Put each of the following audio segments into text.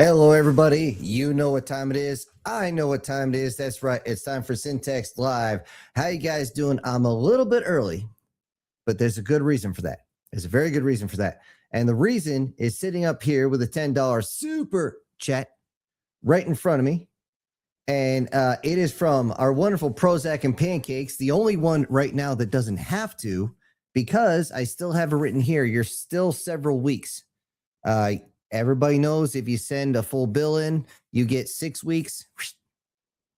Hello, everybody. You know what time it is. I know what time it is. That's right. It's time for Syntax Live. How you guys doing? I'm a little bit early, but there's a good reason for that. There's a very good reason for that. And the reason is sitting up here with a $10 super chat right in front of me. And it is from our wonderful Prozac and Pancakes, the only one right now that doesn't have to, because I still have it written here. You're still several weeks. Everybody knows if you send a full bill in, you get 6 weeks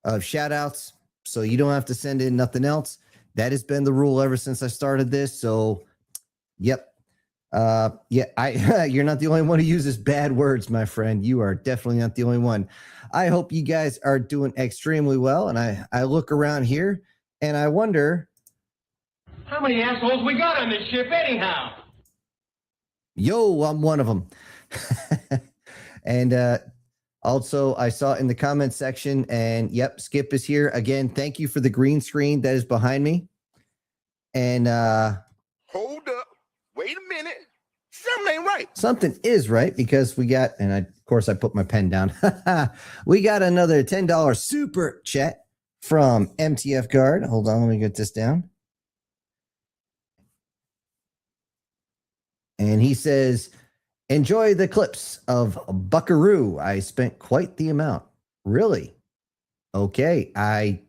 of shout outs. So you don't have to send in nothing else. That has been the rule ever since I started this. So, yep. You're not the only one who uses bad words, my friend. You are definitely not the only one. I hope you guys are doing extremely well. And I look around here and I wonder, how many assholes we got on this ship anyhow? Yo, I'm one of them. And also, I saw in the comment section, and yep, Skip is here again. Thank you for the green screen that is behind me. And hold up, wait a minute, something ain't right. Something is right, because we got, and of course I put my pen down. We got another $10 super chat from MTF Guard. Hold on, let me get this down. And he says, enjoy the clips of Buckaroo. I spent quite the amount. Really? Okay. I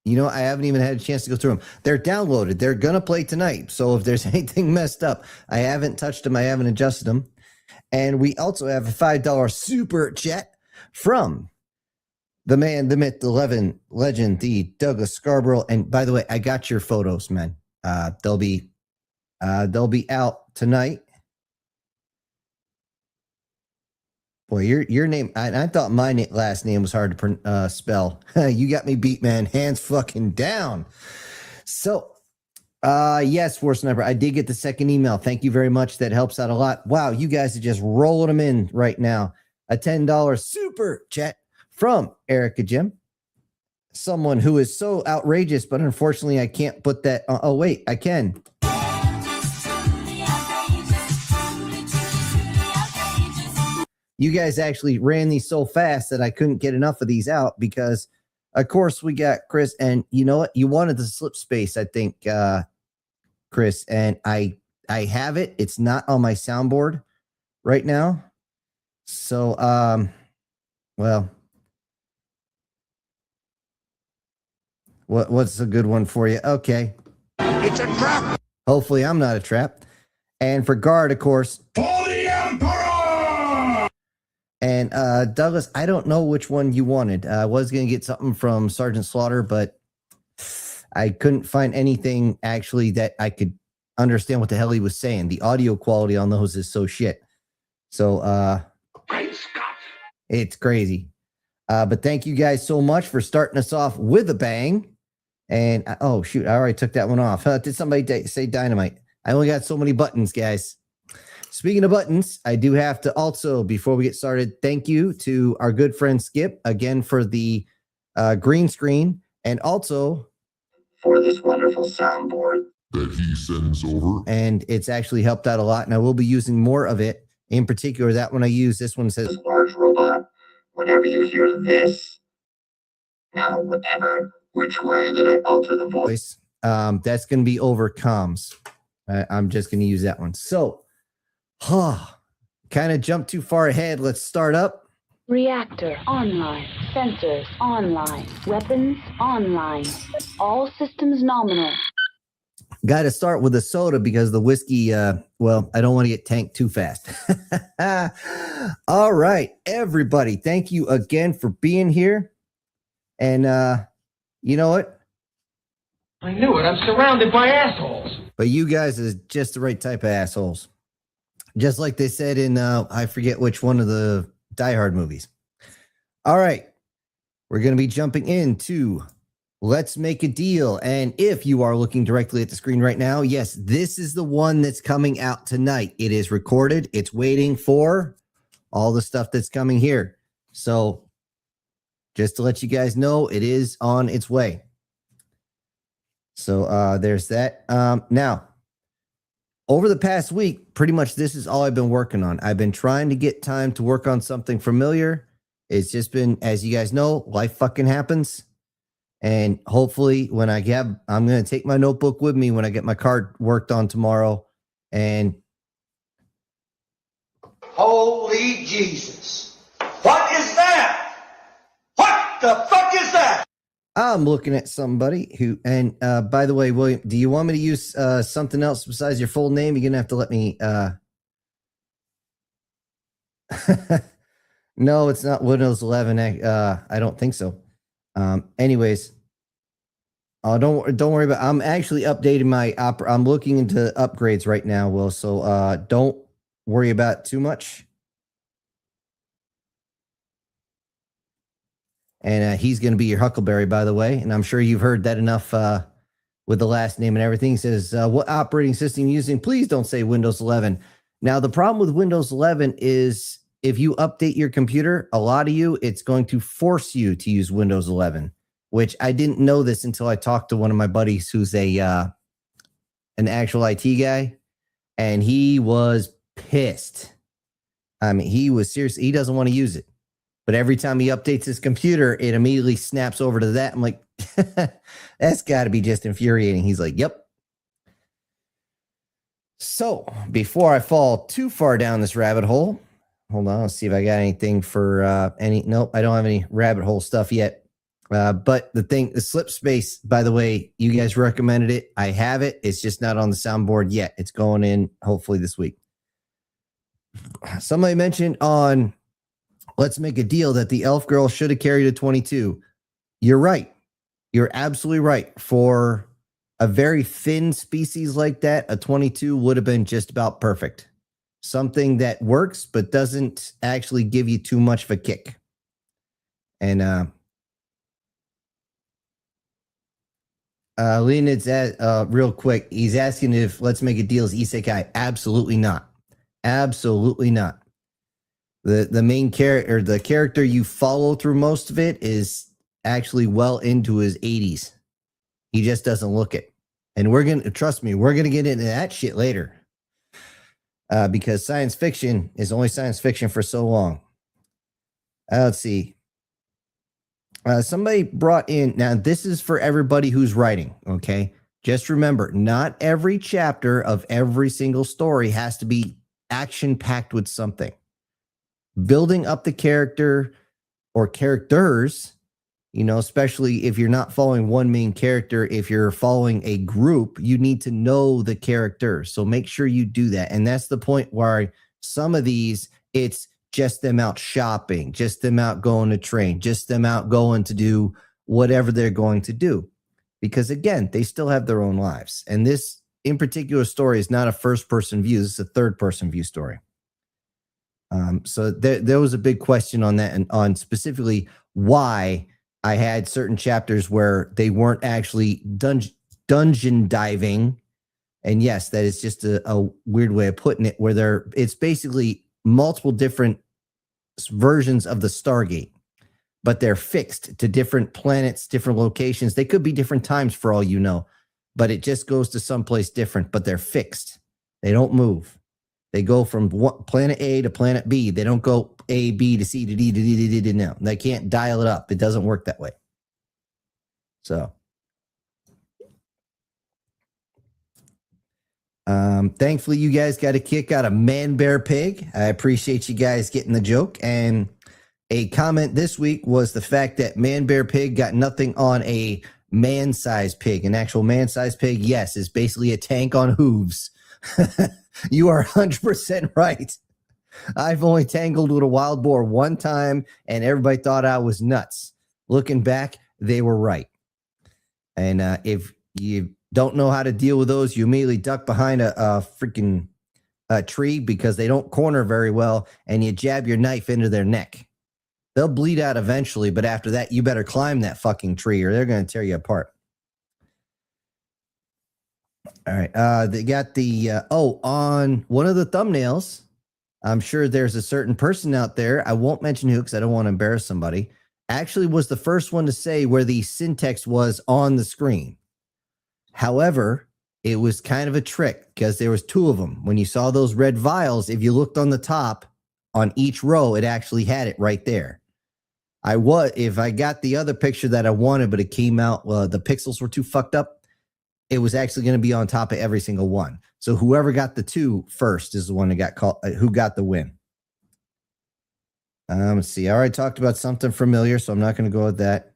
haven't even had a chance to go through them. They're downloaded. They're going to play tonight. So if there's anything messed up, I haven't touched them. I haven't adjusted them. And we also have a $5 super chat from the man, the myth, the legend, the Douglas Scarborough. And by the way, I got your photos, man. They'll be out tonight. Boy, your name, I thought my last name was hard to spell. You got me beat, man. Hands fucking down. So, yes, War Sniper, I did get the second email. Thank you very much. That helps out a lot. Wow, you guys are just rolling them in right now. A $10 super chat from Erica Jim. Someone who is so outrageous, but unfortunately I can't put that. Oh, wait, I can. You guys actually ran these so fast that I couldn't get enough of these out because, of course, we got Chris. And you know what? You wanted the slip space, I think, Chris. And I have it. It's not on my soundboard right now. So, well, what's a good one for you? Okay. It's a trap. Hopefully I'm not a trap. And for guard, of course. For the Emperor! And Douglas, I don't know which one you wanted. I was going to get something from Sergeant Slaughter, but I couldn't find anything actually that I could understand what the hell he was saying. The audio quality on those is so shit. So Great Scott. It's crazy. But thank you guys so much for starting us off with a bang. And oh, shoot, I already took that one off. Did somebody say dynamite? I only got so many buttons, guys. Speaking of buttons, I do have to also, before we get started, thank you to our good friend Skip again for the green screen and also for this wonderful soundboard that he sends over. And it's actually helped out a lot, and I will be using more of it. In particular, that one I use, this one says, this large robot, whenever you hear this, now whatever, which way did I alter the voice? That's going to be over comms. I'm just going to use that one. So, kind of jumped too far ahead. Let's start up. Reactor online. Sensors online. Weapons online. All systems nominal. Got to start with a soda because the whiskey, well, I don't want to get tanked too fast. All right, everybody. Thank you again for being here. And you know what? I knew it. I'm surrounded by assholes. But you guys is just the right type of assholes. Just like they said in, I forget which one of the Die Hard movies. All right. We're going to be jumping into Let's Make a Deal. And if you are looking directly at the screen right now, yes, this is the one that's coming out tonight. It is recorded. It's waiting for all the stuff that's coming here. So just to let you guys know, it is on its way. So there's that. Now, over the past week, pretty much this is all I've been working on. I've been trying to get time to work on something familiar. It's just been, as you guys know, life fucking happens. And hopefully when I'm going to take my notebook with me when I get my card worked on tomorrow. And holy Jesus. What is that? What the fuck is that? I'm looking at somebody who, and by the way, William, do you want me to use something else besides your full name? You're going to have to let me. No, it's not Windows 11. I don't think so. Anyways, don't worry about. I'm actually updating my I'm looking into upgrades right now, Will. So don't worry about it too much. And he's going to be your Huckleberry, by the way. And I'm sure you've heard that enough with the last name and everything. He says, what operating system are you using? Please don't say Windows 11. Now, the problem with Windows 11 is if you update your computer, a lot of you, it's going to force you to use Windows 11, which I didn't know this until I talked to one of my buddies who's an actual IT guy. And he was pissed. I mean, he was seriously, he doesn't want to use it. But every time he updates his computer, it immediately snaps over to that. I'm like, that's got to be just infuriating. He's like, yep. So before I fall too far down this rabbit hole, hold on, let's see if I got anything for nope, I don't have any rabbit hole stuff yet. But the slip space, by the way, you guys recommended it. I have it. It's just not on the soundboard yet. It's going in hopefully this week. Somebody mentioned on Let's Make a Deal that the elf girl should have carried a 22. You're right. You're absolutely right. For a very thin species like that, a 22 would have been just about perfect. Something that works, but doesn't actually give you too much of a kick. And Leonid's real quick. He's asking if Let's Make a Deal is isekai. Absolutely not. Absolutely not. The main character, the character you follow through most of it is actually well into his 80s. He just doesn't look it. And trust me, we're going to get into that shit later. Because science fiction is only science fiction for so long. Let's see. Somebody brought in, now this is for everybody who's writing, okay? Just remember, not every chapter of every single story has to be action-packed with something. Building up the character or characters, especially if you're not following one main character, if you're following a group, you need to know the characters. So make sure you do that. And that's the point where some of these, it's just them out shopping, just them out going to train, just them out going to do whatever they're going to do. Because again, they still have their own lives. And this in particular story is not a first-person view. This is a third-person view story. So there was a big question on that and on specifically why I had certain chapters where they weren't actually dungeon diving. And yes, that is just a weird way of putting it, where it's basically multiple different versions of the Stargate, but they're fixed to different planets, different locations. They could be different times for all you know, but it just goes to someplace different, but they're fixed. They don't move. They go from planet A to planet B. They don't go A, B to C to D to D to D to no. They can't dial it up. It doesn't work that way. So, thankfully, you guys got a kick out of Man Bear Pig. I appreciate you guys getting the joke. And a comment this week was the fact that Man Bear Pig got nothing on a man-sized pig. An actual man-sized pig, yes, is basically a tank on hooves. You are 100% right. I've only tangled with a wild boar one time, and everybody thought I was nuts. Looking back, they were right. And if you don't know how to deal with those, you immediately duck behind a freaking tree because they don't corner very well, and you jab your knife into their neck. They'll bleed out eventually, but after that, you better climb that fucking tree or they're going to tear you apart. All right. They got the, on one of the thumbnails, I'm sure there's a certain person out there, I won't mention who because I don't want to embarrass somebody, actually was the first one to say where the syntax was on the screen. However, it was kind of a trick because there was two of them. When you saw those red vials, if you looked on the top on each row, it actually had it right there. If I got the other picture that I wanted, but it came out, the pixels were too fucked up, it was actually going to be on top of every single one. So whoever got the two first is the one that got called, who got the win. Let's see. I already talked about something familiar, so I'm not going to go with that.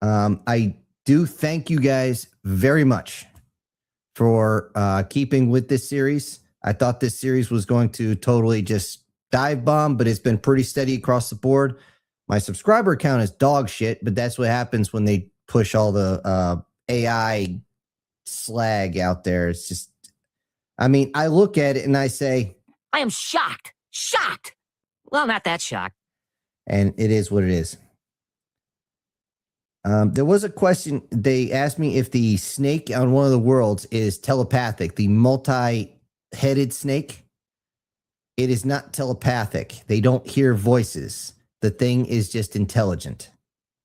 I do thank you guys very much for keeping with this series. I thought this series was going to totally just dive bomb, but it's been pretty steady across the board. My subscriber count is dog shit, but that's what happens when they push all the AI slag out there. It's just, I mean, I look at it and I say, I am shocked. Shocked. Well, not that shocked. And it is what it is. There was a question. They asked me if the snake on one of the worlds is telepathic, the multi-headed snake. It is not telepathic. They don't hear voices. The thing is just intelligent.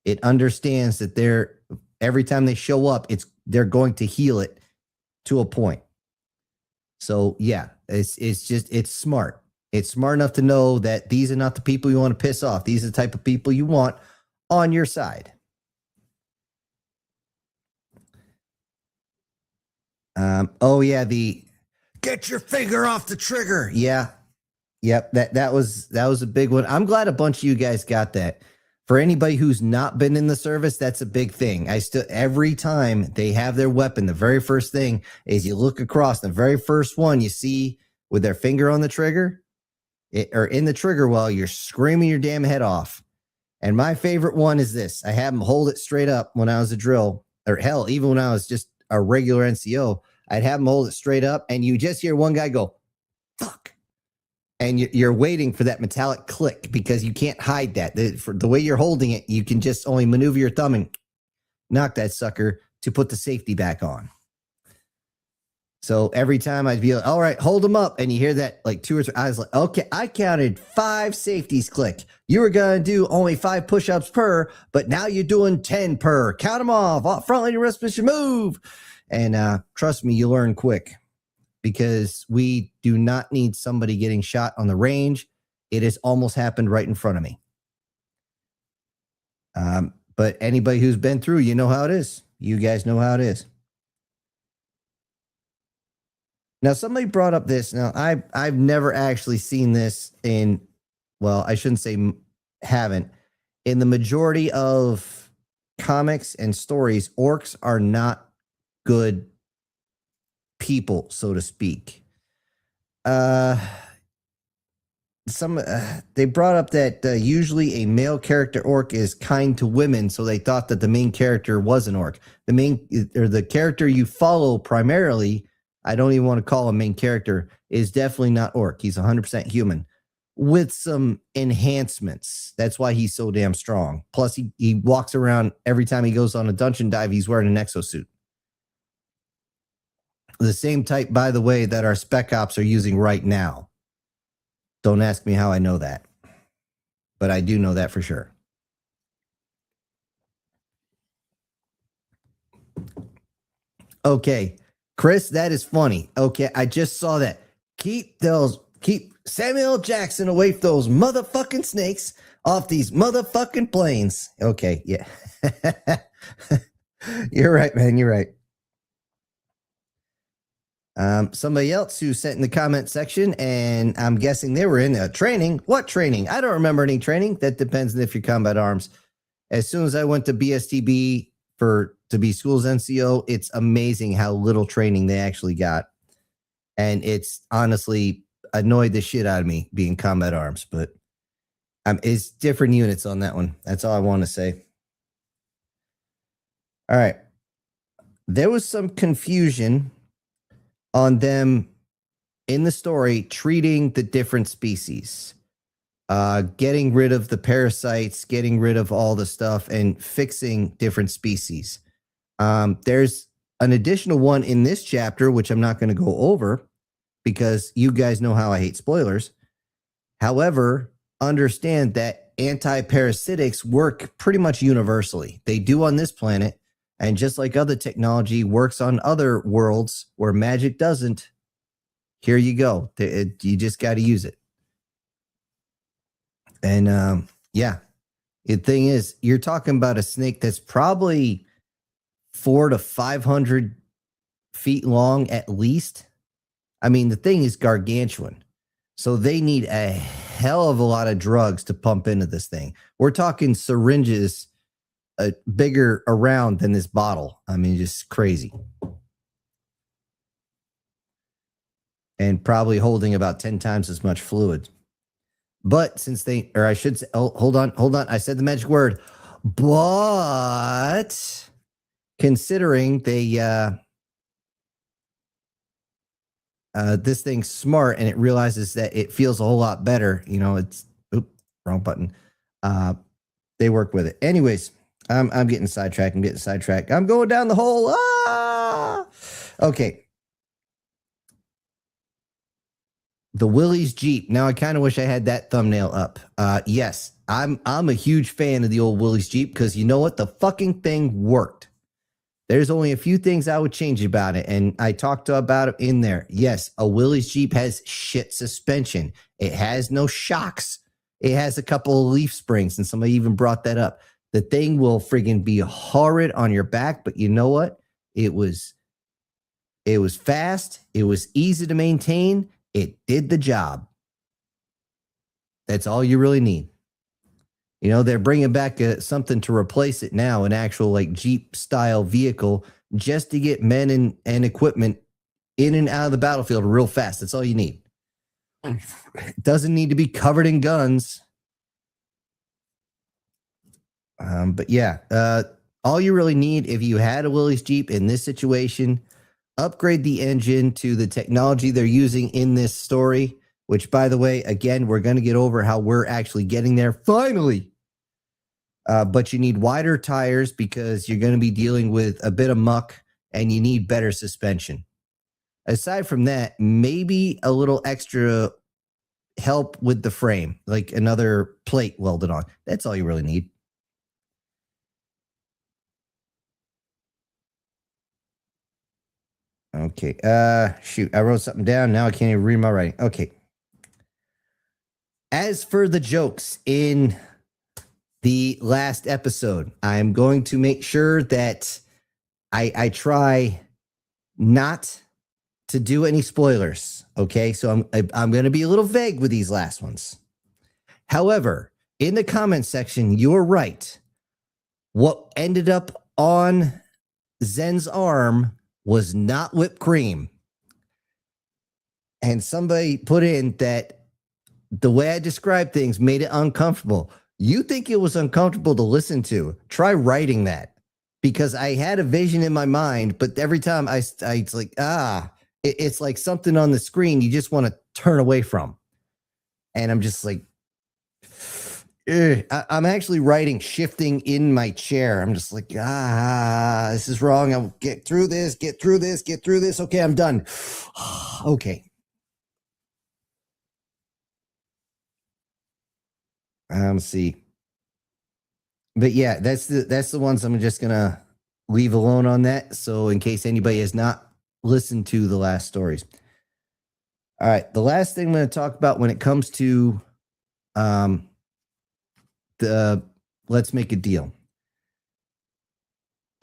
It understands that every time they show up, they're going to heal it to a point. So yeah, it's smart. It's smart enough to know that these are not the people you want to piss off. These are the type of people you want on your side. Oh yeah, the get your finger off the trigger. Yeah. Yep, that was a big one. I'm glad a bunch of you guys got that. For anybody who's not been in the service, that's a big thing. Every time they have their weapon, the very first thing is you look across, the very first one you see with their finger on the trigger or in the trigger well, you're screaming your damn head off. And my favorite one is this. I have them hold it straight up when I was a drill, or hell, even when I was just a regular NCO, I'd have them hold it straight up and you just hear one guy go, fuck. And you're waiting for that metallic click because you can't hide that. For the way you're holding it, you can just only maneuver your thumb and knock that sucker to put the safety back on. So every time I'd be like, all right, hold them up. And you hear that like two or three. I was like, okay, I counted 5 safeties click. You were going to do only 5 push-ups per, but now you're doing 10 per. Count them off. Front line respiration, move. And trust me, you learn quick. Because we do not need somebody getting shot on the range. It has almost happened right in front of me. But anybody who's been through, you know how it is. You guys know how it is. Now, somebody brought up this. Now, I've never actually seen this in, well, I shouldn't say haven't. In the majority of comics and stories, orcs are not good people, so to speak. They brought up that usually a male character orc is kind to women, so they thought that the main character was an orc. The character you follow primarily, I don't even want to call him main character, is definitely not orc. He's 100% human with some enhancements. That's why he's so damn strong. Plus, he walks around every time he goes on a dungeon dive, he's wearing an exosuit. The same type, by the way, that our spec ops are using right now. Don't ask me how I know that, but I do know that for sure. Okay, Chris, that is funny. Okay, I just saw that. Keep Samuel Jackson away from those motherfucking snakes off these motherfucking planes. Okay, yeah. You're right, man. You're right. Somebody else who sent in the comment section, and I'm guessing they were in a training. What training? I don't remember any training. That depends on if you're combat arms. As soon as I went to BSTB to be school's NCO, it's amazing how little training they actually got. And it's honestly annoyed the shit out of me being combat arms, but it's different units on that one. That's all I want to say. All right. There was some confusion on them in the story treating the different species, getting rid of the parasites, getting rid of all the stuff, and fixing different species. There's an additional one in this chapter, which I'm not going to go over because you guys know how I hate spoilers. However, understand that anti-parasitics work pretty much universally. They do on this planet, And just like other technology works on other worlds where magic doesn't, here you go. You just got to use it. And yeah, the thing is, you're talking about a snake that's probably 400 to 500 feet long at least. I mean, the thing is gargantuan. So they need a hell of a lot of drugs to pump into this thing. We're talking syringes bigger around than this bottle. I mean, just crazy. And probably holding about 10 times as much fluid. But since they, or I should say, oh, hold on. I said the magic word. But considering they, this thing's smart and it realizes that it feels a whole lot better. You know, it's, wrong button. They work with it. Anyways, I'm getting sidetracked. I'm going down the hole. Ah! Okay. The Willie's Jeep. Now I kind of wish I had that thumbnail up. Yes, I'm a huge fan of the old Willie's Jeep because you know what? The fucking thing worked. There's only a few things I would change about it, and I talked about it in there. Yes, a Willie's Jeep has shit suspension. It has no shocks. It has a couple of leaf springs, and somebody even brought that up. The thing will friggin' be horrid on your back, but you know what? It was fast. It was easy to maintain. It did the job. That's all you really need. You know, they're bringing back something to replace it now, an actual like Jeep style vehicle just to get men and equipment in and out of the battlefield real fast. That's all you need. It doesn't need to be covered in guns. But yeah, all you really need if you had a Willie's Jeep in this situation, upgrade the engine to the technology they're using in this story, which, by the way, again, we're going to get over how we're actually getting there finally. But you need wider tires because you're going to be dealing with a bit of muck and you need better suspension. Aside from that, maybe a little extra help with the frame, like another plate welded on. That's all you really need. Okay. Shoot, I wrote something down. Now I can't even read my writing. Okay. As for the jokes in the last episode, I'm going to make sure that I try not to do any spoilers. Okay. So I'm going to be a little vague with these last ones. However, in the comment section, you're right. What ended up on Zen's arm was not whipped cream. And somebody put in that the way I described things made it uncomfortable. You think it was uncomfortable to listen to? Try writing that, because I had a vision in my mind, but every time it's like, it's like something on the screen you just want to turn away from. And I'm just like, I'm actually writing shifting in my chair. I'm just like, this is wrong. I'll get through this. Okay, I'm done. Okay. Let's see. But yeah, that's the ones I'm just gonna leave alone on that. So in case anybody has not listened to the last stories. All right, the last thing I'm going to talk about when it comes to the let's make a deal.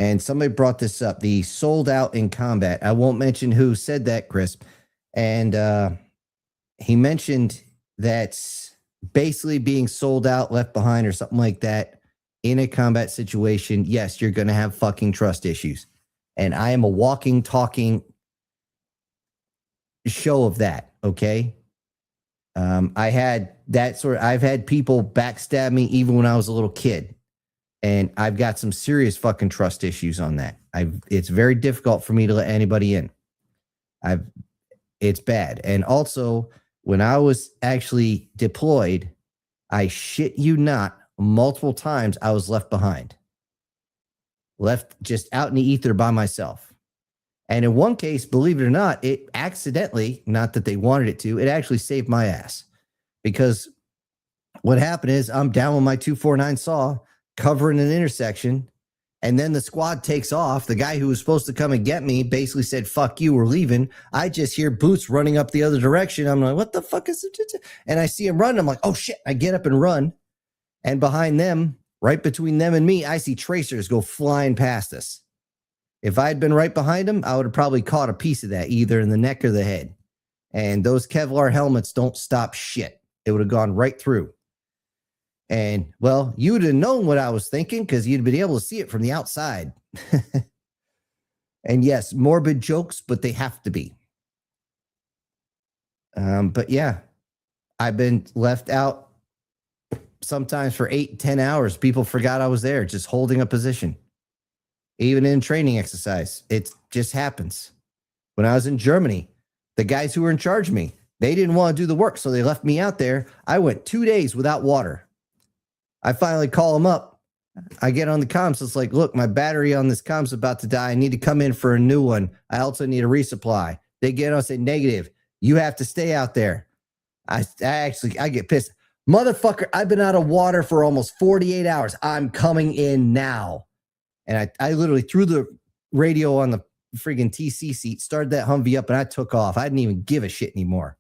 And somebody brought this up, the sold out in combat. I won't mention who said that, Chris. And he mentioned that basically being sold out, left behind, or something like that in a combat situation, yes, you're going to have fucking trust issues. And I am a walking, talking show of that, okay? I've had people backstab me even when I was a little kid. And I've got some serious fucking trust issues on that. It's very difficult for me to let anybody in. It's bad. And also, when I was actually deployed, I shit you not, multiple times I was left behind. Left just out in the ether by myself. And in one case, believe it or not, it accidentally, not that they wanted it to, it actually saved my ass. Because what happened is I'm down with my 249 saw, covering an intersection, And then the squad takes off. The guy who was supposed to come and get me basically said, fuck you, we're leaving. I just hear boots running up the other direction. I'm like, what the fuck is it? And I see him run. I'm like, oh shit. I get up and run. And behind them, right between them and me, I see tracers go flying past us. If I had been right behind them, I would have probably caught a piece of that, either in the neck or the head. And those Kevlar helmets don't stop shit. It would have gone right through. And, well, you would have known what I was thinking because you'd been able to see it from the outside. And yes, morbid jokes, but they have to be. But yeah, I've been left out sometimes for 8-10 hours. People forgot I was there, just holding a position. Even in training exercise, it just happens. When I was in Germany, the guys who were in charge of me, they didn't want to do the work, so they left me out there. I went 2 days without water. I finally call them up. I get on the comms. It's like, look, my battery on this comm's about to die. I need to come in for a new one. I also need a resupply. They get on and say, negative. You have to stay out there. I get pissed. Motherfucker, I've been out of water for almost 48 hours. I'm coming in now. And I literally threw the radio on the friggin' TC seat, started that Humvee up, and I took off. I didn't even give a shit anymore.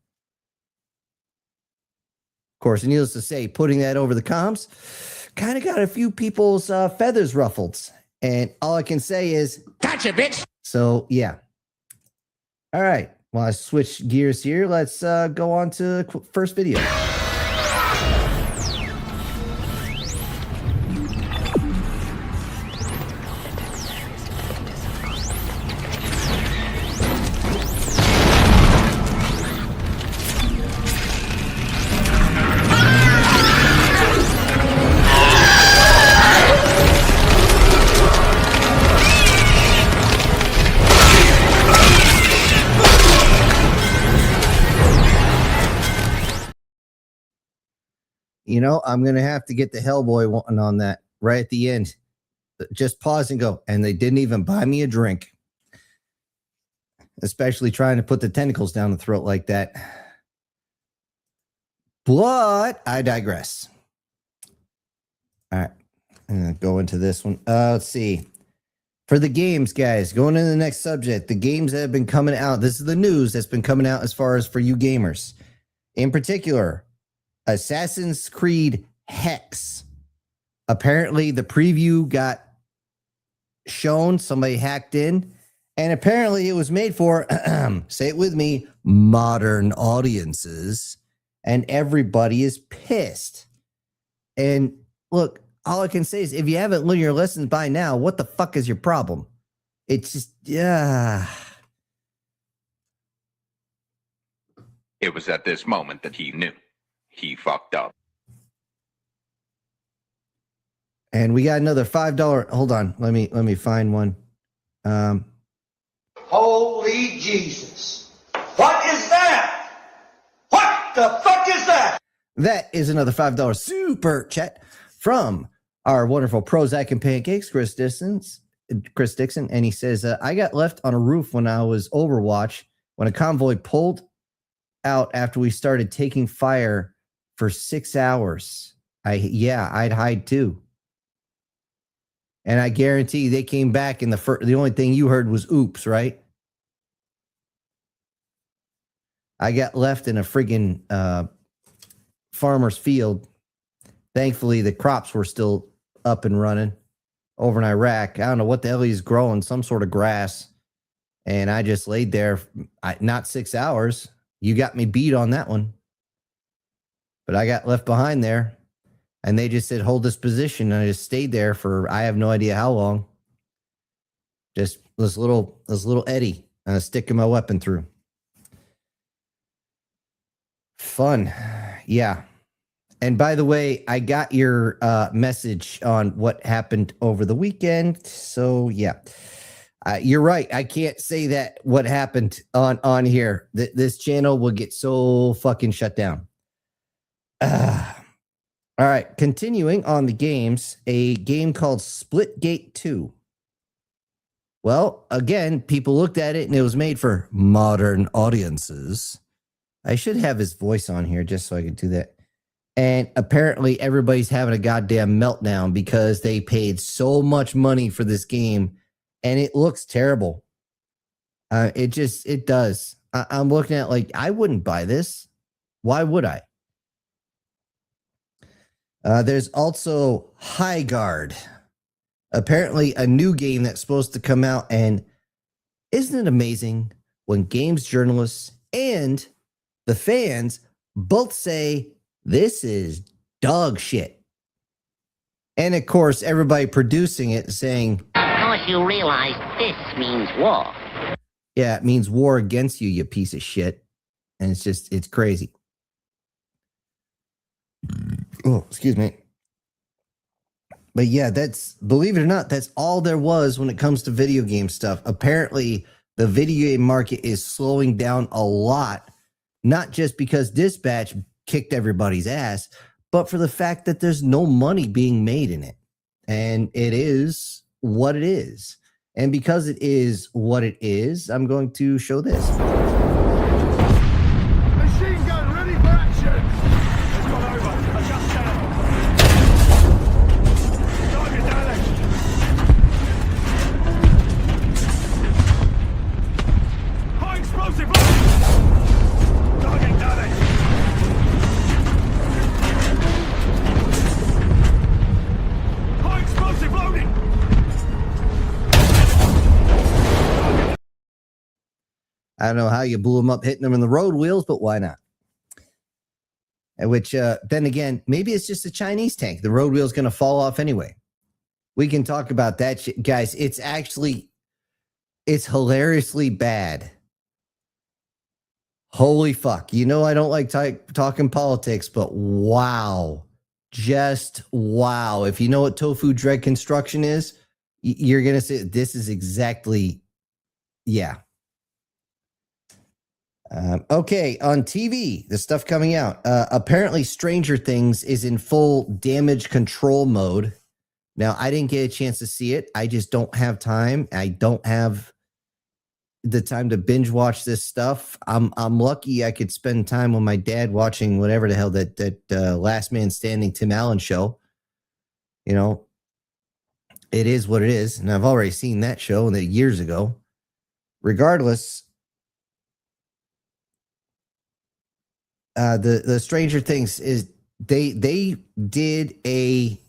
Of course, needless to say, putting that over the comms kind of got a few people's feathers ruffled. And all I can say is, Gotcha, bitch. so, yeah. All right. Well, I switched gears here. Let's go on to the first video. You know, I'm going to have to get the Hellboy one on that right at the end. Just pause and go. And they didn't even buy me a drink. Especially trying to put the tentacles down the throat like that. But I digress. All right. I'm going to go into this one. Let's see. For the games, guys, going into the next subject, the games that have been coming out. This is the news that's been coming out as far as for you gamers. In particular, Assassin's Creed Hex. Apparently, the preview got shown. Somebody hacked in. And apparently, it was made for, say it with me, modern audiences. And everybody is pissed. And look, all I can say is, if you haven't learned your lessons by now, what the fuck is your problem? It's just, yeah. It was at this moment that he knew. He fucked up. And we got another $5. Hold on. Let me find one. Holy Jesus. What is that? What the fuck is that? That is another $5 super chat from our wonderful Prozac and Pancakes, Chris Dixon. And he says, I got left on a roof when I was Overwatch when a convoy pulled out after we started taking fire for 6 hours. I'd hide too. And I guarantee they came back and the only thing you heard was oops, right? I got left in a friggin' farmer's field. Thankfully, the crops were still up and running over in Iraq. I don't know what the hell he's growing, some sort of grass. And I just laid there, not 6 hours. You got me beat on that one. But I got left behind there. And they just said, hold this position. And I just stayed there for, I have no idea how long. Just this little Eddie sticking my weapon through. Fun. Yeah. And by the way, I got your message on what happened over the weekend. So yeah, you're right. I can't say that what happened on here. This channel will get so fucking shut down. All right, continuing on the games, a game called Splitgate 2. Well, again, people looked at it and it was made for modern audiences. I should have his voice on here just so I could do that. And apparently everybody's having a goddamn meltdown because they paid so much money for this game and it looks terrible. It does. I'm looking at like, I wouldn't buy this. Why would I? There's also High Guard. Apparently a new game that's supposed to come out. And isn't it amazing when games journalists and the fans both say this is dog shit? And of course, everybody producing it saying, Of course you realize this means war. yeah, it means war against you, you piece of shit. And it's crazy. Oh, excuse me. But yeah, believe it or not, that's all there was when it comes to video game stuff. Apparently, the video game market is slowing down a lot, not just because Dispatch kicked everybody's ass, but for the fact that there's no money being made in it. And it is what it is. And because it is what it is, I'm going to show this. Machine gun ready for action. It's gone over. Adjust down. Target damage. High explosive. Target damage. High explosive loading. I don't know how you blew them up hitting them in the road wheels, but why not? Which, then again, maybe it's just a Chinese tank. The road wheel's going to fall off anyway. We can talk about that shit. Guys, it's hilariously bad. Holy fuck. You know I don't like talking politics, but wow. Just wow. If you know what tofu dread construction is, you're going to say this is exactly, yeah. Okay, on TV, the stuff coming out. Apparently, Stranger Things is in full damage control mode. Now, I didn't get a chance to see it. I just don't have time. I don't have the time to binge watch this stuff. I'm lucky I could spend time with my dad watching whatever the hell that Last Man Standing Tim Allen show. You know, it is what it is, and I've already seen that show years ago. Regardless. The Stranger Things is they did a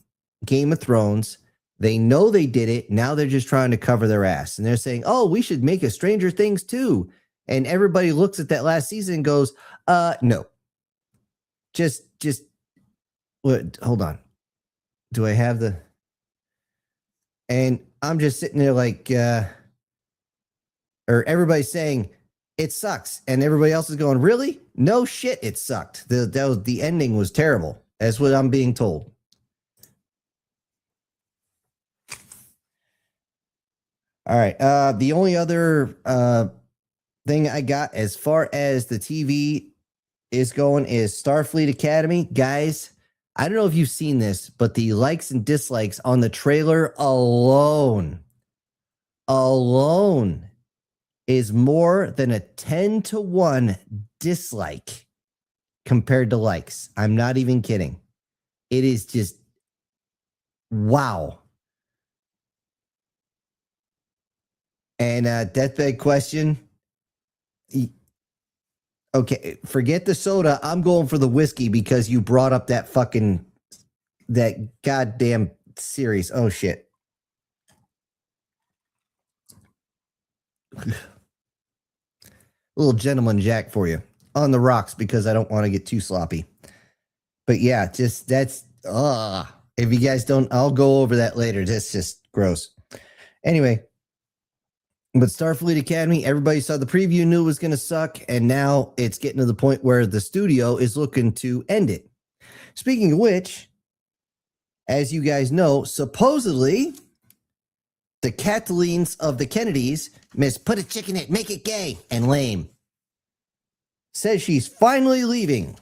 Game of Thrones. They know they did it. Now they're just trying to cover their ass. And they're saying, oh, we should make a Stranger Things too. And everybody looks at that last season and goes, no. Just what? Hold on. Do I have the? And I'm just sitting there like, or everybody's saying, it sucks. And everybody else is going, really? No shit, it sucked. The ending was terrible. That's what I'm being told. All right. The only other thing I got as far as the TV is going is Starfleet Academy. Guys, I don't know if you've seen this, but the likes and dislikes on the trailer alone is more than a 10-to-1 dislike compared to likes. I'm not even kidding. It is just wow. And deathbed question. Okay, forget the soda. I'm going for the whiskey because you brought up that goddamn series. Oh shit. Little gentleman Jack for you on the rocks because I don't want to get too sloppy. But yeah, if you guys don't, I'll go over that later. That's just gross. Anyway, but Starfleet Academy, everybody saw the preview, knew it was going to suck, and now it's getting to the point where the studio is looking to end it. Speaking of which, as you guys know, supposedly the Catalines of the Kennedys, Miss Put a Chick in It, Make It Gay and Lame, says she's finally leaving.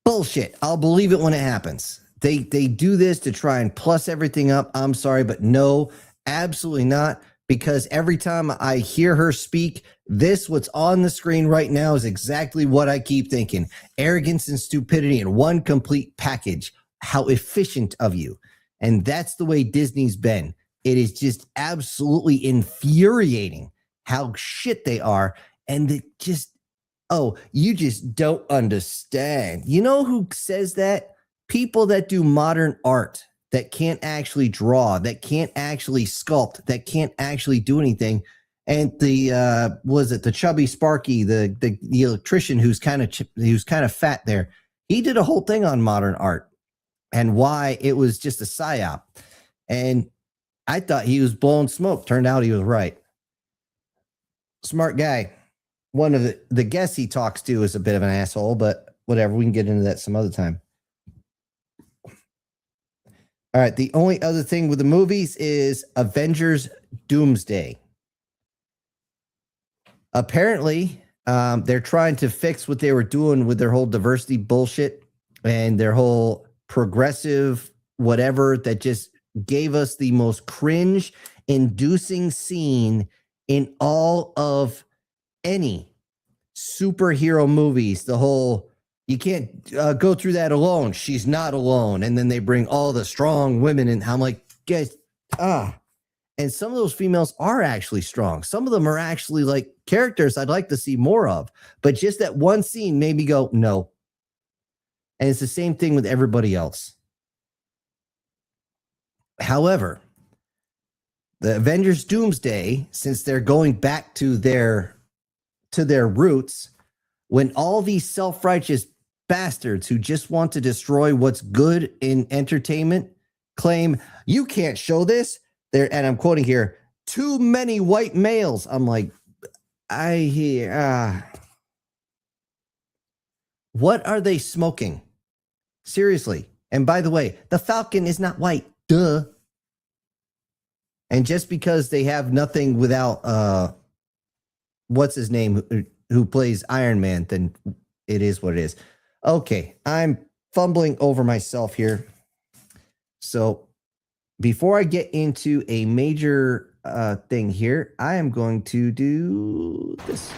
Bullshit. I'll believe it when it happens. They do this to try and plus everything up. I'm sorry, but no, absolutely not. because every time I hear her speak, what's on the screen right now is exactly what I keep thinking. Arrogance and stupidity in one complete package. How efficient of you. And that's the way Disney's been. It is just absolutely infuriating how shit they are. And it just, oh, you just don't understand. You know who says that? People that do modern art, that can't actually draw, that can't actually sculpt, that can't actually do anything. And the chubby Sparky, the electrician who's kind of fat there, he did a whole thing on modern art and why it was just a psyop. And I thought he was blowing smoke. Turned out he was right. Smart guy. One of the guests he talks to is a bit of an asshole, but whatever. We can get into that some other time. All right. The only other thing with the movies is Avengers Doomsday. Apparently, they're trying to fix what they were doing with their whole diversity bullshit and their whole progressive whatever that just gave us the most cringe-inducing scene in all of any superhero movies. The whole, you can't go through that alone. She's not alone. And then they bring all the strong women in. I'm like, guys, And some of those females are actually strong. Some of them are actually like characters I'd like to see more of. But just that one scene made me go, no. And it's the same thing with everybody else. However, the Avengers Doomsday, since they're going back to their roots, when all these self-righteous bastards who just want to destroy what's good in entertainment claim, you can't show this, and I'm quoting here, too many white males. I'm like, I hear, what are they smoking? Seriously. And by the way, the Falcon is not white. Duh. And just because they have nothing without what's his name who plays Iron Man, then it is what it is. Okay, I'm fumbling over myself here. So before I get into a major thing here, I am going to do this.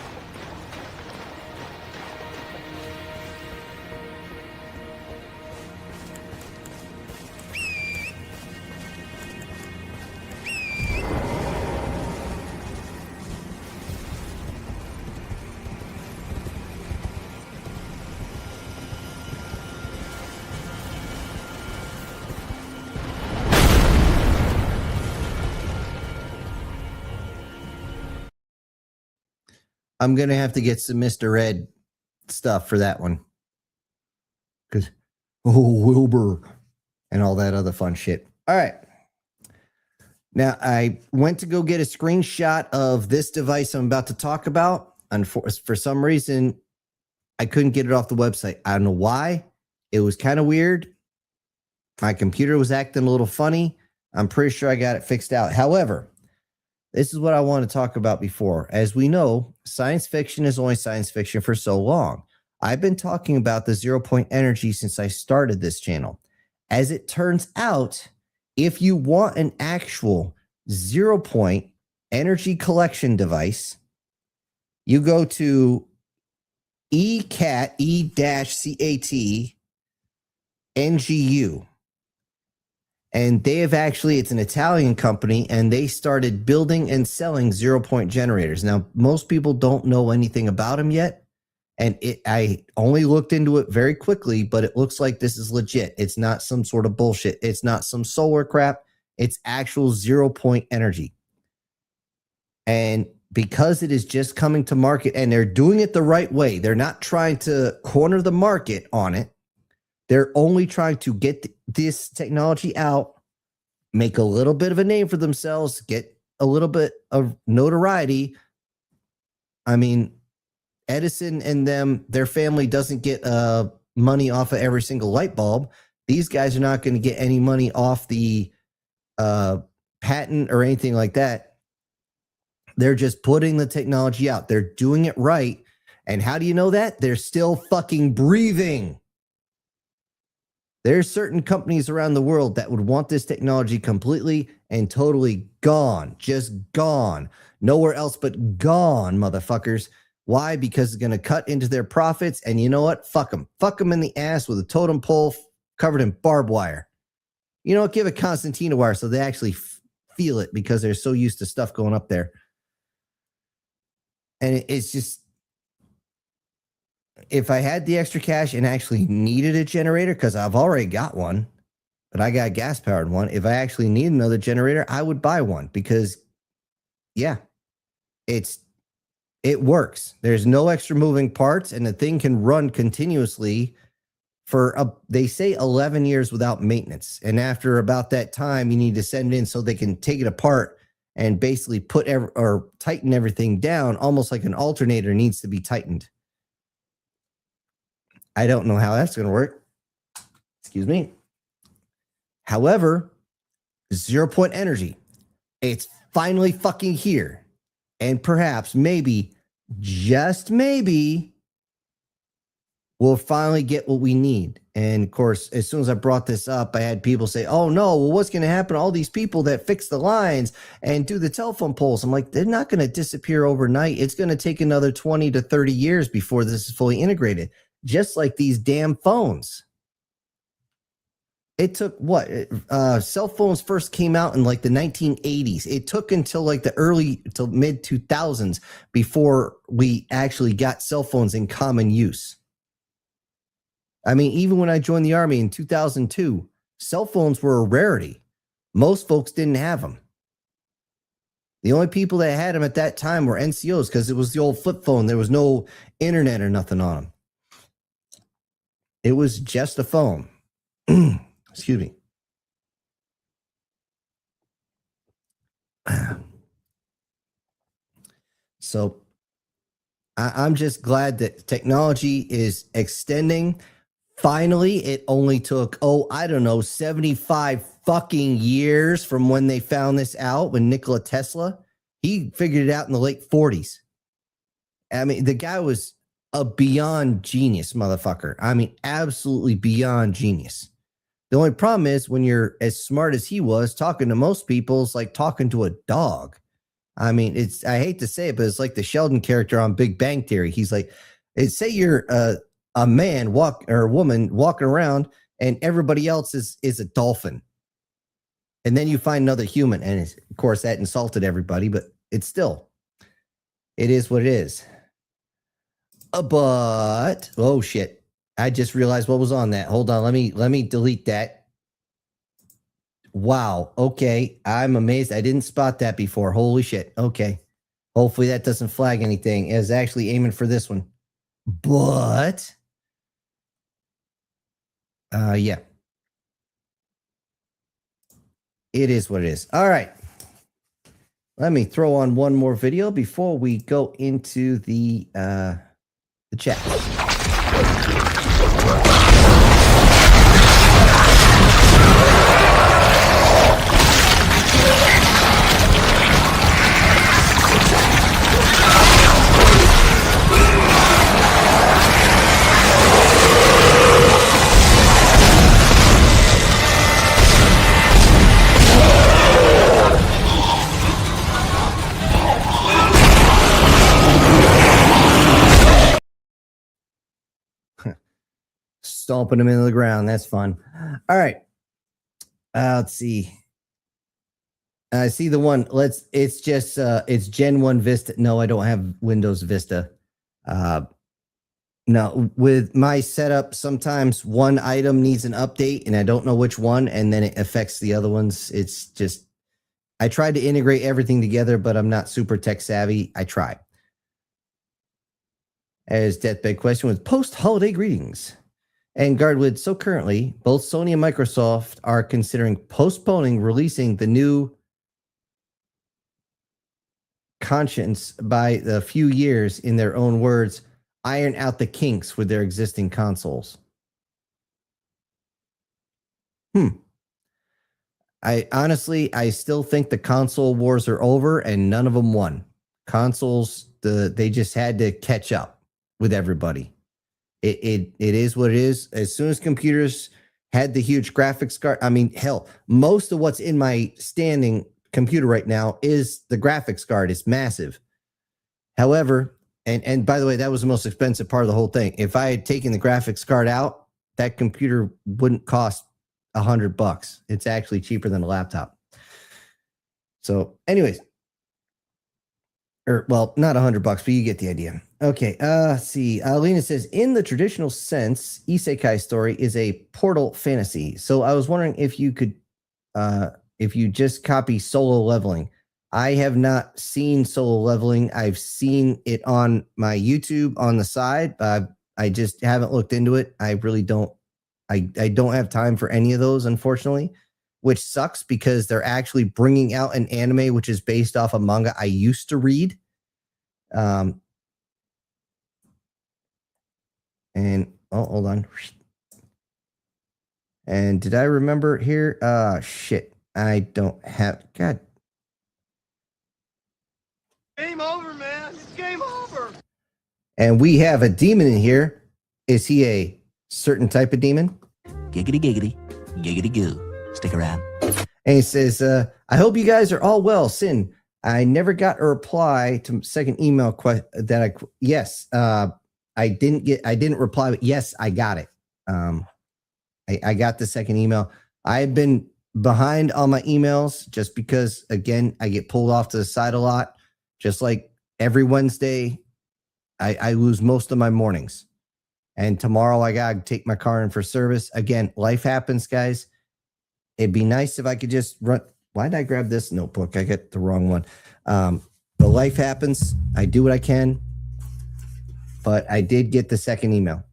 I'm going to have to get some Mr. Ed stuff for that one. Because, Wilbur, and all that other fun shit. All right. Now, I went to go get a screenshot of this device I'm about to talk about. And for some reason, I couldn't get it off the website. I don't know why. It was kind of weird. My computer was acting a little funny. I'm pretty sure I got it fixed out. However, this is what I want to talk about before. As we know, science fiction is only science fiction for so long. I've been talking about the 0-point energy since I started this channel. As it turns out, if you want an actual 0-point energy collection device, you go to ECAT, E-CAT, NGU. And they have actually, it's an Italian company, and they started building and selling 0-point generators. Now, most people don't know anything about them yet. And I only looked into it very quickly, but it looks like this is legit. It's not some sort of bullshit. It's not some solar crap. It's actual 0-point energy. And because it is just coming to market, and they're doing it the right way, they're not trying to corner the market on it. They're only trying to get this technology out, make a little bit of a name for themselves, get a little bit of notoriety. I mean, Edison and their family doesn't get money off of every single light bulb. These guys are not going to get any money off the patent or anything like that. They're just putting the technology out. They're doing it right. And how do you know that? They're still fucking breathing. There's certain companies around the world that would want this technology completely and totally gone, just gone, nowhere else but gone, motherfuckers. Why? Because it's going to cut into their profits. And you know what? Fuck them in the ass with a totem pole covered in barbed wire. You know what? Give it concertina wire so they actually feel it, because they're so used to stuff going up there. And it's just, if I had the extra cash and actually needed a generator, because I've already got one, but I got a gas powered one. If I actually need another generator, I would buy one, because yeah, it works. There's no extra moving parts, and the thing can run continuously for they say 11 years without maintenance. And after about that time, you need to send it in so they can take it apart and basically put or tighten everything down, almost like an alternator needs to be tightened. I don't know how that's going to work. Excuse me. However, 0 Point Energy, it's finally fucking here. And perhaps, maybe, just maybe, we'll finally get what we need. And of course, as soon as I brought this up, I had people say, oh no, well, what's going to happen to all these people that fix the lines and do the telephone poles? I'm like, they're not going to disappear overnight. It's going to take another 20 to 30 years before this is fully integrated. Just like these damn phones. It took what? Cell phones first came out in like the 1980s. It took until like the early to mid 2000s before we actually got cell phones in common use. I mean, even when I joined the Army in 2002, cell phones were a rarity. Most folks didn't have them. The only people that had them at that time were NCOs, because it was the old flip phone. There was no internet or nothing on them. It was just a phone. Excuse me. So I'm just glad that technology is extending. Finally, it only took, 75 fucking years from when they found this out, when Nikola Tesla, he figured it out in the late 40s. I mean, the guy was a beyond genius motherfucker. I mean, absolutely beyond genius. The only problem is, when you're as smart as he was, talking to most people is like talking to a dog. I mean, I hate to say it, but it's like the Sheldon character on Big Bang Theory. He's like, say you're a man or a woman walking around and everybody else is a dolphin. And then you find another human. And of course, that insulted everybody, but it is what it is. But, oh shit. I just realized what was on that. Hold on. Let me delete that. Wow. Okay. I'm amazed. I didn't spot that before. Holy shit. Okay. Hopefully that doesn't flag anything. It was actually aiming for this one. But, yeah. It is what it is. All right. Let me throw on one more video before we go into the chat. Stomping them into the ground. That's fun. All right. Let's see. I see the one. It's just, it's Gen 1 Vista. No, I don't have Windows Vista. No, with my setup, sometimes one item needs an update and I don't know which one, and then it affects the other ones. It's just, I tried to integrate everything together, but I'm not super tech savvy. I try. As Deathbed question was post-holiday greetings. And Guardwood, so currently, both Sony and Microsoft are considering postponing releasing the new conscience by a few years, in their own words, iron out the kinks with their existing consoles. I still think the console wars are over and none of them won. Consoles, they just had to catch up with everybody. It is what it is. As soon as computers had the huge graphics card. I mean, hell, most of what's in my standing computer right now is the graphics card. It's massive. However, and by the way, that was the most expensive part of the whole thing. If I had taken the graphics card out, that computer wouldn't cost $100. It's actually cheaper than a laptop. So anyways, well, not $100, but you get the idea. Okay, let's see. Lena says, in the traditional sense, isekai story is a portal fantasy. So I was wondering if you could, if you just copy Solo Leveling. I have not seen Solo Leveling. I've seen it on my YouTube on the side. I just haven't looked into it. I really don't. I don't have time for any of those, unfortunately, which sucks because they're actually bringing out an anime which is based off a manga I used to read. And hold on. And did I remember here? Shit. I don't have. God. Game over, man. It's game over. And we have a demon in here. Is he a certain type of demon? Giggity giggity. Giggity goo. Stick around. And he says, I hope you guys are all well. Sin, I never got a reply to second email yes, I didn't reply, but yes, I got it. I got the second email. I've been behind on my emails just because, again, I get pulled off to the side a lot. Just like every Wednesday, I lose most of my mornings. And tomorrow I got to take my car in for service. Again, life happens, guys. It'd be nice if I could just run. Why did I grab this notebook? I got the wrong one. But life happens. I do what I can. But I did get the second email.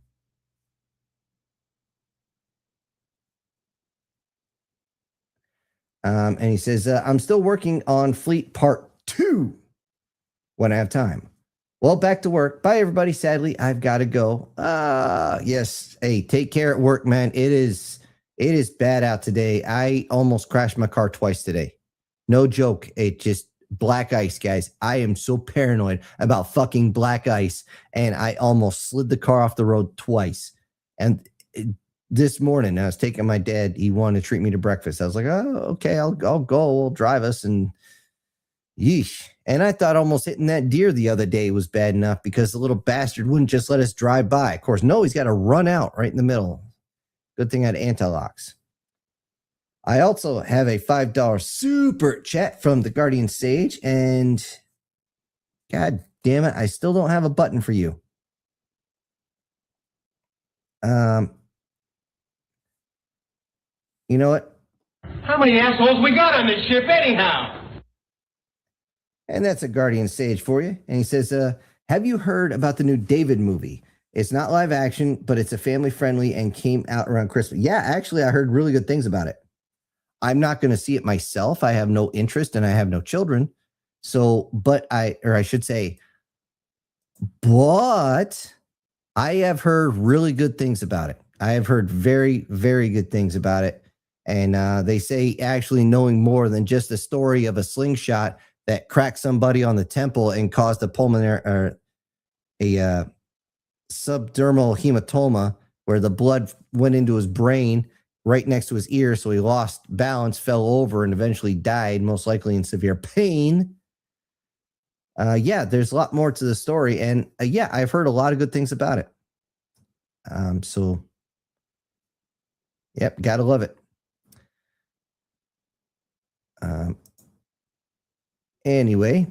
And he says, I'm still working on Fleet Part 2 when I have time. Well, back to work. Bye, everybody. Sadly, I've got to go. Yes. Hey, take care at work, man. It is bad out today. I almost crashed my car twice today. No joke. It just black ice, guys. I am so paranoid about fucking black ice. And I almost slid the car off the road twice. And this morning, I was taking my dad. He wanted to treat me to breakfast. I was like, oh, okay, I'll go. We'll drive us. And yeesh. And I thought almost hitting that deer the other day was bad enough because the little bastard wouldn't just let us drive by. Of course, no, he's got to run out right in the middle. Good thing I had anti-locks. I also have a $5 super chat from the Guardian Sage. And God damn it, I still don't have a button for you. You know what? How many assholes we got on this ship anyhow? And that's a Guardian Sage for you. And he says, have you heard about the new David movie? It's not live action, but it's a family friendly and came out around Christmas. Yeah, actually, I heard really good things about it. I'm not going to see it myself. I have no interest and I have no children. So, but I have heard really good things about it. I have heard very, very good things about it. And they say actually knowing more than just the story of a slingshot that cracked somebody on the temple and caused a pulmonary or a subdermal hematoma where the blood went into his brain right next to his ear. So he lost balance, fell over, and eventually died, most likely in severe pain. Yeah, there's a lot more to the story. And yeah, I've heard a lot of good things about it. So, yep, gotta love it. Anyway,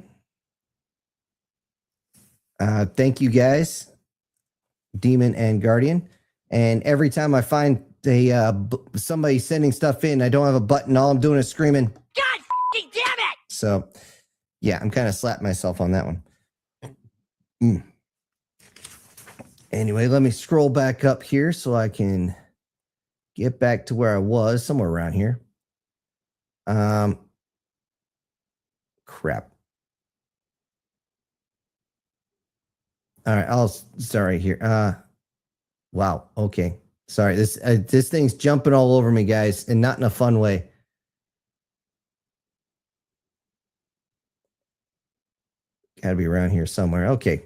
thank you guys, Demon and Guardian. And every time I find somebody sending stuff in, I don't have a button. All I'm doing is screaming, God damn it! So, yeah, I'm kind of slapping myself on that one. Anyway, let me scroll back up here so I can get back to where I was, somewhere around here. Crap. All right, I'll start right here. Wow. Okay. Sorry. This thing's jumping all over me, guys, and not in a fun way. Got to be around here somewhere. Okay.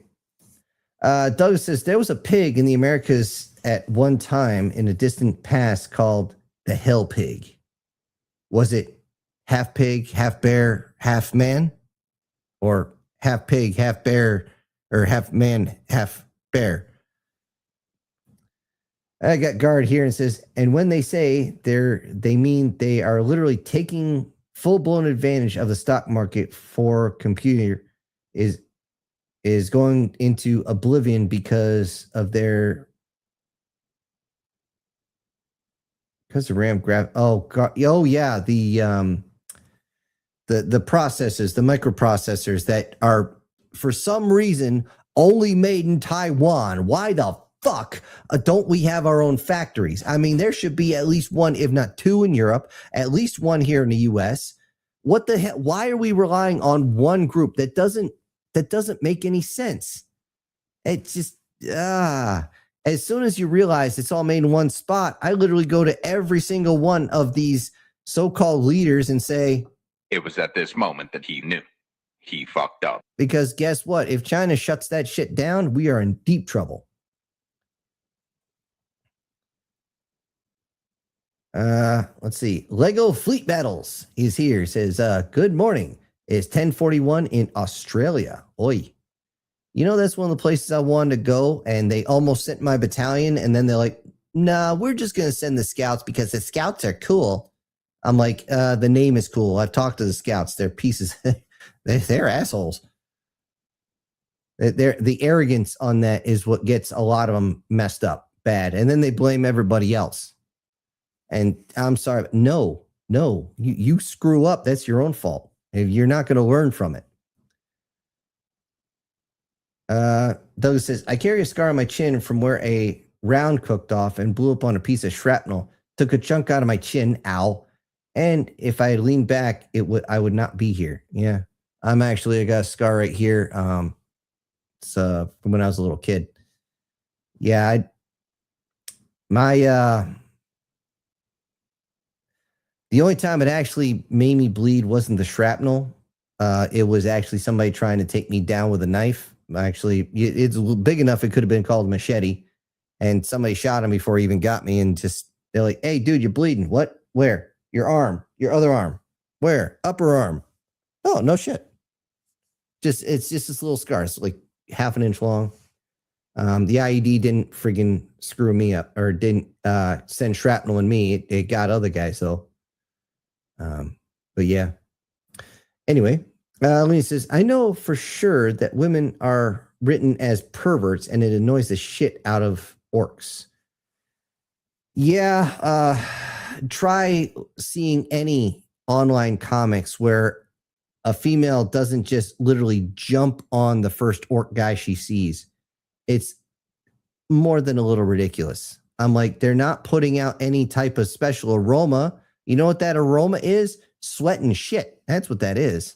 Doug says there was a pig in the Americas at one time in a distant past called the Hell Pig. Was it half pig, half bear, half man? Or half pig, half bear, or half man, half bear? I got Guard here and says, and when they say they mean they are literally taking full-blown advantage of the stock market for computer is going into oblivion because of their RAM graph. Oh God. Oh yeah. The processors, the microprocessors that are for some reason only made in Taiwan. Why the fuck don't we have our own factories? I mean, there should be at least one, if not two in Europe, at least one here in the US. What the hell? Why are we relying on one group that doesn't make any sense? It's just, as soon as you realize it's all made in one spot, I literally go to every single one of these so-called leaders and say, It was at this moment that he knew. He fucked up. Because guess what? If China shuts that shit down, we are in deep trouble. Let's see. Lego Fleet Battles is here. It says, good morning. It's 10:41 in Australia. Oi. You know, that's one of the places I wanted to go, and they almost sent my battalion, and then they're like, nah, we're just going to send the scouts because the scouts are cool. I'm like, the name is cool. I've talked to the scouts. They're pieces. they're assholes. The arrogance on that is what gets a lot of them messed up bad. And then they blame everybody else. And I'm sorry. No, you screw up. That's your own fault. If you're not going to learn from it. Doug says, I carry a scar on my chin from where a round cooked off and blew up on a piece of shrapnel. Took a chunk out of my chin. Ow. And if I had leaned back, I would not be here. Yeah. I got a scar right here. It's from when I was a little kid. Yeah, the only time it actually made me bleed wasn't the shrapnel. It was actually somebody trying to take me down with a knife. Actually, it's big enough it could have been called a machete. And somebody shot him before he even got me. And they're like, hey, dude, you're bleeding. What? Where? Your arm. Your other arm. Where? Upper arm. Oh, no shit. It's just this little scar. It's like half an inch long. The IED didn't friggin' screw me up or didn't send shrapnel in me. It got other guys though. But yeah. Anyway, Lenny says, I know for sure that women are written as perverts and it annoys the shit out of orcs. Yeah, try seeing any online comics where a female doesn't just literally jump on the first orc guy she sees. It's more than a little ridiculous. I'm like, they're not putting out any type of special aroma. You know what that aroma is? Sweat and shit. That's what that is.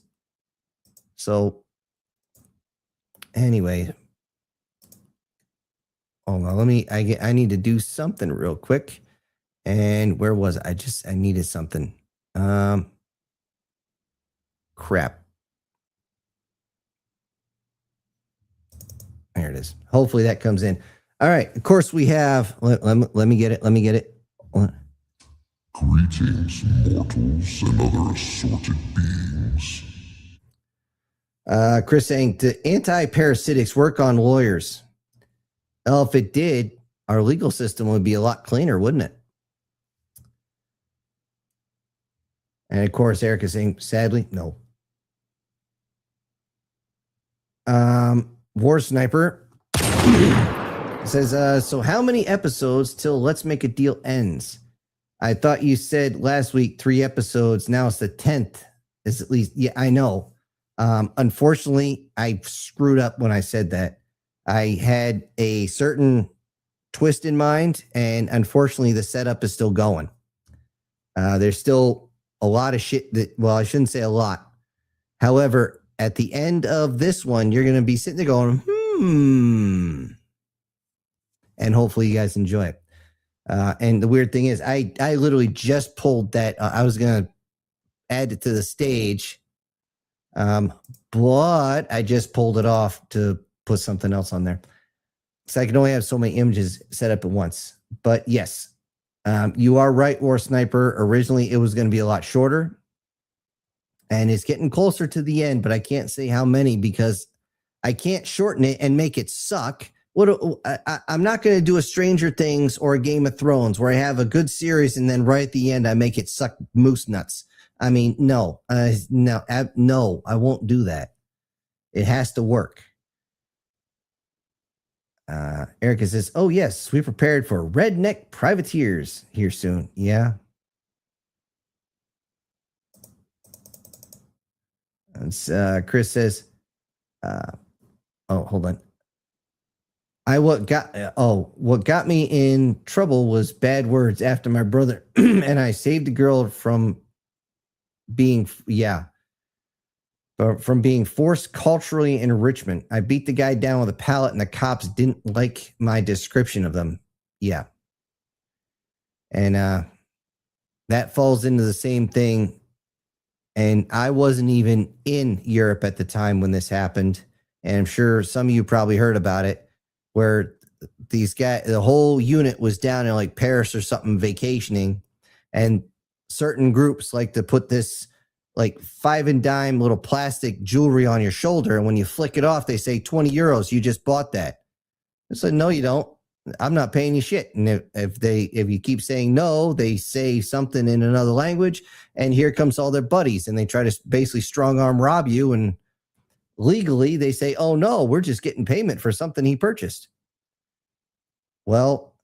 So anyway, hold on. I need to do something real quick. And where was I? I needed something. Crap. There it is. Hopefully that comes in. All right. Of course we have, let me get it. Let me get it. Greetings, mortals and other assorted beings. Chris saying, do anti-parasitics work on lawyers? Well, if it did, our legal system would be a lot cleaner, wouldn't it? And of course, Eric is saying, sadly, no. War Sniper says, so how many episodes till Let's Make a Deal ends? I thought you said last week 3 episodes. Now it's the 10th. Is at least, yeah, I know. Unfortunately, I screwed up when I said that. I had a certain twist in mind, and unfortunately, the setup is still going. There's still a lot of shit that, well, I shouldn't say a lot. However, at the end of this one, you're going to be sitting there going, and hopefully you guys enjoy it. And the weird thing is, I literally just pulled that. I was going to add it to the stage, but I just pulled it off to put something else on there. because I can only have so many images set up at once. But yes, you are right, War Sniper. Originally, it was going to be a lot shorter. And it's getting closer to the end, but I can't say how many because I can't shorten it and make it suck. I'm not going to do a Stranger Things or a Game of Thrones where I have a good series and then right at the end I make it suck moose nuts. I mean, no, I won't do that. It has to work. Erica says, "Oh yes, we prepared for redneck privateers here soon." Yeah. And Chris says, "Oh, hold on. What got me in trouble was bad words after my brother, and I saved the girl from being forced culturally enrichment. I beat the guy down with a pallet, and the cops didn't like my description of them. Yeah, and that falls into the same thing. And I wasn't even in Europe at the time when this happened, and I'm sure some of you probably heard about it." Where these guys, the whole unit was down in like Paris or something vacationing, and certain groups like to put this like 5 and dime little plastic jewelry on your shoulder, and when you flick it off, they say 20 euros. You just bought that. I said, no, you don't. I'm not paying you shit. And if you keep saying no, they say something in another language, and here comes all their buddies, and they try to basically strong arm rob you, and legally, they say, oh, no, we're just getting payment for something he purchased. Well,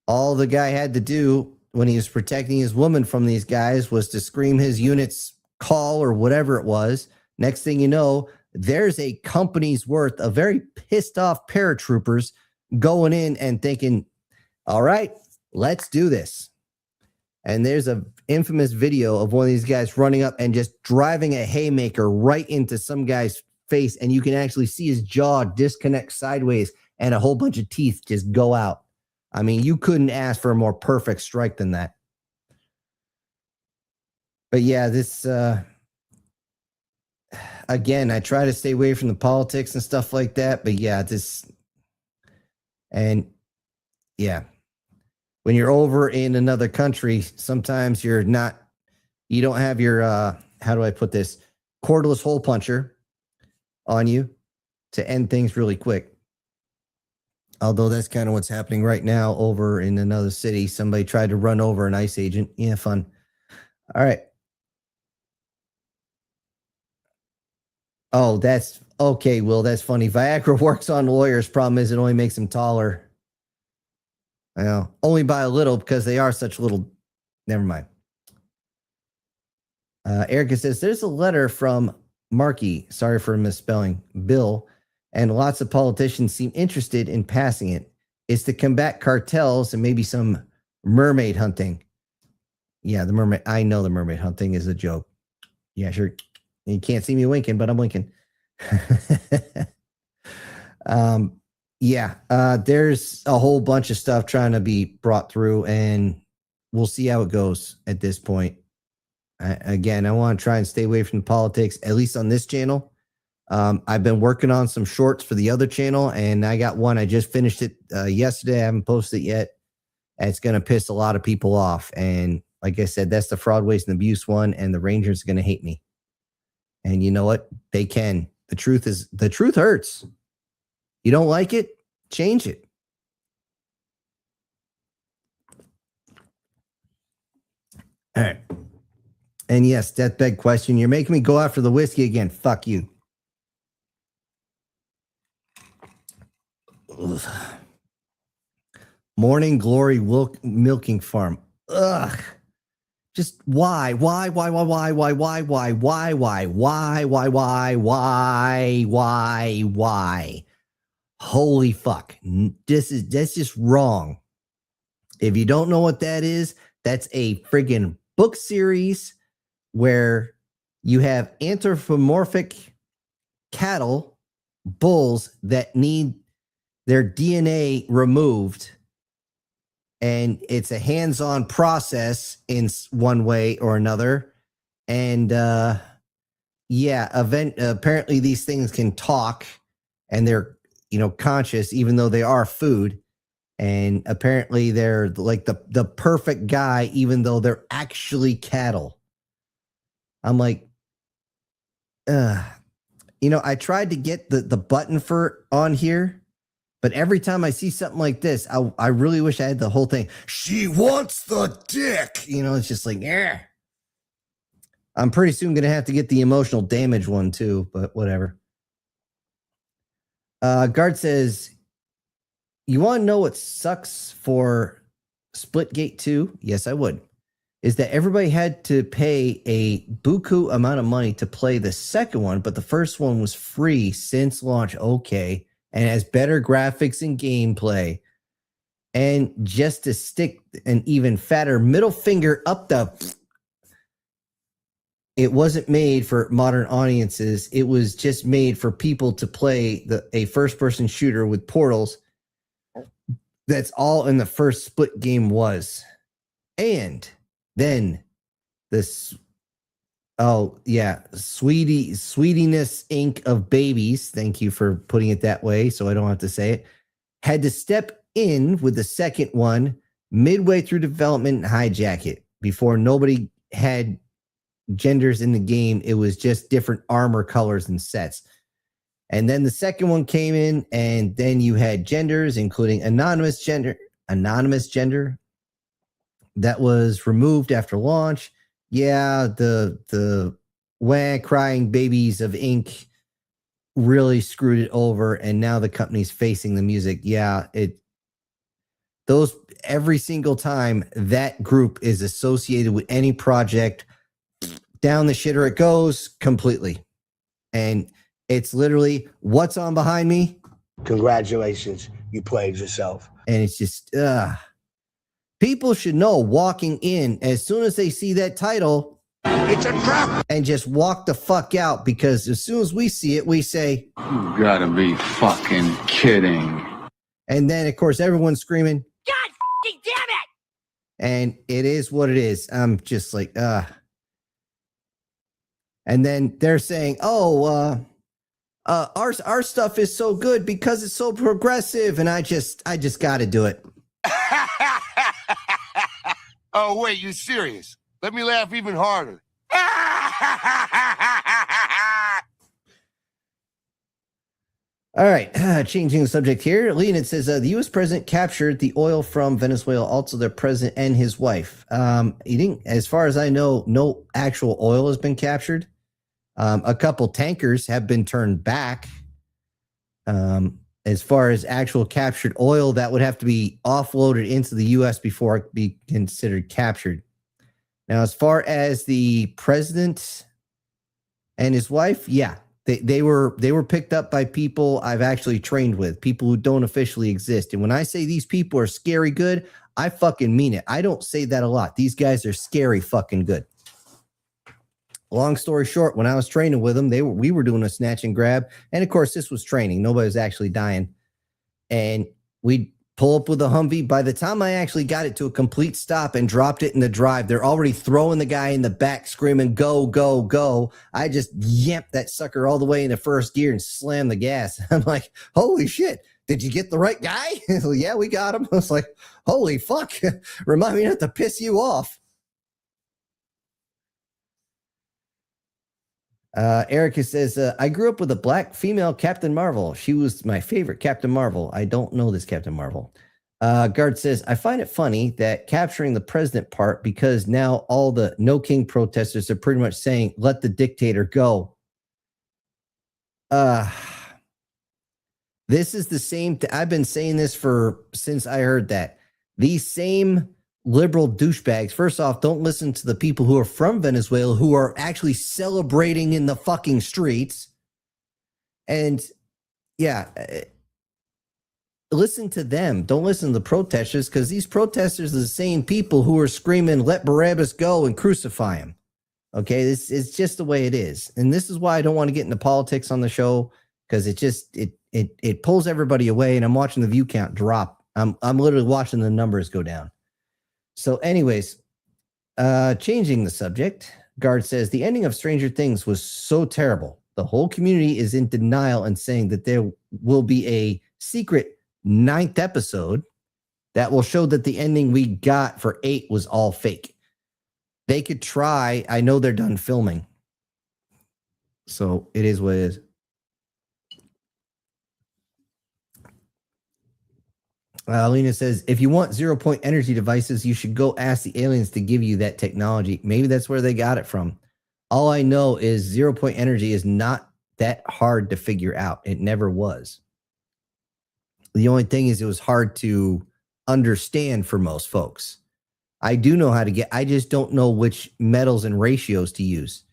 all the guy had to do when he was protecting his woman from these guys was to scream his unit's call or whatever it was. Next thing you know, there's a company's worth of very pissed off paratroopers going in and thinking, all right, let's do this. And there's an infamous video of one of these guys running up and just driving a haymaker right into some guy's face. And you can actually see his jaw disconnect sideways and a whole bunch of teeth just go out. I mean, you couldn't ask for a more perfect strike than that. But yeah, this, again, I try to stay away from the politics and stuff like that. But yeah, when you're over in another country, sometimes you don't have your, how do I put this, cordless hole puncher on you to end things really quick. Although that's kind of what's happening right now over in another city. Somebody tried to run over an ICE agent. Yeah, fun. All right. Oh, that's okay, Will. That's funny. Viagra works on lawyers. Problem is it only makes them taller. Well, only by a little because they are such little. Never mind. Erica says, there's a letter from Markey. Sorry for misspelling. Bill. And lots of politicians seem interested in passing it. It's to combat cartels and maybe some mermaid hunting. Yeah, the mermaid. I know the mermaid hunting is a joke. Yeah, sure. You can't see me winking, but I'm winking. There's a whole bunch of stuff trying to be brought through, and we'll see how it goes at this point. I want to try and stay away from the politics, at least on this channel. I've been working on some shorts for the other channel, and I got one. I just finished it yesterday. I haven't posted it yet. And it's going to piss a lot of people off. And like I said, that's the fraud, waste, and abuse one, and the Rangers are going to hate me. And you know what? They can. The truth hurts. You don't like it? Change it. All right. And yes, deathbed question. You're making me go after the whiskey again. Fuck you. Ugh. Morning Glory Milking Farm. Ugh. Just why? Holy fuck. That's just wrong. If you don't know what that is, that's a friggin' book series where you have anthropomorphic cattle, bulls that need their DNA removed. And it's a hands-on process in one way or another. And apparently these things can talk, and they're conscious, even though they are food. And apparently they're like the perfect guy, even though they're actually cattle. I'm like, I tried to get the button for on here, but every time I see something like this, I really wish I had the whole thing. She wants the dick. It's just like, yeah. I'm pretty soon going to have to get the emotional damage one too, but whatever. Guard says, you want to know what sucks for Splitgate 2? Yes, I would. Is that everybody had to pay a buku amount of money to play the second one, but the first one was free since launch. Okay. And has better graphics and gameplay. And just to stick an even fatter middle finger up it wasn't made for modern audiences. It was just made for people to play a first-person shooter with portals. That's all in the first Split game was. And then this, Sweetiness Inc. of Babies, thank you for putting it that way so I don't have to say it, had to step in with the second one midway through development and hijack it. Before nobody had genders in the game, it was just different armor colors and sets. And then the second one came in, and then you had genders, including anonymous gender, that was removed after launch. Yeah, the crying babies of ink really screwed it over, and now the company's facing the music. Yeah, every single time that group is associated with any project, down the shitter it goes completely. And it's literally, what's on behind me? Congratulations, you played yourself. And it's just, people should know walking in, as soon as they see that title, It's a trap. and just walk the fuck out, because as soon as we see it, we say, You gotta be fucking kidding. And then, of course, everyone's screaming, God fucking damn it! and it is what it is. I'm just like, And then they're saying, our stuff is so good because it's so progressive, and I just got to do it. Oh, wait, you serious? Let me laugh even harder. All right, changing the subject here. Leonid says the U.S. president captured the oil from Venezuela, also their president and his wife. He didn't, as far as I know, no actual oil has been captured. A couple tankers have been turned back. As far as actual captured oil, that would have to be offloaded into the U.S. before it be considered captured. Now, as far as the president and his wife, yeah, they were picked up by people I've actually trained with, people who don't officially exist. And when I say these people are scary good, I fucking mean it. I don't say that a lot. These guys are scary fucking good. Long story short, when I was training with them, we were doing a snatch and grab. And of course, this was training. Nobody was actually dying. And we'd pull up with a Humvee. By the time I actually got it to a complete stop and dropped it in the drive, they're already throwing the guy in the back, screaming, go, go, go. I just yamped that sucker all the way into first gear and slammed the gas. I'm like, holy shit. Did you get the right guy? Yeah, we got him. I was like, holy fuck. Remind me not to piss you off. Erica says, I grew up with a black female Captain Marvel. She was my favorite Captain Marvel. I don't know this Captain Marvel. Guard says, I find it funny that capturing the president part, because now all the No King protesters are pretty much saying, let the dictator go. This is the same. I've been saying this since I heard that. These same liberal douchebags, first off, don't listen to the people who are from Venezuela who are actually celebrating in the fucking streets. And yeah, listen to them. Don't listen to the protesters, because these protesters are the same people who are screaming, let Barabbas go and crucify him. Okay, this is just the way it is. And this is why I don't want to get into politics on the show, because it pulls everybody away, and I'm watching the view count drop. I'm literally watching the numbers go down. So anyways, changing the subject, Guard says, the ending of Stranger Things was so terrible. The whole community is in denial and saying that there will be a secret 9th episode that will show that the ending we got for 8 was all fake. They could try. I know they're done filming. So it is what it is. Lena says, if you want 0-point energy devices, you should go ask the aliens to give you that technology. Maybe that's where they got it from. All I know is 0-point energy is not that hard to figure out. It never was. The only thing is it was hard to understand for most folks. I do know how to get, I just don't know which metals and ratios to use.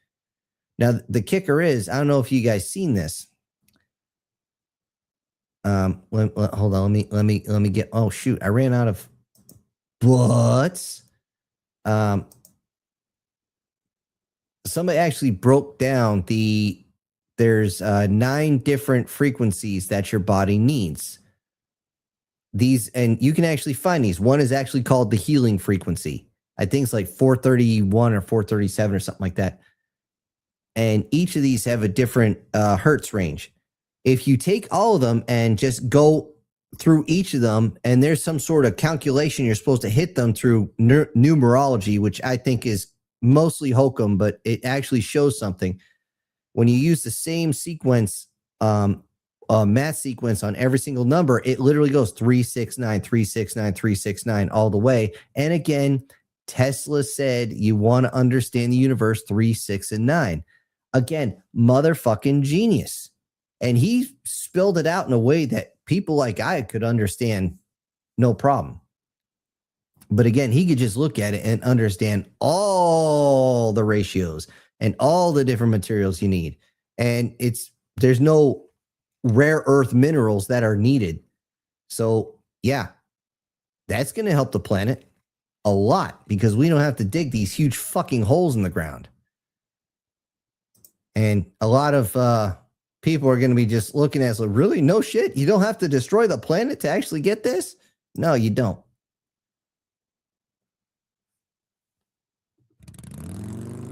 Now, the kicker is, I don't know if you guys seen this. Hold on, let me get, oh shoot, I ran out of butts. Somebody actually broke down there's 9 different frequencies that your body needs. These, and you can actually find these. One is actually called the healing frequency. I think it's like 431 or 437 or something like that. And each of these have a different hertz range. If you take all of them and just go through each of them, and there's some sort of calculation you're supposed to hit them through numerology, which I think is mostly hokum, but it actually shows something. When you use the same sequence, math sequence on every single number, it literally goes 369, 369, 369 all the way. And again, Tesla said you want to understand the universe 3, 6, and 9. Again, motherfucking genius. And he spelled it out in a way that people like I could understand no problem. But again, he could just look at it and understand all the ratios and all the different materials you need. And there's no rare earth minerals that are needed. So yeah, that's going to help the planet a lot because we don't have to dig these huge fucking holes in the ground. And a lot of people are going to be just looking at us like, really? No shit? You don't have to destroy the planet to actually get this? No, you don't.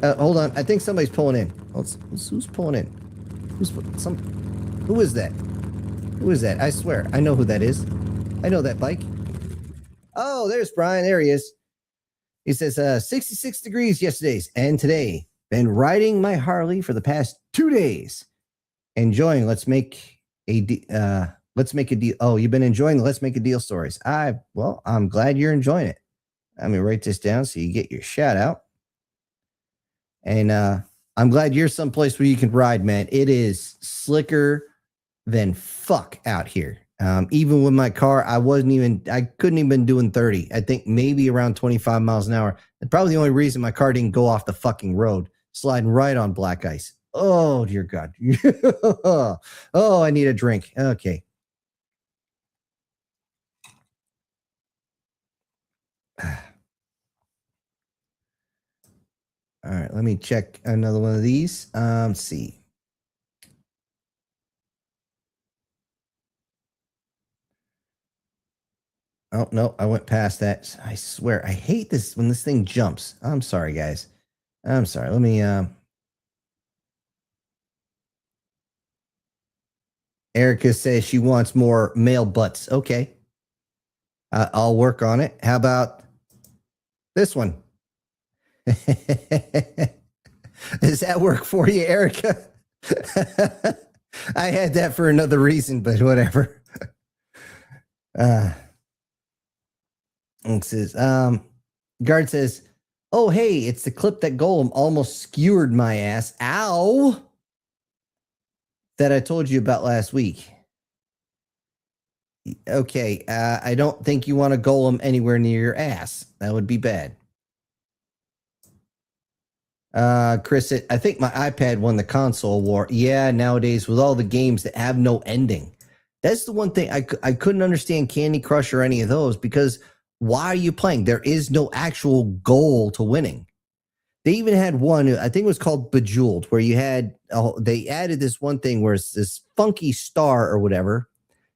Hold on. I think somebody's pulling in. Who's pulling in? Who is that? Who is that? I swear. I know who that is. I know that bike. Oh, there's Brian. There he is. He says, 66 degrees yesterday and today. Been riding my Harley for the past 2 days. Enjoying Let's Make a Deal. Oh, you've been enjoying the Let's Make a Deal stories. Well, I'm glad you're enjoying it. Let me write this down so you get your shout out. And I'm glad you're someplace where you can ride, man. It is slicker than fuck out here. Even with my car, I couldn't even doing 30. I think maybe around 25 miles an hour. And probably the only reason my car didn't go off the fucking road, sliding right on black ice. Oh, dear God. Oh, I need a drink. Okay. All right, let me check another one of these. Let's see. Oh, no, I went past that. I swear, I hate this when this thing jumps. I'm sorry, guys. I'm sorry. Let me... Erica says she wants more male butts. Okay. I'll work on it. How about this one? Does that work for you, Erica? I had that for another reason, but whatever. It says, Guard says, oh, hey, it's the clip that Golem almost skewered my ass. Ow! That I told you about last week. Okay, I don't think you want a Golem anywhere near your ass. That would be bad. Chris said, I think my iPad won the console war. Yeah, nowadays with all the games that have no ending. That's the one thing I couldn't understand Candy Crush or any of those, because why are you playing? There is no actual goal to winning. They even had one, I think it was called Bejeweled, where you had, they added this one thing where it's this funky star or whatever,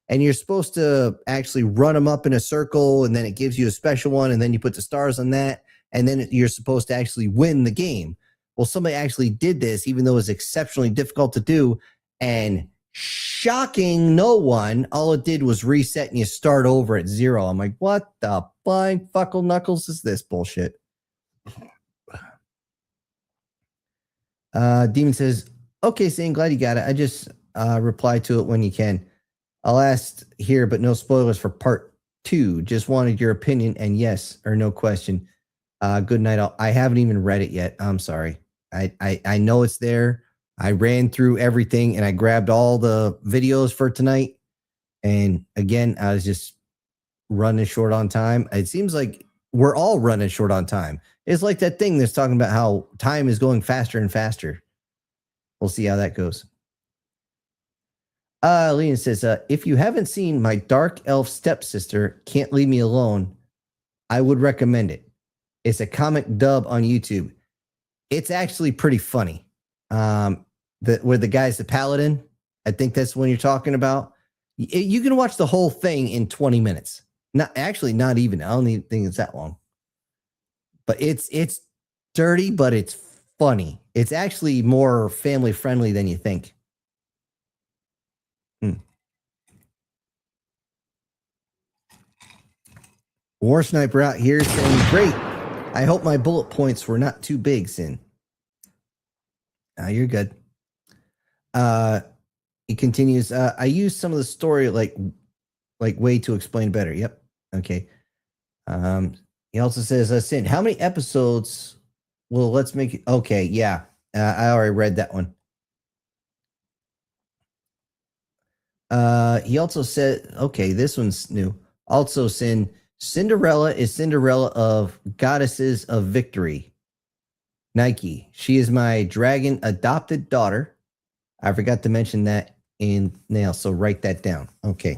and you're supposed to actually run them up in a circle, and then it gives you a special one, and then you put the stars on that, and then you're supposed to actually win the game. Well, somebody actually did this, even though it was exceptionally difficult to do, and shocking no one, all it did was reset and you start over at 0. I'm like, what the flying fuckle knuckles is this bullshit? Demon says, okay, Zane, glad you got it. I just reply to it when you can. I'll ask here, but no spoilers for part 2. Just wanted your opinion and yes or no question. Good night. I haven't even read it yet. I'm sorry. I know it's there. I ran through everything and I grabbed all the videos for tonight. And again, I was just running short on time. It seems like we're all running short on time. It's like that thing that's talking about how time is going faster and faster. We'll see how that goes. Lena says, if you haven't seen My Dark Elf Stepsister Can't Leave Me Alone, I would recommend it. It's a comic dub on YouTube. It's actually pretty funny. Where the guy's the paladin, I think that's the one you're talking about. You can watch the whole thing in 20 minutes. Not even. I don't even think it's that long. But it's dirty, but it's funny. It's actually more family friendly than you think. War Sniper out here saying, great. I hope my bullet points were not too big, Sin. You're good. He continues, I used some of the story like way to explain better. Yep. Okay. He also says, Sin, how many episodes will Let's Make It? Okay, yeah. I already read that one. He also said, okay, this one's new. Also, Sin, Cinderella is Cinderella of Goddesses of Victory. Nike. She is my dragon adopted daughter. I forgot to mention that in Nail, so write that down. Okay.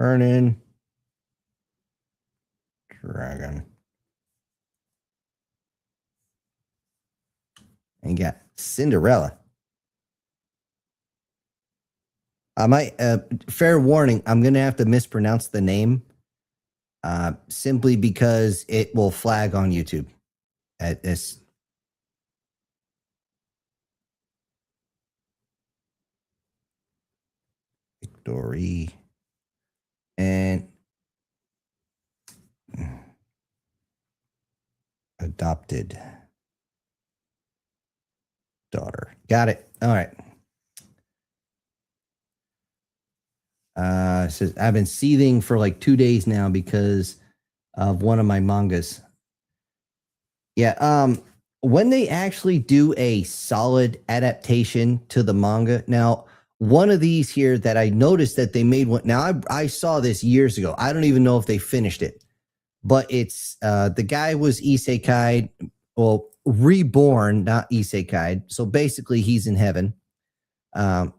Earning dragon. And you got Cinderella. I might, fair warning, I'm going to have to mispronounce the name simply because it will flag on YouTube. At this. Victory. And adopted daughter. Got it. All right. Says I've been seething for like 2 days now because of one of my mangas. Yeah. When they actually do a solid adaptation to the manga, now one of these here that I noticed that they made one. Now I saw this years ago. I don't even know if they finished it, but it's the guy was isekai, well, reborn, not isekai. So basically, he's in heaven. At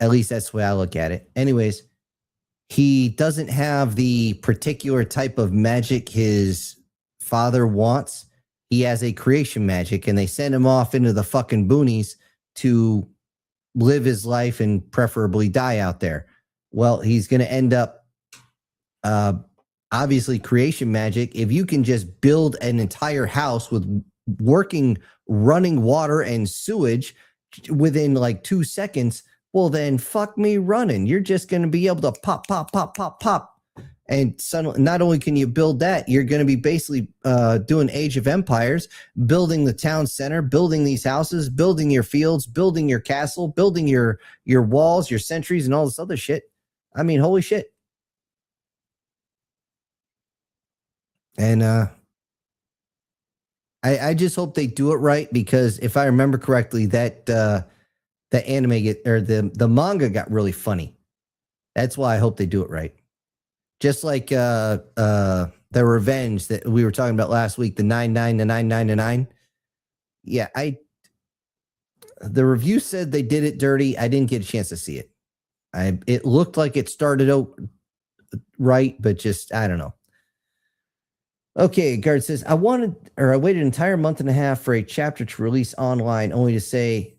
least that's the way I look at it. Anyways, he doesn't have the particular type of magic his father wants. He has a creation magic, and they send him off into the fucking boonies to live his life and preferably die out there. Well, he's going to end up, obviously, creation magic. If you can just build an entire house with working running water and sewage within like 2 seconds, well, then fuck me running. You're just going to be able to pop, pop, pop, pop, pop. And suddenly, not only can you build that, you're going to be basically doing Age of Empires, building the town center, building these houses, building your fields, building your castle, building your walls, your sentries, and all this other shit. I mean, holy shit. And I just hope they do it right, because if I remember correctly, that the anime the manga got really funny. That's why I hope they do it right. Just like the Revenge that we were talking about last week, the 99 to 99. Yeah, the review said they did it dirty. I didn't get a chance to see it. It looked like it started out right, but just I don't know. Okay, Guard says, I waited an entire month and a half for a chapter to release online, only to say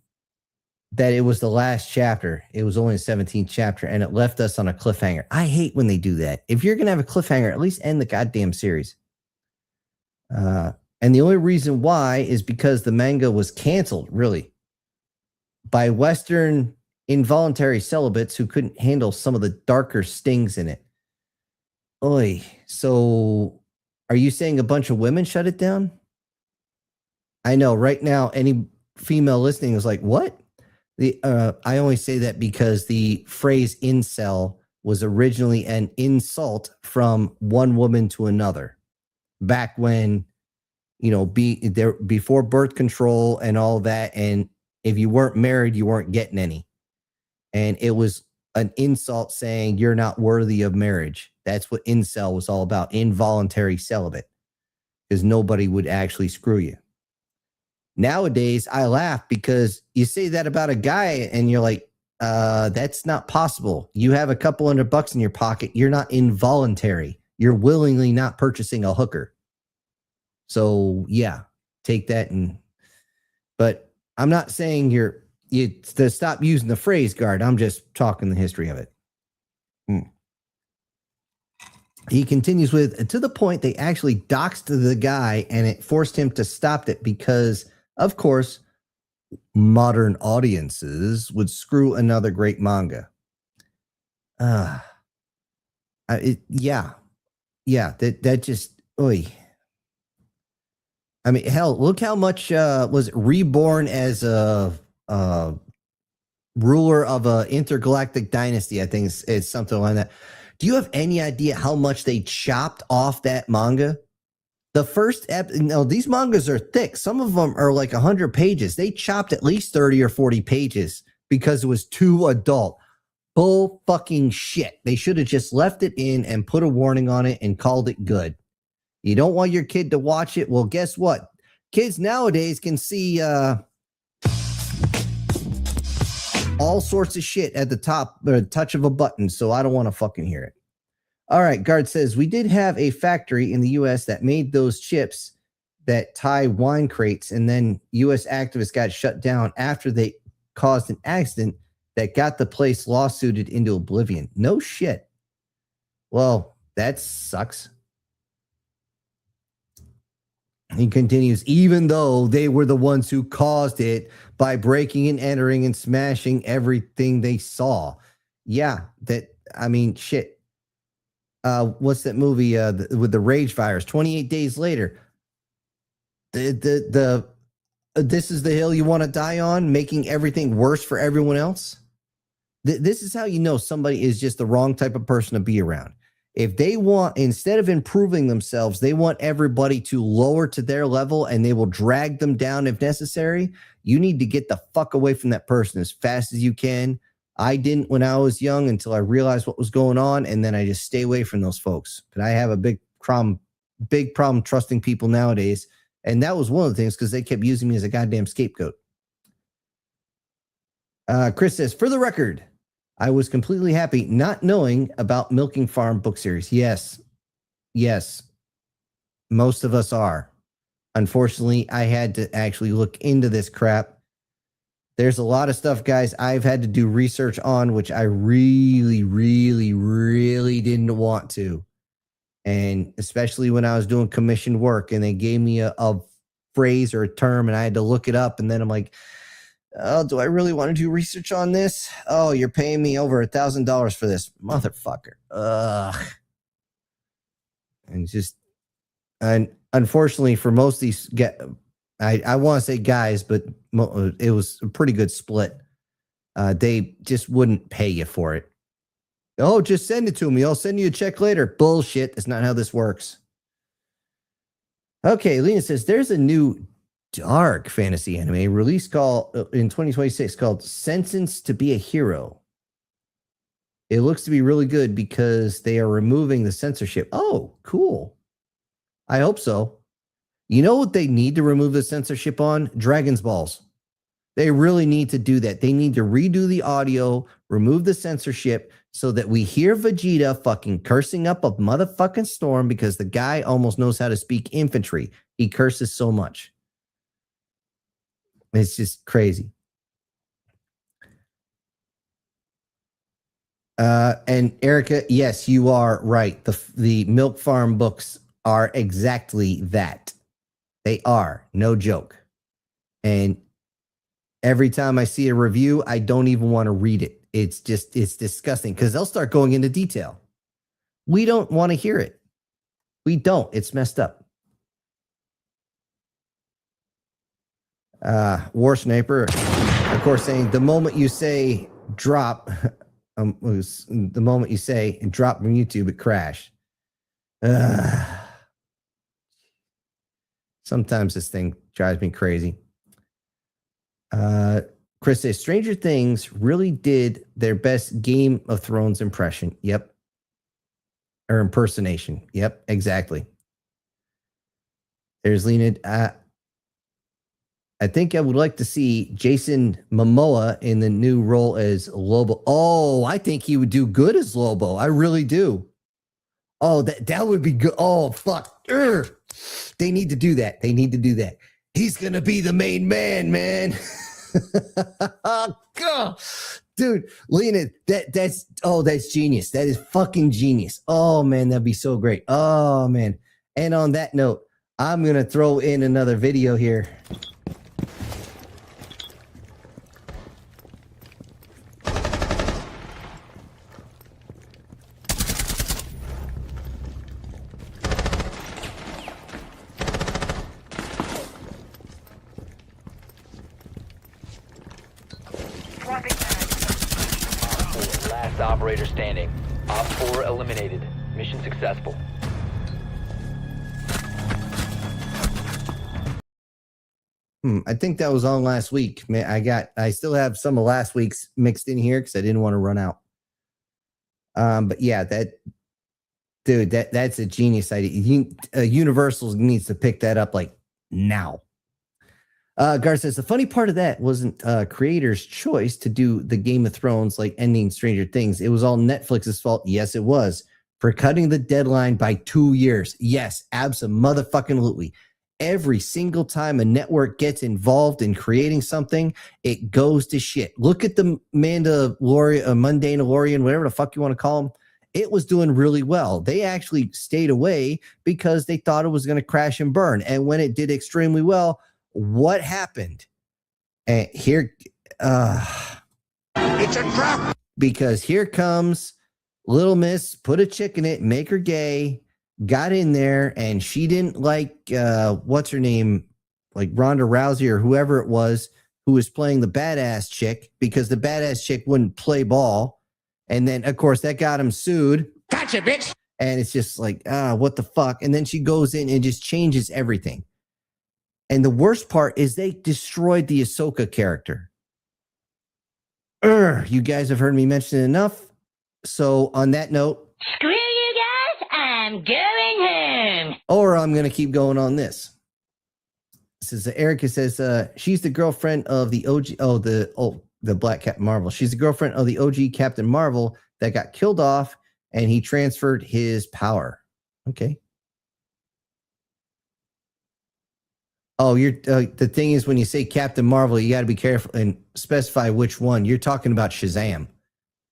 that it was the last chapter. It was only the 17th chapter, and it left us on a cliffhanger. I hate when they do that. If you're going to have a cliffhanger, at least end the goddamn series. And the only reason why is because the manga was canceled, really, by Western involuntary celibates who couldn't handle some of the darker stings in it. Oy. So are you saying a bunch of women shut it down? I know right now any female listening is like, what? I only say that because the phrase incel was originally an insult from one woman to another back when, before birth control and all that. And if you weren't married, you weren't getting any. And it was an insult saying you're not worthy of marriage. That's what incel was all about, involuntary celibate, because nobody would actually screw you. Nowadays, I laugh because you say that about a guy and you're like, that's not possible. You have a couple $100 in your pocket. You're not involuntary. You're willingly not purchasing a hooker. So yeah, take that. But I'm not saying you to stop using the phrase guard. I'm just talking the history of it. He continues with, to the point they actually doxed the guy and it forced him to stop it because, of course, modern audiences would screw another great manga. That just, oy. I mean, hell, look how much was Reborn as a ruler of a intergalactic dynasty. I think it's something like that. Do you have any idea how much they chopped off that manga? The first these mangas are thick. Some of them are like 100 pages. They chopped at least 30 or 40 pages because it was too adult. Bull fucking shit. They should have just left it in and put a warning on it and called it good. You don't want your kid to watch it? Well, guess what? Kids nowadays can see all sorts of shit at the top, touch of a button, so I don't want to fucking hear it. All right, Guard says, we did have a factory in the U.S. that made those chips that tie wine crates, and then U.S. activists got shut down after they caused an accident that got the place lawsuited into oblivion. No shit. Well, that sucks. He continues, even though they were the ones who caused it by breaking and entering and smashing everything they saw. Yeah, shit. What's that movie with the rage virus? 28 days later. This is the hill you want to die on, making everything worse for everyone else. This is how you know somebody is just the wrong type of person to be around. If they want, instead of improving themselves, they want everybody to lower to their level and they will drag them down if necessary. You need to get the fuck away from that person as fast as you can. I didn't when I was young until I realized what was going on, and then I just stay away from those folks. But I have a big problem trusting people nowadays, and that was one of the things because they kept using me as a goddamn scapegoat. Chris says, for the record, I was completely happy not knowing about Milking Farm book series. Yes. Most of us are. Unfortunately, I had to actually look into this crap. There's a lot of stuff, guys, I've had to do research on, which I really, really, really didn't want to. And especially when I was doing commissioned work and they gave me a phrase or a term and I had to look it up. And then I'm like, oh, do I really want to do research on this? Oh, you're paying me over $1,000 for this, motherfucker. Ugh. And unfortunately for most of these, I want to say guys, but it was a pretty good split. They just wouldn't pay you for it. Oh, just send it to me. I'll send you a check later. Bullshit. That's not how this works. Okay, Lena says there's a new dark fantasy anime released in 2026 called Sentenced to be a Hero. It looks to be really good because they are removing the censorship. Oh, cool. I hope so. You know what they need to remove the censorship on? Dragon's Balls. They really need to do that. They need to redo the audio, remove the censorship so that we hear Vegeta fucking cursing up a motherfucking storm because the guy almost knows how to speak infantry. He curses so much. It's just crazy. And Erica, yes, you are right. The Milk Farm books are exactly that. They are, no joke. And every time I see a review, I don't even want to read it. It's disgusting because they'll start going into detail. We don't want to hear it. We don't. It's messed up. War Sniper, of course, saying the moment you say drop, the moment you say and drop from YouTube, it crashed. Sometimes this thing drives me crazy. Chris says Stranger Things really did their best Game of Thrones impression. Yep. Or impersonation. Yep, exactly. There's Lena. I think I would like to see Jason Momoa in the new role as Lobo. Oh, I think he would do good as Lobo. I really do. Oh, that would be good. Oh, fuck. Urgh. They need to do that. They need to do that. He's going to be the main man. Oh, God. Dude, Lena, that's genius. That is fucking genius. Oh, man, that'd be so great. Oh, man. And on that note, I'm going to throw in another video here. Last operator standing. Op 4 eliminated. Mission successful. I think that was on last week. Man, I still have some of last week's mixed in here because I didn't want to run out. But yeah, that's a genius idea. Universal needs to pick that up like now. Gar says the funny part of that wasn't creators' choice to do the Game of Thrones like ending Stranger Things. It was all Netflix's fault. Yes, it was, for cutting the deadline by 2 years. Yes, abso-motherfucking-lutely. Every single time a network gets involved in creating something, it goes to shit. Look at the Mandalorian, whatever the fuck you want to call them. It was doing really well. They actually stayed away because they thought it was going to crash and burn. And when it did extremely well, what happened? And here, it's a trap. Because here comes Little Miss, put a chick in it, make her gay, got in there, and she didn't like, what's her name? Like Ronda Rousey or whoever it was who was playing the badass chick because the badass chick wouldn't play ball. And then, of course, that got him sued. Gotcha, bitch. And it's just like, what the fuck? And then she goes in and just changes everything. And the worst part is they destroyed the Ahsoka character. You guys have heard me mention it enough. So on that note, Screw you guys, I'm going home. Or I'm going to keep going on this. This is Erica says, she's the girlfriend of the OG. The Black Captain Marvel. She's the girlfriend of the OG Captain Marvel that got killed off and he transferred his power. Okay. Oh, you're the thing is when you say Captain Marvel, you got to be careful and specify which one. You're talking about Shazam.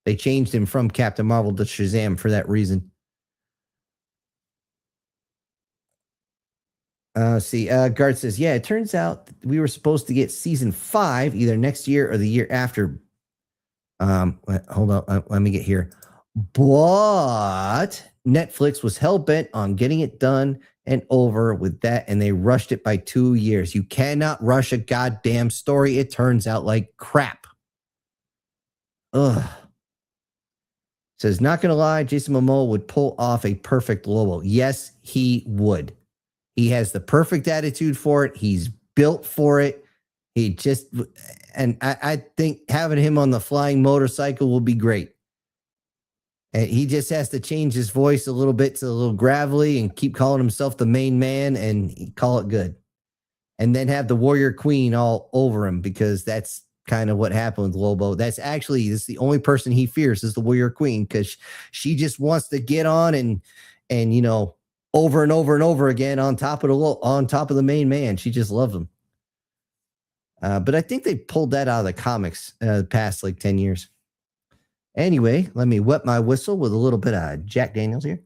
They changed him from Captain Marvel to Shazam for that reason. Gart says, yeah, it turns out we were supposed to get season 5 either next year or the year after. Hold on, let me get here. But Netflix was hell-bent on getting it done and over with that, and they rushed it by 2 years. You cannot rush a goddamn story. It turns out like crap. Ugh. Says, not gonna lie, Jason Momoa would pull off a perfect Lobo. Yes, he would. He has the perfect attitude for it. He's built for it. He just, and I think having him on the flying motorcycle will be great. And he just has to change his voice a little bit to a little gravelly and keep calling himself the main man and call it good. And then have the warrior queen all over him because that's kind of what happened with Lobo. This is the only person he fears is the warrior queen because she just wants to get on and you know, over and over and over again on top of the main man. She just loves him. But I think they pulled that out of the comics the past like 10 years. Anyway, let me wet my whistle with a little bit of Jack Daniels here.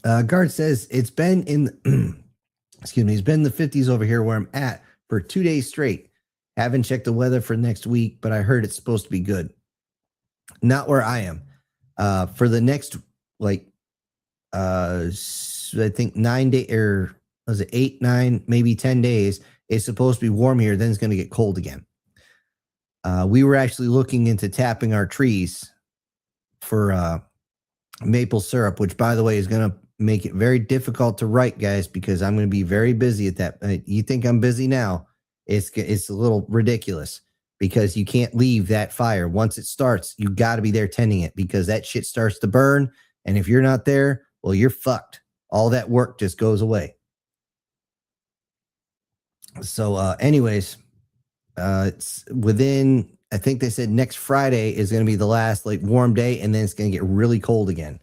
Guard says it's been in excuse me, it's been in the 50s over here where I'm at for 2 days straight. Haven't checked the weather for next week, but I heard it's supposed to be good. Not where I am. For the next I think 9 days, or was it 8, 9, maybe 10 days, it's supposed to be warm here, then it's going to get cold again. We were actually looking into tapping our trees for maple syrup, which, by the way, is going to make it very difficult to write, guys, because I'm going to be very busy at that. You think I'm busy now? It's a little ridiculous because you can't leave that fire. Once it starts, you got to be there tending it because that shit starts to burn. And if you're not there, well, you're fucked. All that work just goes away. So anyways, it's within, I think they said next Friday is going to be the last warm day, and then it's going to get really cold again.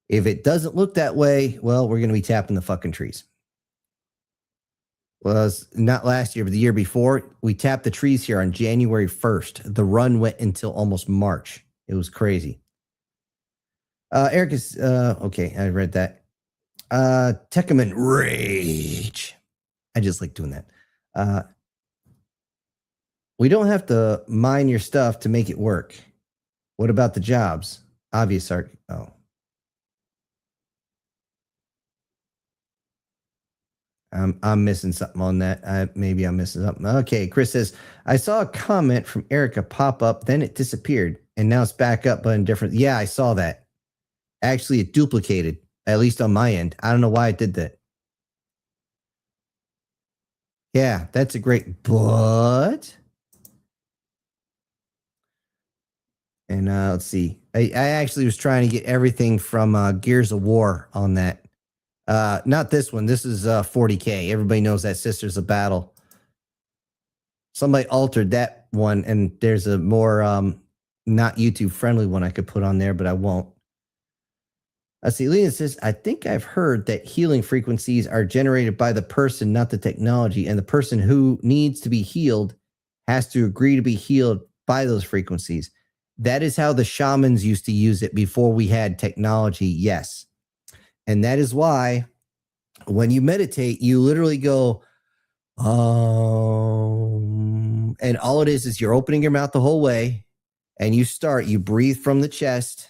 If it doesn't look that way, well, we're going to be tapping the fucking trees. Well, it was not last year, but the year before, we tapped the trees here on January 1st. The run went until almost March. It was crazy. Eric is, okay, I read that. Tekkaman Rage. I just like doing that. We don't have to mine your stuff to make it work. What about the jobs? Obvious art. Oh. I'm missing something on that. Maybe I'm missing something. Okay, Chris says, I saw a comment from Erica pop up, then it disappeared, and now it's back up, but in different. Yeah, I saw that. Actually, it duplicated, at least on my end. I don't know why it did that. Yeah, that's a great, but. And let's see. I actually was trying to get everything from Gears of War on that. Not this one. This is 40K. Everybody knows that Sisters of Battle. Somebody altered that one, and there's a more not YouTube friendly one I could put on there, but I won't. I see. Leon says, I think I've heard that healing frequencies are generated by the person, not the technology, and the person who needs to be healed has to agree to be healed by those frequencies. That is how the shamans used to use it before we had technology. Yes. And that is why when you meditate, you literally go, and all it is you're opening your mouth the whole way, and you breathe from the chest,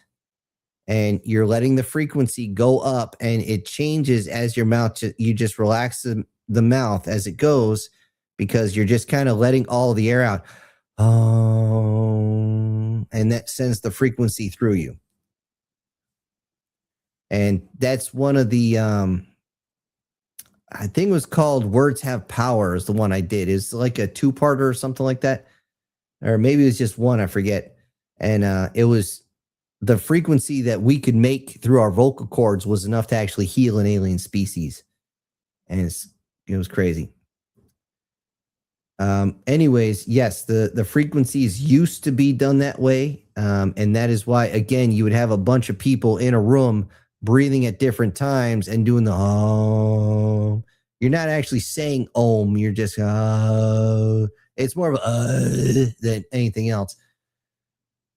and you're letting the frequency go up, and it changes as your mouth, you just relax the mouth as it goes, because you're just kind of letting all the air out. And that sends the frequency through you. And that's one of the, I think it was called Words Have Power is the one I did. It's like a 2-parter or something like that. Or maybe it was just one, I forget. And it was the frequency that we could make through our vocal cords was enough to actually heal an alien species. And it was crazy. Anyways, yes, the frequencies used to be done that way. And that is why, again, you would have a bunch of people in a room breathing at different times and doing the om. You're not actually saying om. You're just, it's more of a than anything else.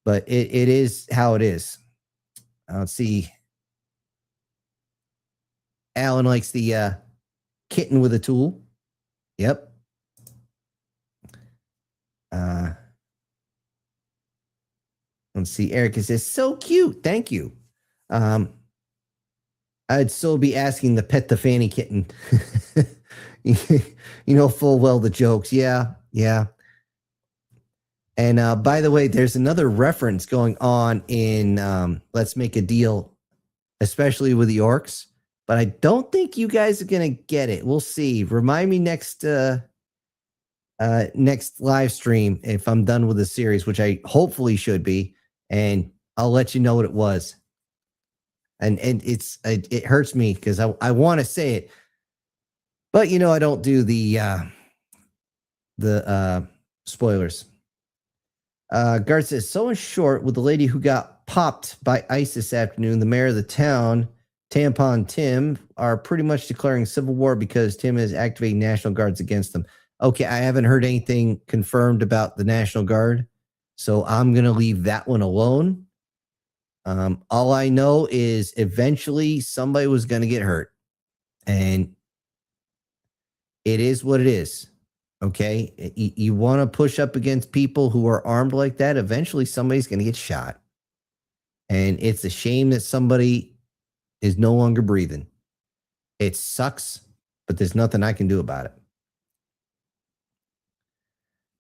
But it is how it is. Let's see. Alan likes the kitten with a tool. Yep. Let's see. Erica says, so cute. Thank you. I'd still be asking to pet the fanny kitten. You know full well the jokes. Yeah. And by the way, there's another reference going on in Let's Make a Deal, especially with the orcs. But I don't think you guys are going to get it. We'll see. Remind me next live stream if I'm done with the series, which I hopefully should be, and I'll let you know what it was. And it hurts me because I want to say it, but I don't do the spoilers. Garth says, so in short, with the lady who got popped by ICE this afternoon, the mayor of the town, Tampon Tim, are pretty much declaring civil war because Tim is activating National Guards against them. Okay, I haven't heard anything confirmed about the National Guard, so I'm going to leave that one alone. All I know is eventually somebody was going to get hurt. And it is what it is. Okay. You want to push up against people who are armed like that. Eventually somebody's going to get shot. And it's a shame that somebody is no longer breathing. It sucks, but there's nothing I can do about it.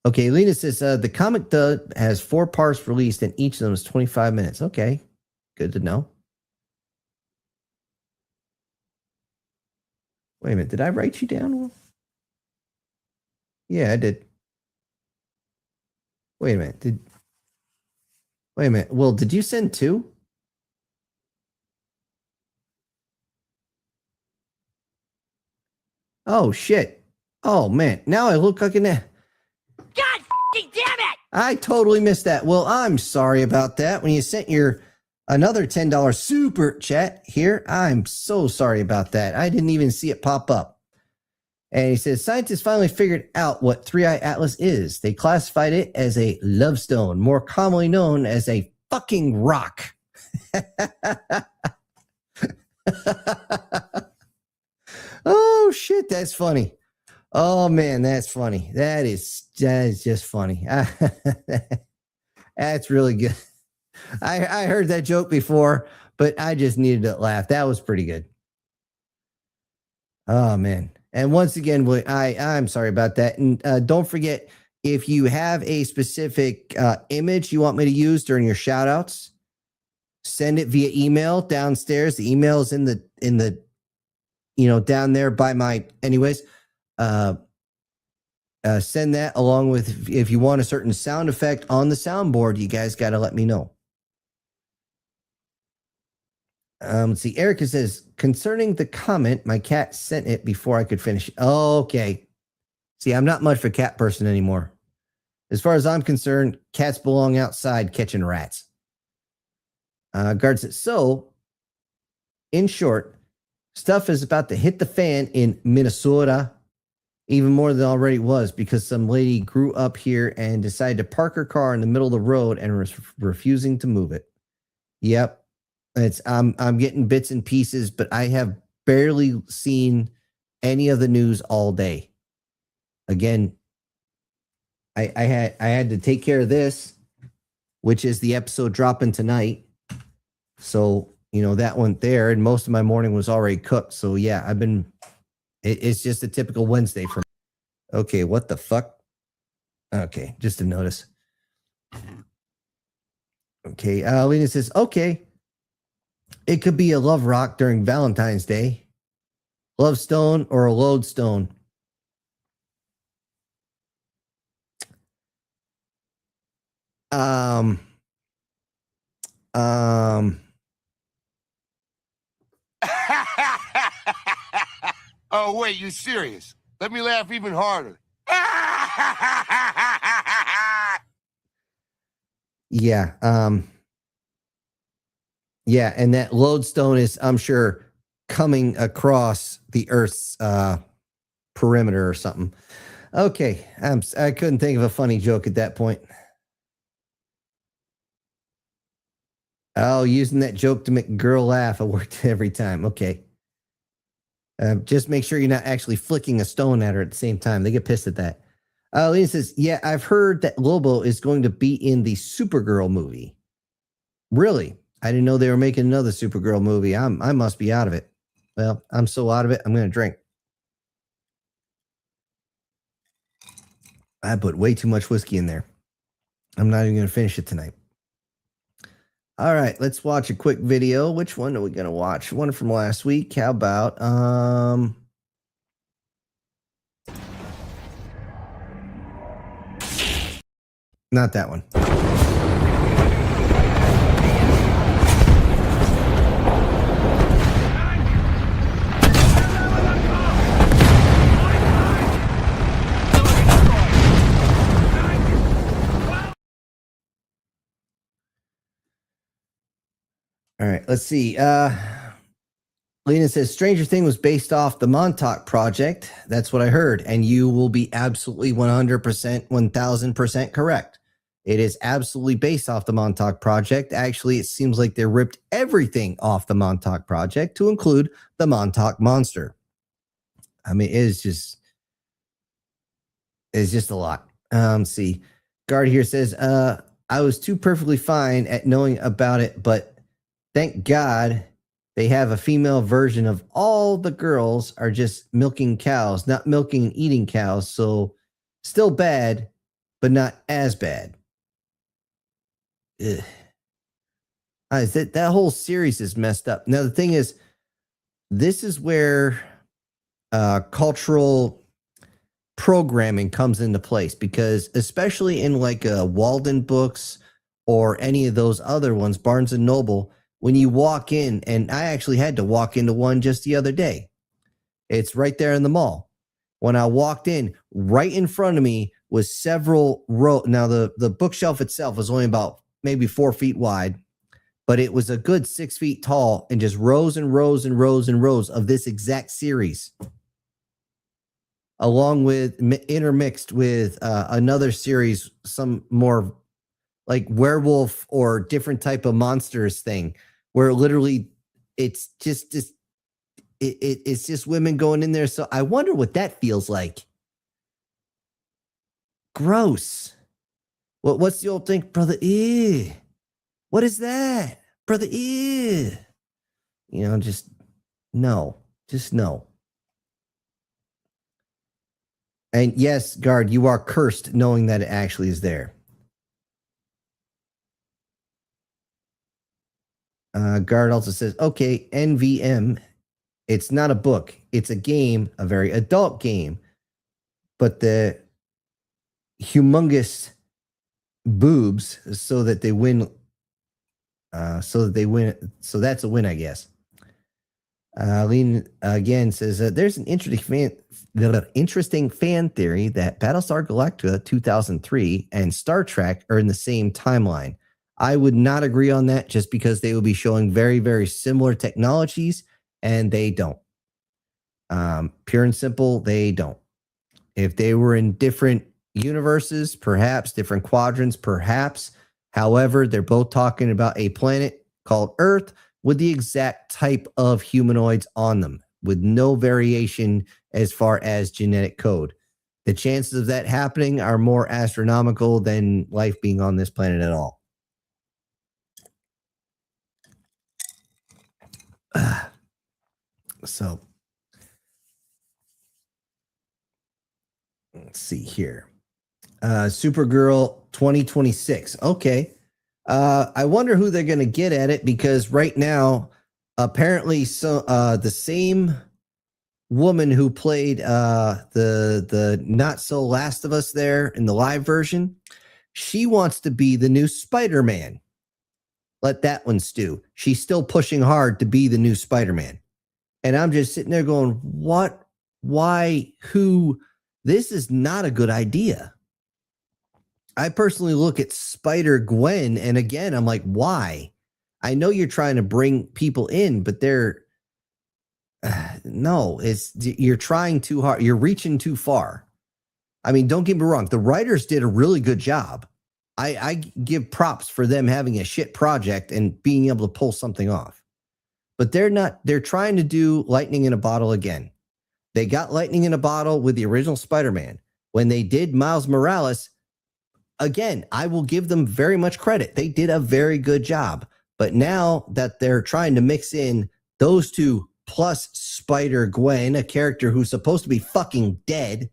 Okay, Lena says, the comic has 4 parts released and each of them is 25 minutes. Okay, good to know. Wait a minute, did I write you down? Yeah, I did. Wait a minute, wait a minute. Well, did you send 2? Oh, shit. Oh, man, now I look like an... God f***ing damn it! I totally missed that. Well, I'm sorry about that. When you sent your another $10 super chat here, I'm so sorry about that. I didn't even see it pop up. And he says, scientists finally figured out what 3-Eye Atlas is. They classified it as a love stone, more commonly known as a fucking rock. Oh, shit, that's funny. Oh, man, that's funny. That is just funny. That's really good. I heard that joke before, but I just needed to laugh. That was pretty good. Oh, man. And once again, I'm sorry about that. And don't forget, if you have a specific image you want me to use during your shout outs, send it via email downstairs. The email is in the down there by my, anyways. Send that along with, if you want a certain sound effect on the soundboard, you guys got to let me know. Let's see. Erica says, concerning the comment, my cat sent it before I could finish. Oh, okay. See, I'm not much of a cat person anymore. As far as I'm concerned, cats belong outside catching rats. Guard says, so, in short, stuff is about to hit the fan in Minnesota, even more than it already was, because some lady grew up here and decided to park her car in the middle of the road and was refusing to move it. Yep. I'm getting bits and pieces, but I have barely seen any of the news all day. Again, I had to take care of this, which is the episode dropping tonight. So, that went there, and most of my morning was already cooked. So yeah, it's just a typical Wednesday for me. Okay, what the fuck? Okay, just a notice. Okay, Lena says, okay. It could be a love rock during Valentine's Day. Love stone or a lodestone. Oh, wait, you serious? Let me laugh even harder. Yeah. Yeah, and that lodestone is, I'm sure, coming across the Earth's perimeter or something. Okay, I couldn't think of a funny joke at that point. Oh, using that joke to make a girl laugh, it worked every time. Okay. Just make sure you're not actually flicking a stone at her at the same time. They get pissed at that. Lena says, yeah, I've heard that Lobo is going to be in the Supergirl movie. Really? I didn't know they were making another Supergirl movie. I must be out of it. Well, I'm so out of it, I'm going to drink. I put way too much whiskey in there. I'm not even going to finish it tonight. All right, let's watch a quick video. Which one are we going to watch? One from last week. How about not that one. All right, let's see. Lena says, Stranger Thing was based off the Montauk Project. That's what I heard. And you will be absolutely 100%, 1000% correct. It is absolutely based off the Montauk Project. Actually, it seems like they ripped everything off the Montauk Project to include the Montauk Monster. I mean, it's just a lot. See, Guard here says, I was too perfectly fine at knowing about it, but thank God they have a female version of all the girls are just milking cows, not milking and eating cows. So still bad, but not as bad. Ugh. That whole series is messed up. Now, the thing is, this is where cultural programming comes into place, because especially in like Walden Books or any of those other ones, Barnes and Noble, when you walk in, and I actually had to walk into one just the other day. It's right there in the mall. When I walked in, right in front of me was several rows. Now, the bookshelf itself was only about maybe 4 feet wide, but it was a good 6 feet tall, and just rows and rows and rows and rows of this exact series, along with intermixed with another series, some more like werewolf or different type of monsters thing, where literally it's just it's just women going in there. So I wonder what that feels like. Gross. What's the old thing, brother? Ew. What is that, brother? Ew. You know, just no. And yes, Guard, you are cursed knowing that it actually is there. Guard also says, okay, NVM, it's not a book. It's a game, a very adult game. But the humongous boobs so that they win. So that's a win, I guess. Lean again says there's an interesting fan theory that Battlestar Galactica 2003 and Star Trek are in the same timeline. I would not agree on that, just because they will be showing very, very similar technologies, and they don't. Pure and simple, they don't. If they were in different universes, perhaps different quadrants, perhaps. However, they're both talking about a planet called Earth with the exact type of humanoids on them, with no variation as far as genetic code. The chances of that happening are more astronomical than life being on this planet at all. So, let's see here. Supergirl 2026. Okay. I wonder who they're going to get at it, because right now, apparently, the same woman who played the not so Last of Us there in the live version, she wants to be the new Spider-Man. Let that one stew. She's still pushing hard to be the new Spider-Man. And I'm just sitting there going, what? Why? Who? This is not a good idea. I personally look at Spider-Gwen, and again, I'm like, why? I know you're trying to bring people in, but they're no, you're trying too hard. You're reaching too far. I mean, don't get me wrong. The writers did a really good job. I give props for them having a shit project and being able to pull something off. But they're trying to do lightning in a bottle again. They got lightning in a bottle with the original Spider-Man. When they did Miles Morales, again, I will give them very much credit. They did a very good job. But now that they're trying to mix in those two plus Spider-Gwen, a character who's supposed to be fucking dead,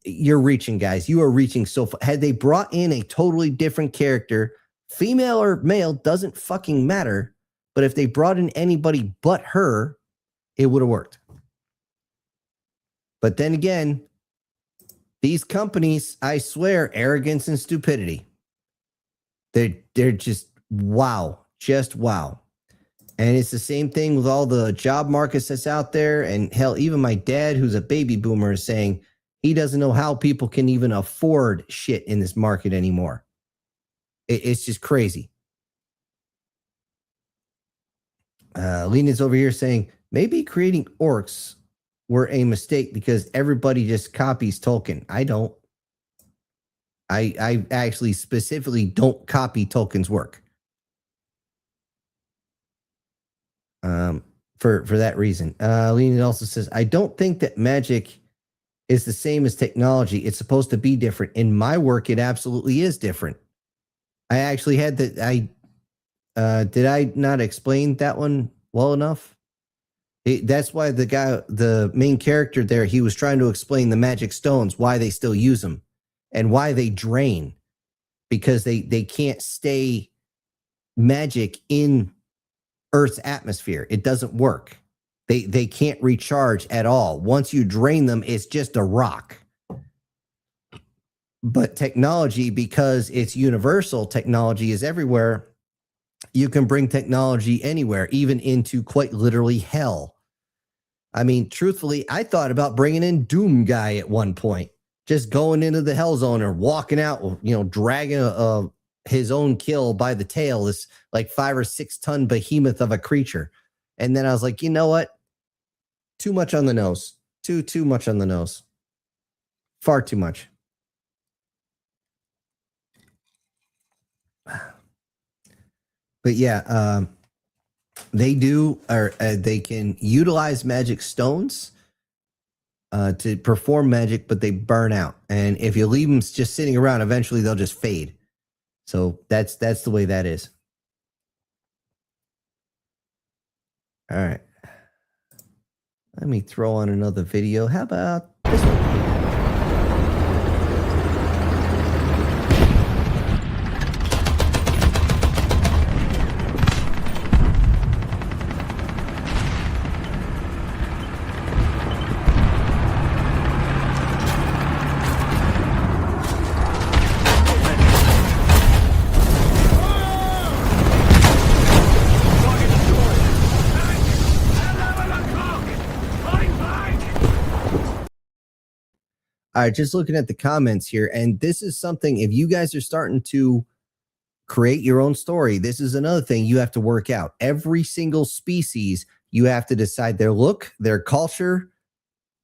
you're reaching, guys. You are reaching so far. Had they brought in a totally different character, female or male, doesn't fucking matter. But if they brought in anybody but her, it would have worked. But then again, these companies, I swear, arrogance and stupidity. They're just wow. Just wow. And it's the same thing with all the job markets that's out there. And hell, even my dad, who's a baby boomer, is saying he doesn't know how people can even afford shit in this market anymore. It's just crazy. Lena's over here saying maybe creating orcs were a mistake because everybody just copies Tolkien. I don't. I actually specifically don't copy Tolkien's work. For that reason. Lenin also says, I don't think that magic is the same as technology. It's supposed to be different. In my work, it absolutely is different. I actually had that. Did I not explain that one well enough? That's why the main character there, he was trying to explain the magic stones, why they still use them and why they drain, because they can't stay magic in Earth's atmosphere. It doesn't work. They can't recharge at all. Once you drain them, it's just a rock. But technology, because it's universal, technology is everywhere. You can bring technology anywhere, even into quite literally hell. I mean, truthfully, I thought about bringing in Doom Guy at one point, just going into the hell zone or walking out, dragging his own kill by the tail, this like 5 or 6 ton behemoth of a creature. And then I was like, you know what? Too much on the nose. Too much on the nose. Far too much. But yeah, they can utilize magic stones to perform magic, but they burn out. And if you leave them just sitting around, eventually they'll just fade. So that's the way that is. All right. Let me throw on another video. How about this one? All right, just looking at the comments here, and this is something, if you guys are starting to create your own story, this is another thing you have to work out. Every single species, you have to decide their look, their culture,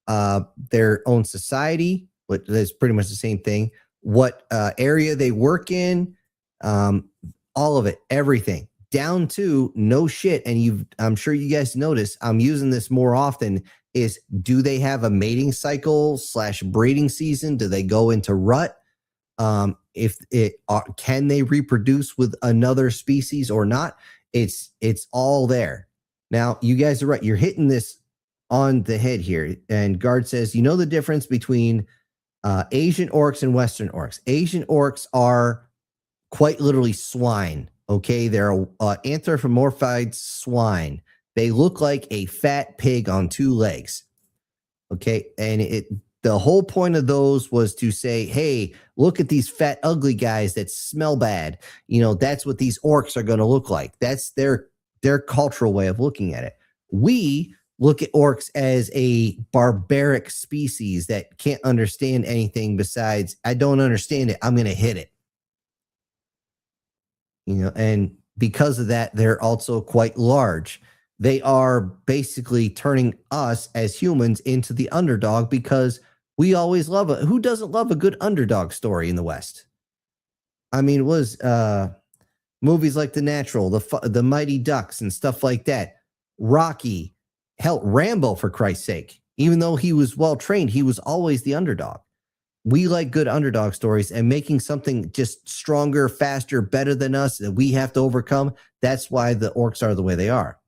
their own society, which is pretty much the same thing, what area they work in, all of it, everything, down to no shit. And I'm sure you guys notice, I'm using this more often, is do they have a mating cycle / breeding season? Do they go into rut? Can they reproduce with another species or not? It's all there. Now, you guys are right. You're hitting this on the head here. And Guard says, you know the difference between Asian orcs and Western orcs. Asian orcs are quite literally swine. Okay, they're anthropomorphized swine. They look like a fat pig on 2 legs. Okay. And the whole point of those was to say, hey, look at these fat, ugly guys that smell bad. That's what these orcs are going to look like. That's their cultural way of looking at it. We look at orcs as a barbaric species that can't understand anything besides, I don't understand it, I'm going to hit it. And because of that, they're also quite large. They are basically turning us as humans into the underdog, because we always love it. Who doesn't love a good underdog story in the West? I mean, it was movies like The Natural, the Mighty Ducks and stuff like that. Rocky, hell, Rambo, for Christ's sake. Even though he was well-trained, he was always the underdog. We like good underdog stories, and making something just stronger, faster, better than us that we have to overcome. That's why the orcs are the way they are.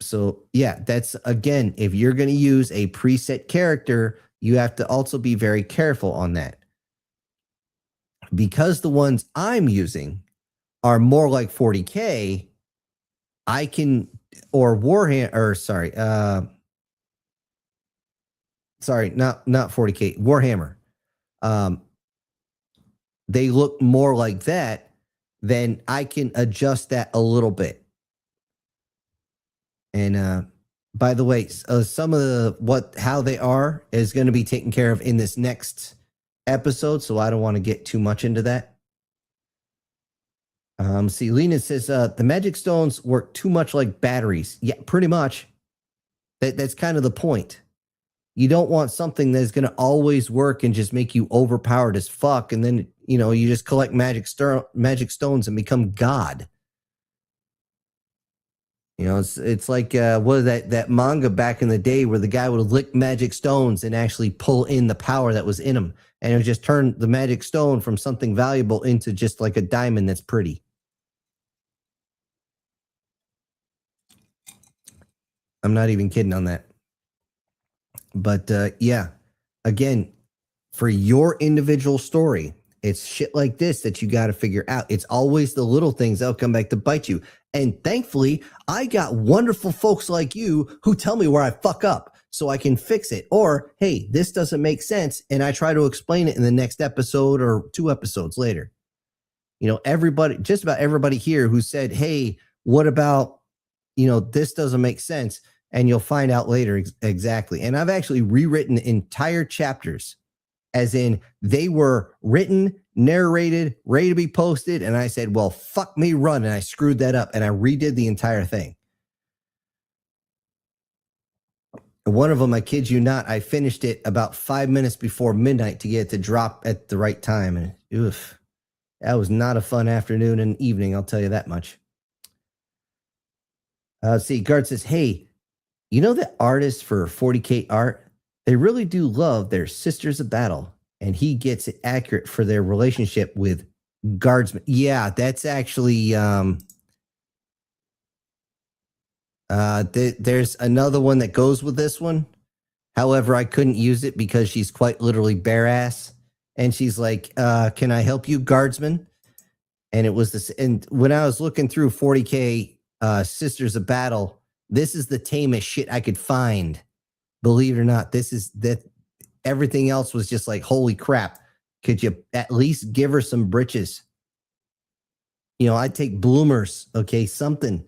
So yeah, that's, again, if you're going to use a preset character, you have to also be very careful on that, because the ones I'm using are more like 40K. I can, or Warhammer, or sorry, not 40K, Warhammer. They look more like that. Then I can adjust that a little bit. And by the way, some of how they are is going to be taken care of in this next episode, so I don't want to get too much into that. See, Lena says the magic stones work too much like batteries. Yeah, pretty much. That's kind of the point. You don't want something that's going to always work and just make you overpowered as fuck. And then, you know, you just collect magic stones and become God. You know, it's like what that manga back in the day where the guy would lick magic stones and actually pull in the power that was in him. And it would just turn the magic stone from something valuable into just like a diamond that's pretty. I'm not even kidding on that. But yeah, again, for your individual story, it's shit like this that you got to figure out. It's always the little things that'll come back to bite you. And thankfully, I got wonderful folks like you who tell me where I fuck up so I can fix it. Or, hey, this doesn't make sense. And I try to explain it in the next episode or 2 episodes later. You know, everybody, just about everybody here who said, hey, what about, you know, this doesn't make sense. And you'll find out later exactly. And I've actually rewritten entire chapters, as in they were written, narrated, ready to be posted. And I said, well, fuck me, run. And I screwed that up and I redid the entire thing. One of them, I kid you not, I finished it about 5 minutes before midnight to get it to drop at the right time. And oof, that was not a fun afternoon and evening, I'll tell you that much. See, Guard says, hey, you know that artists for 40K art, they really do love their Sisters of Battle, and he gets it accurate for their relationship with Guardsmen. Yeah, that's actually there's another one that goes with this one. However, I couldn't use it because she's quite literally bare ass, and she's like, "Can I help you, Guardsman?" And it was this. And when I was looking through 40K Sisters of Battle, this is the tamest shit I could find. Believe it or not, this is that. Everything else was just like, holy crap. Could you at least give her some britches? You know, I'd take bloomers. Okay, something.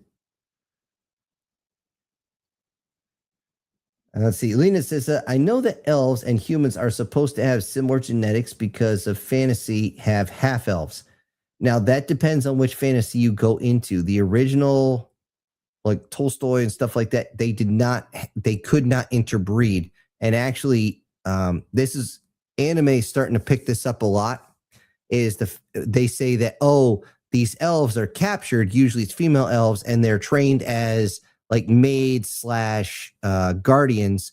Let's see. Lena says, I know that elves and humans are supposed to have similar genetics because of fantasy have half elves. Now, that depends on which fantasy you go into. The original, like Tolstoy and stuff like that, they could not interbreed. And actually, this is anime starting to pick this up a lot. They say that, oh, these elves are captured, usually it's female elves, and they're trained as like maids / guardians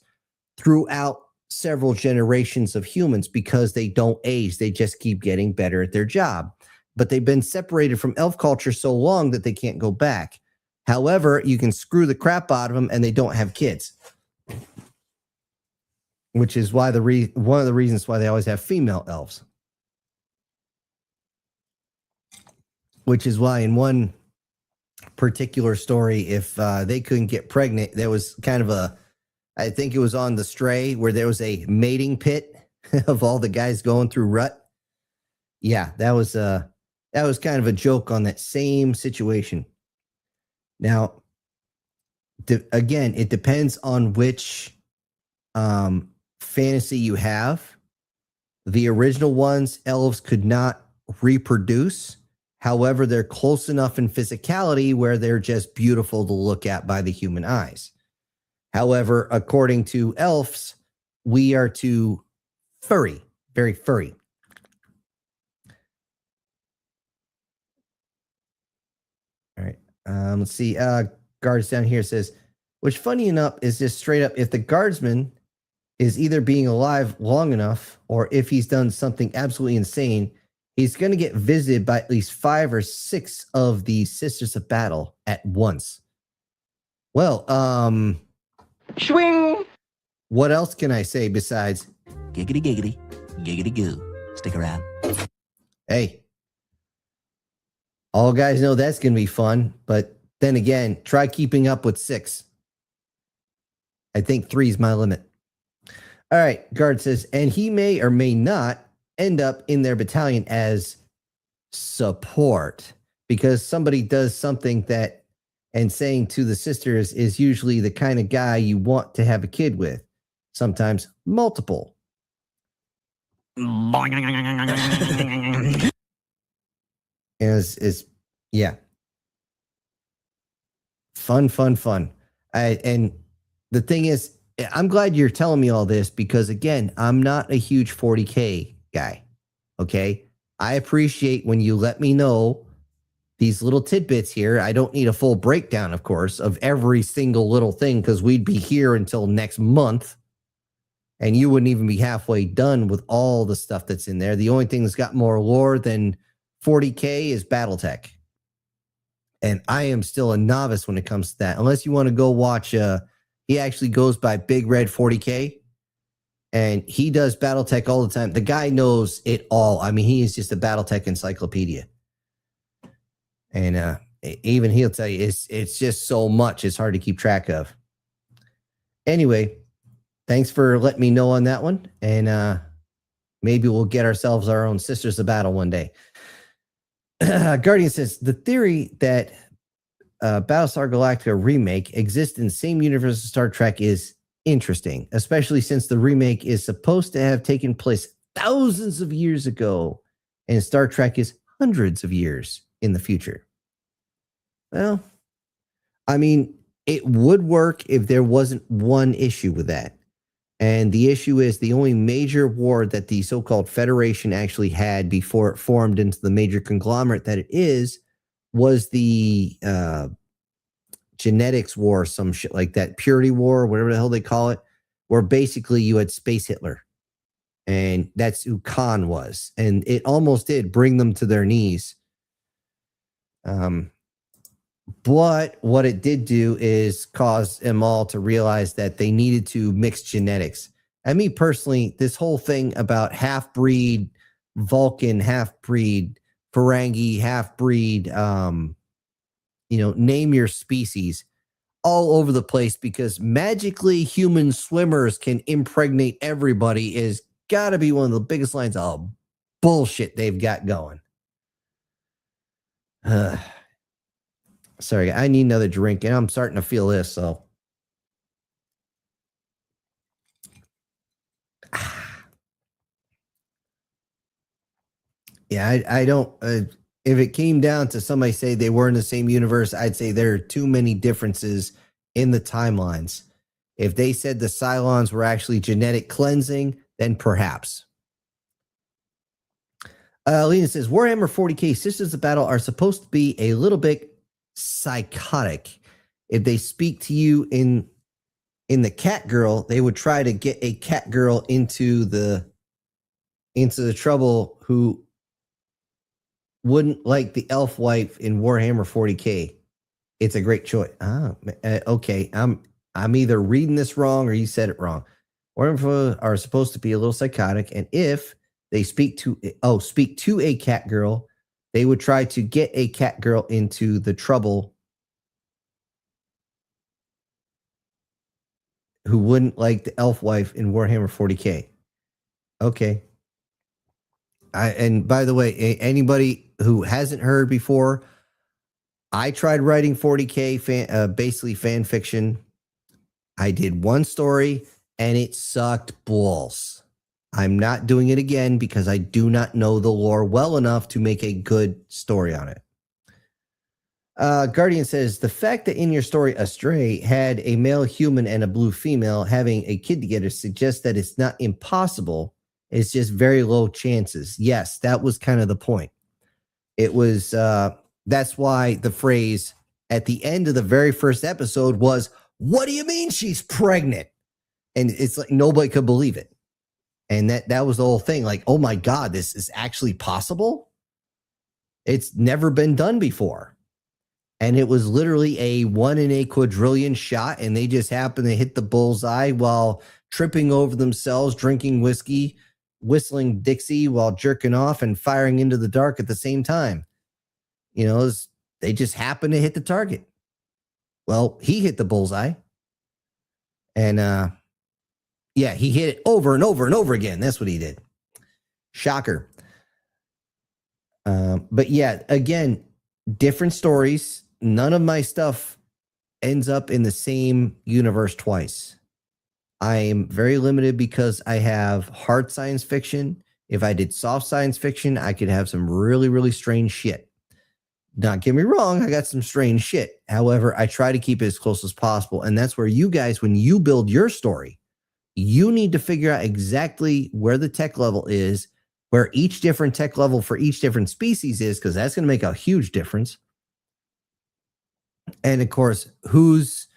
throughout several generations of humans because they don't age. They just keep getting better at their job. But they've been separated from elf culture so long that they can't go back. However, you can screw the crap out of them and they don't have kids. Which is why one of the reasons why they always have female elves. Which is why in one particular story, if they couldn't get pregnant, there was kind of I think it was on The Stray, where there was a mating pit of all the guys going through rut. Yeah, that was kind of a joke on that same situation. Now, again, it depends on which fantasy you have. The original ones, elves could not reproduce. However, they're close enough in physicality where they're just beautiful to look at by the human eyes. However, according to elves, we are too furry, very furry. All right. Let's see. Guards down here says, which funny enough is just straight up, if the guardsman is either being alive long enough or if he's done something absolutely insane, he's going to get visited by at least 5 or 6 of the Sisters of Battle at once. Well, Swing! What else can I say besides giggity giggity, giggity goo. Stick around. Hey, all guys know that's going to be fun, but then again, try keeping up with 6. I think 3 is my limit. All right, Guard says, and he may or may not end up in their battalion as support because somebody does something that, and saying to the sisters is usually the kind of guy you want to have a kid with, sometimes multiple. is yeah, fun. And the thing is, I'm glad you're telling me all this because, again, I'm not a huge 40K guy. Okay. I appreciate when you let me know these little tidbits here. I don't need a full breakdown, of course, of every single little thing because we'd be here until next month and you wouldn't even be halfway done with all the stuff that's in there. The only thing that's got more lore than 40K is Battletech. And I am still a novice when it comes to that. Unless you want to go watch, he actually goes by Big Red 40K. And he does Battletech all the time. The guy knows it all. I mean, he is just a Battletech encyclopedia. And even he'll tell you it's just so much. It's hard to keep track of. Anyway, thanks for letting me know on that one. And maybe we'll get ourselves our own Sisters of Battle one day. Guardian says, the theory that Battlestar Galactica remake exists in the same universe as Star Trek is interesting, especially since the remake is supposed to have taken place thousands of years ago and Star Trek is hundreds of years in the future. Well, I mean, it would work if there wasn't one issue with that. And the issue is the only major war that the so-called Federation actually had before it formed into the major conglomerate that it is was the genetics war, some shit like that, purity war, whatever the hell they call it, where basically you had Space Hitler. And that's who Khan was. And it almost did bring them to their knees. But what it did do is cause them all to realize that they needed to mix genetics. And me personally, this whole thing about half-breed Vulcan, half-breed Ferengi, half-breed, name your species, all over the place because magically human swimmers can impregnate everybody is got to be one of the biggest lines of bullshit they've got going. Sorry, I need another drink, and I'm starting to feel this, so. Yeah, I don't. If it came down to somebody say they were in the same universe, I'd say there are too many differences in the timelines. If they said the Cylons were actually genetic cleansing, then perhaps. Lena says, Warhammer 40K Sisters of Battle are supposed to be a little bit psychotic. If they speak to you in the cat girl, they would try to get a cat girl into the trouble who wouldn't like the elf wife in Warhammer 40K. It's a great choice. Okay. I'm either reading this wrong or you said it wrong. Warhammer are supposed to be a little psychotic, and if they speak to a cat girl, they would try to get a cat girl into the trouble who wouldn't like the elf wife in Warhammer 40K. Okay. And by the way, anybody who hasn't heard before, I tried writing 40K basically fan fiction. I did one story and it sucked balls. I'm not doing it again because I do not know the lore well enough to make a good story on it. Guardian says, the fact that in your story Astray had a male human and a blue female having a kid together suggests that it's not impossible. It's just very low chances. Yes, that was kind of the point. It was, that's why the phrase at the end of the very first episode was, what do you mean she's pregnant? And it's like nobody could believe it. And that was the whole thing. Like, oh my God, this is actually possible? It's never been done before. And it was literally a 1 in a quadrillion shot, and they just happened to hit the bullseye while tripping over themselves, drinking whiskey, whistling Dixie while jerking off and firing into the dark at the same time. They just happened to hit the target. Well, he hit the bullseye. And yeah, he hit it over and over and over again. That's what he did. Shocker. But yeah, again, different stories. None of my stuff ends up in the same universe twice. I am very limited because I have hard science fiction. If I did soft science fiction, I could have some really, really strange shit. Not get me wrong, I got some strange shit. However, I try to keep it as close as possible. And that's where you guys, when you build your story, you need to figure out exactly where the tech level is, where each different tech level for each different species is, because that's going to make a huge difference. And of course, who's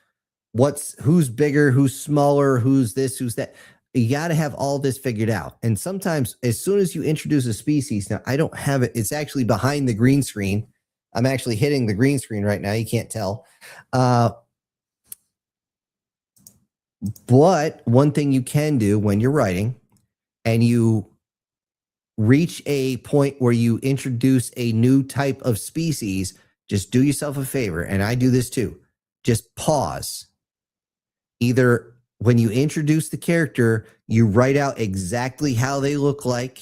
bigger, who's smaller, who's this, who's that. You got to have all this figured out. And sometimes as soon as you introduce a species, now I don't have it. It's actually behind the green screen. I'm actually hitting the green screen right now. You can't tell. But one thing you can do when you're writing and you reach a point where you introduce a new type of species, just do yourself a favor. And I do this too. Just pause. Either when you introduce the character, you write out exactly how they look like,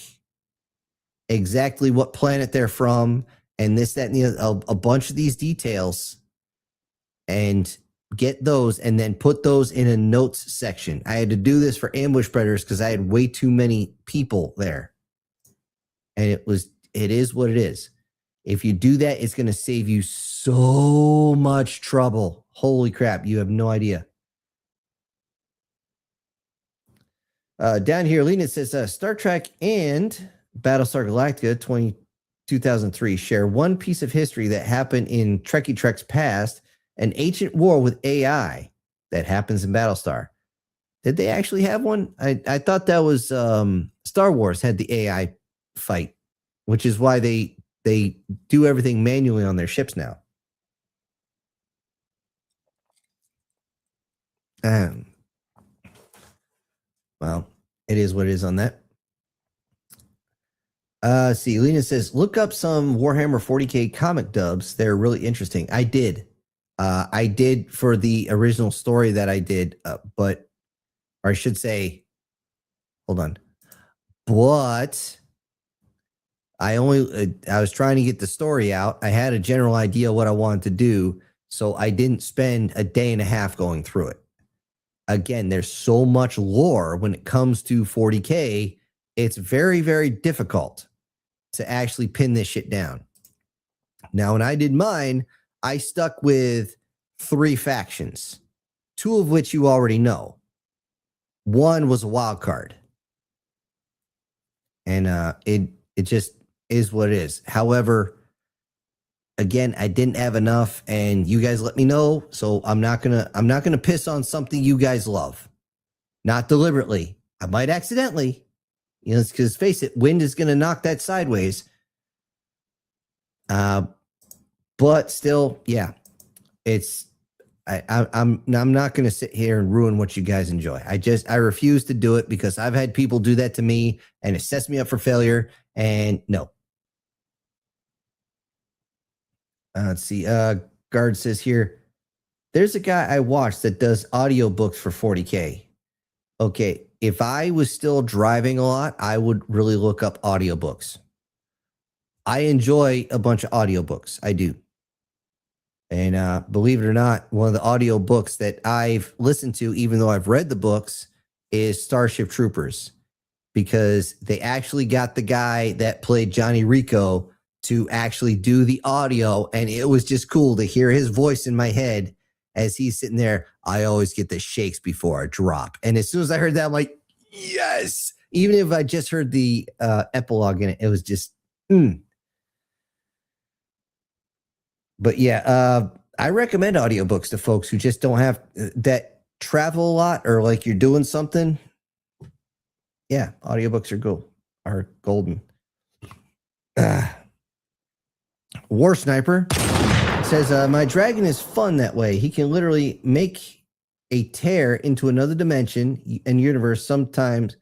exactly what planet they're from, and this, that, and the other, a bunch of these details, and get those and then put those in a notes section. I had to do this for ambush predators because I had way too many people there. And it is what it is. If you do that, it's going to save you so much trouble. Holy crap, you have no idea. Down here, Lena says, Star Trek and Battlestar Galactica 2003 share one piece of history that happened in Trekkie Trek's past, an ancient war with AI that happens in Battlestar. Did they actually have one? I thought that was Star Wars had the AI fight, which is why they do everything manually on their ships now. Well, it is what it is on that. See, Lena says, look up some Warhammer 40K comic dubs. They're really interesting. I did. I did for the original story that I did, or I should say, hold on. But I was trying to get the story out. I had a general idea what I wanted to do, so I didn't spend a day and a half going through it. Again, there's so much lore when it comes to 40K. It's very, very difficult to actually pin this shit down. Now, when I did mine, I stuck with 3 factions, 2 of which you already know. One was a wild card. And it just is what it is. However, again, I didn't have enough, and you guys let me know, so I'm not gonna piss on something you guys love. Not deliberately. I might accidentally. You know, because face it, wind is gonna knock that sideways. But still, yeah, I'm not gonna sit here and ruin what you guys enjoy. I refuse to do it because I've had people do that to me, and it sets me up for failure. And no. Let's see. Guard says here, there's a guy I watched that does audiobooks for 40K. Okay, if I was still driving a lot, I would really look up audiobooks. I enjoy a bunch of audiobooks. I do. And believe it or not, one of the audiobooks that I've listened to, even though I've read the books, is Starship Troopers. Because they actually got the guy that played Johnny Rico to actually do the audio, and it was just cool to hear his voice in my head as he's sitting there. I always get the shakes before I drop. And as soon as I heard that, I'm like, yes. Even if I just heard the epilogue in it, it was just, But yeah, I recommend audiobooks to folks who just don't have that travel a lot, or like you're doing something. Yeah, audiobooks are golden. War Sniper says, my dragon is fun that way. He can literally make a tear into another dimension and universe. Sometimes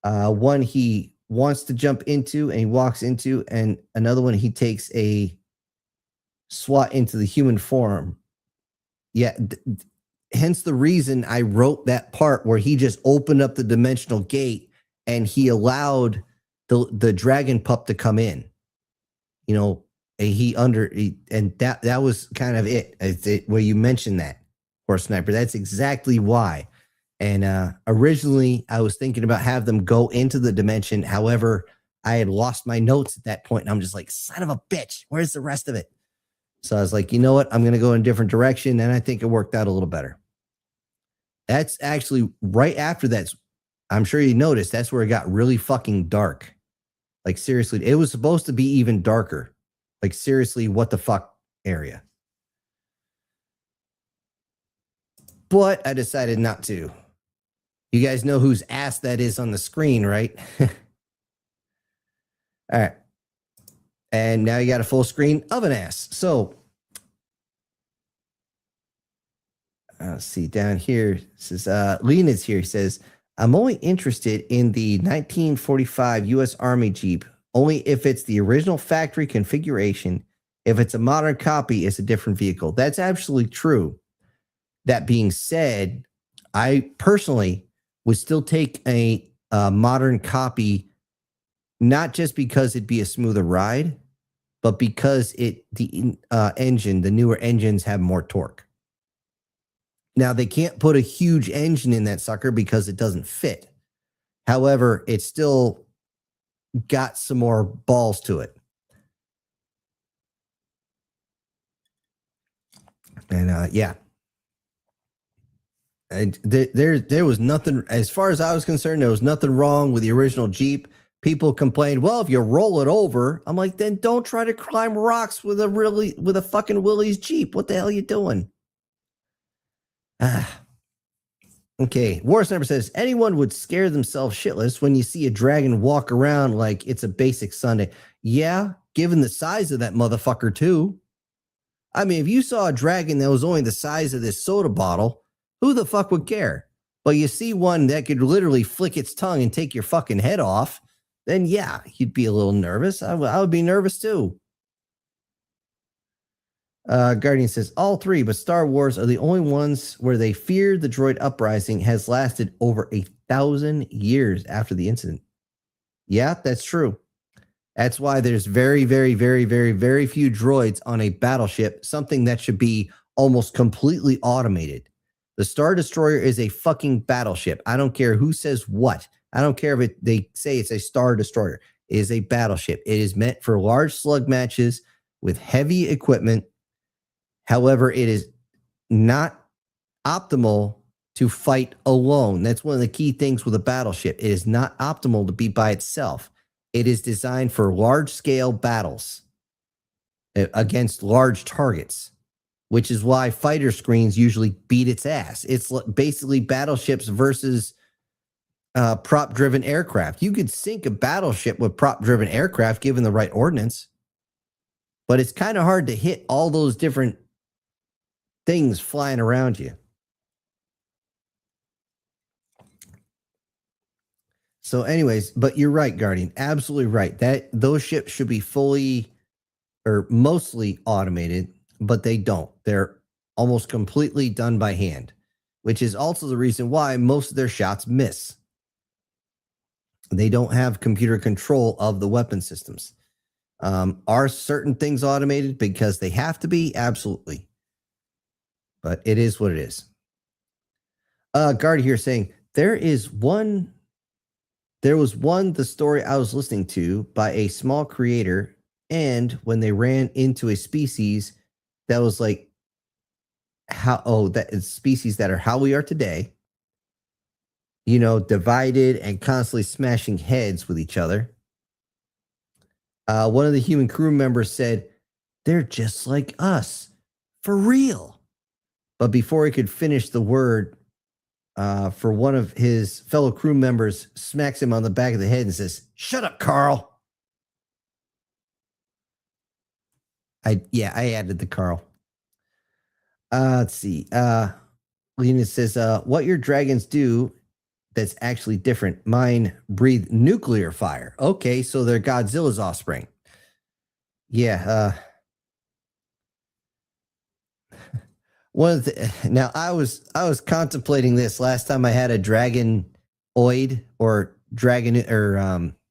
one he wants to jump into and he walks into, and another one he takes a swat into the human form. Yeah, hence the reason I wrote that part where he just opened up the dimensional gate and he allowed the dragon pup to come in. You know, and that was kind of it where you mentioned that, Horse Sniper. That's exactly why. And originally I was thinking about have them go into the dimension. However, I had lost my notes at that point, and I'm just like, son of a bitch, where's the rest of it? So I was like, you know what? I'm going to go in a different direction. And I think it worked out a little better. That's actually right after that. I'm sure you noticed that's where it got really fucking dark. Like, seriously, it was supposed to be even darker. Like, seriously, what the fuck area. But I decided not to. You guys know whose ass that is on the screen, right? All right. And now you got a full screen of an ass. So, let's see down here. This is Lena's here. He says, I'm only interested in the 1945 U.S. Army Jeep, only if it's the original factory configuration. If it's a modern copy, it's a different vehicle. That's absolutely true. That being said, I personally would still take a modern copy, not just because it'd be a smoother ride, but because the newer engines have more torque. Now, they can't put a huge engine in that sucker because it doesn't fit. However, it's still got some more balls to it. And yeah. And there was nothing, as far as I was concerned, there was nothing wrong with the original Jeep. People complained, well, if you roll it over, I'm like, then don't try to climb rocks with a fucking Willys Jeep. What the hell are you doing? Okay. War Sniper says, anyone would scare themselves shitless when you see a dragon walk around like it's a basic Sunday. Yeah, given the size of that motherfucker too. I mean, if you saw a dragon that was only the size of this soda bottle, who the fuck would care? But you see one that could literally flick its tongue and take your fucking head off, then yeah, you'd be a little nervous. I would be nervous too. Guardian says, all three, but Star Wars are the only ones where they feared the droid uprising has lasted over 1,000 years after the incident. Yeah, that's true. That's why there's very, very, very, very, very few droids on a battleship, something that should be almost completely automated. The Star Destroyer is a fucking battleship. I don't care who says what. I don't care if they say it's a Star Destroyer. It is a battleship. It is meant for large slug matches with heavy equipment. However, it is not optimal to fight alone. That's one of the key things with a battleship. It is not optimal to be by itself. It is designed for large-scale battles against large targets, which is why fighter screens usually beat its ass. It's basically battleships versus prop-driven aircraft. You could sink a battleship with prop-driven aircraft given the right ordnance, but it's kind of hard to hit all those different things flying around you. So anyways, but you're right, Guardian. Absolutely right. Those ships should be fully or mostly automated, but they don't. They're almost completely done by hand, which is also the reason why most of their shots miss. They don't have computer control of the weapon systems. Are certain things automated because they have to be? Absolutely. But it is what it is. Guard here saying, there was one, the story I was listening to by a small creator, and when they ran into a species that was like, that is species that are how we are today, you know, divided and constantly smashing heads with each other. One of the human crew members said, they're just like us, for real. But before he could finish the word, for one of his fellow crew members smacks him on the back of the head and says, shut up, Carl. I added the Carl. Let's see. Lena says, what your dragons do that's actually different. Mine breathe nuclear fire. Okay, so they're Godzilla's offspring. Yeah. Now I was contemplating this last time I had a dragonoid or dragonkin.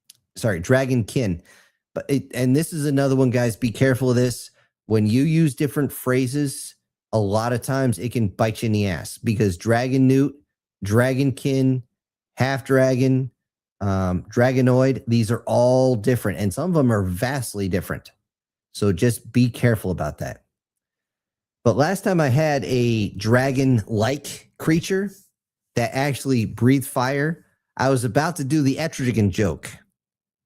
And this is another one, guys. Be careful of this. When you use different phrases, a lot of times it can bite you in the ass, because dragon newt, dragonkin, half dragon, dragonoid, these are all different, and some of them are vastly different. So just be careful about that. But last time I had a dragon-like creature that actually breathed fire, I was about to do the Etrigan joke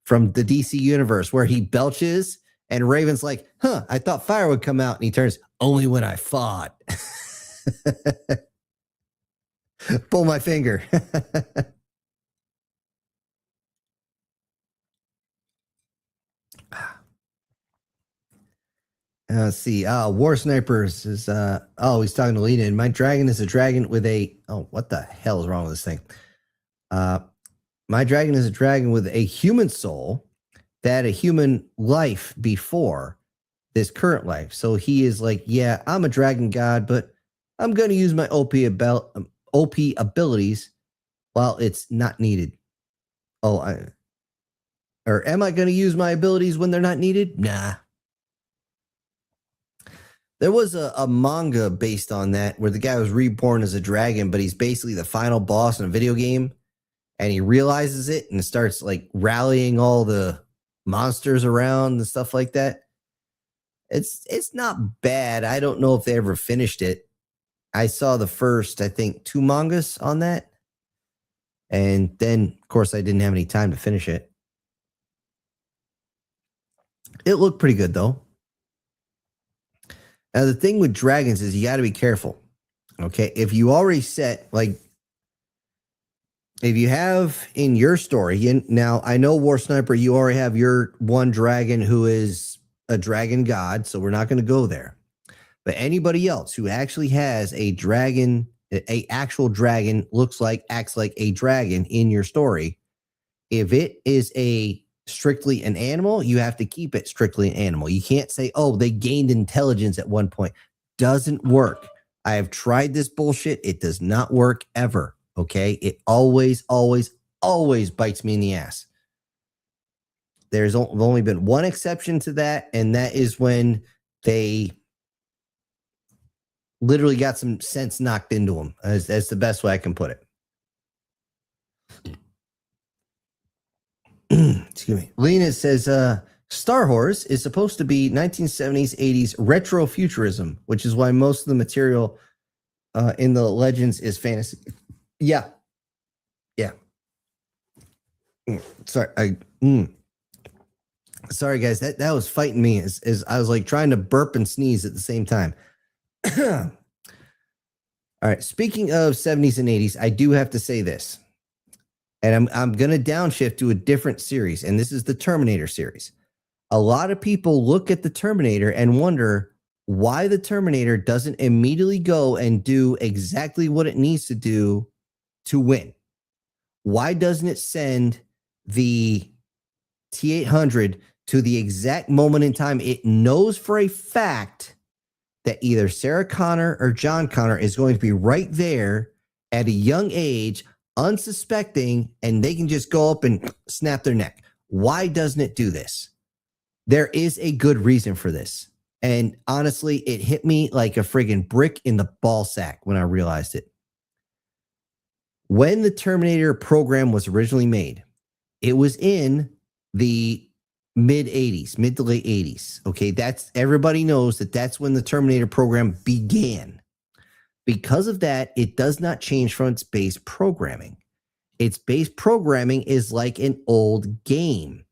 from the DC universe where he belches and Raven's like, I thought fire would come out. And he turns, only when I fought. Pull my finger. Let's see. War Snipers is, he's talking to Lena. And my dragon is a dragon with a, what the hell is wrong with this thing? My dragon is a dragon with a human soul that had a human life before this current life. So he is like, yeah, I'm a dragon god, but I'm going to use my OP abilities while it's not needed. Or am I going to use my abilities when they're not needed? Nah. There was a manga based on that where the guy was reborn as a dragon, but he's basically the final boss in a video game. And he realizes it and starts like rallying all the monsters around and stuff like that. It's not bad. I don't know if they ever finished it. I saw the first, I think, 2 mangas on that. And then, of course, I didn't have any time to finish it. It looked pretty good, though. Now, the thing with dragons is you got to be careful. Okay? If you already set, like, if you have in your story, now I know War Sniper, you already have your one dragon who is a dragon god, so we're not going to go there. But anybody else who actually has a dragon, a actual dragon, acts like a dragon in your story, if it is strictly an animal, you have to keep it strictly an animal. You can't say, oh, they gained intelligence at one point. Doesn't work. I have tried this bullshit. It does not work ever. Okay, it always, always, always bites me in the ass. There's only been one exception to that, and that is when they literally got some sense knocked into them. That's the best way I can put it. Excuse me. Lena says, Star Horse is supposed to be 1970s, 80s retro futurism, which is why most of the material in the Legends is fantasy. Yeah. Sorry, sorry guys, that was fighting me as I was like trying to burp and sneeze at the same time. All right, speaking of 70s and 80s, I do have to say this. And I'm going to downshift to a different series, and this is the Terminator series. A lot of people look at the Terminator and wonder why the Terminator doesn't immediately go and do exactly what it needs to do to win. Why doesn't it send the T-800 to the exact moment in time it knows for a fact that either Sarah Connor or John Connor is going to be right there at a young age, unsuspecting, and they can just go up and snap their neck? Why doesn't it do this? There is a good reason for this. And honestly, it hit me like a friggin' brick in the ball sack when I realized it. When the Terminator program was originally made, it was in the mid to late 80s. Okay, everybody knows that's when the Terminator program began. Because of that, it does not change from its base programming. Its base programming is like an old game.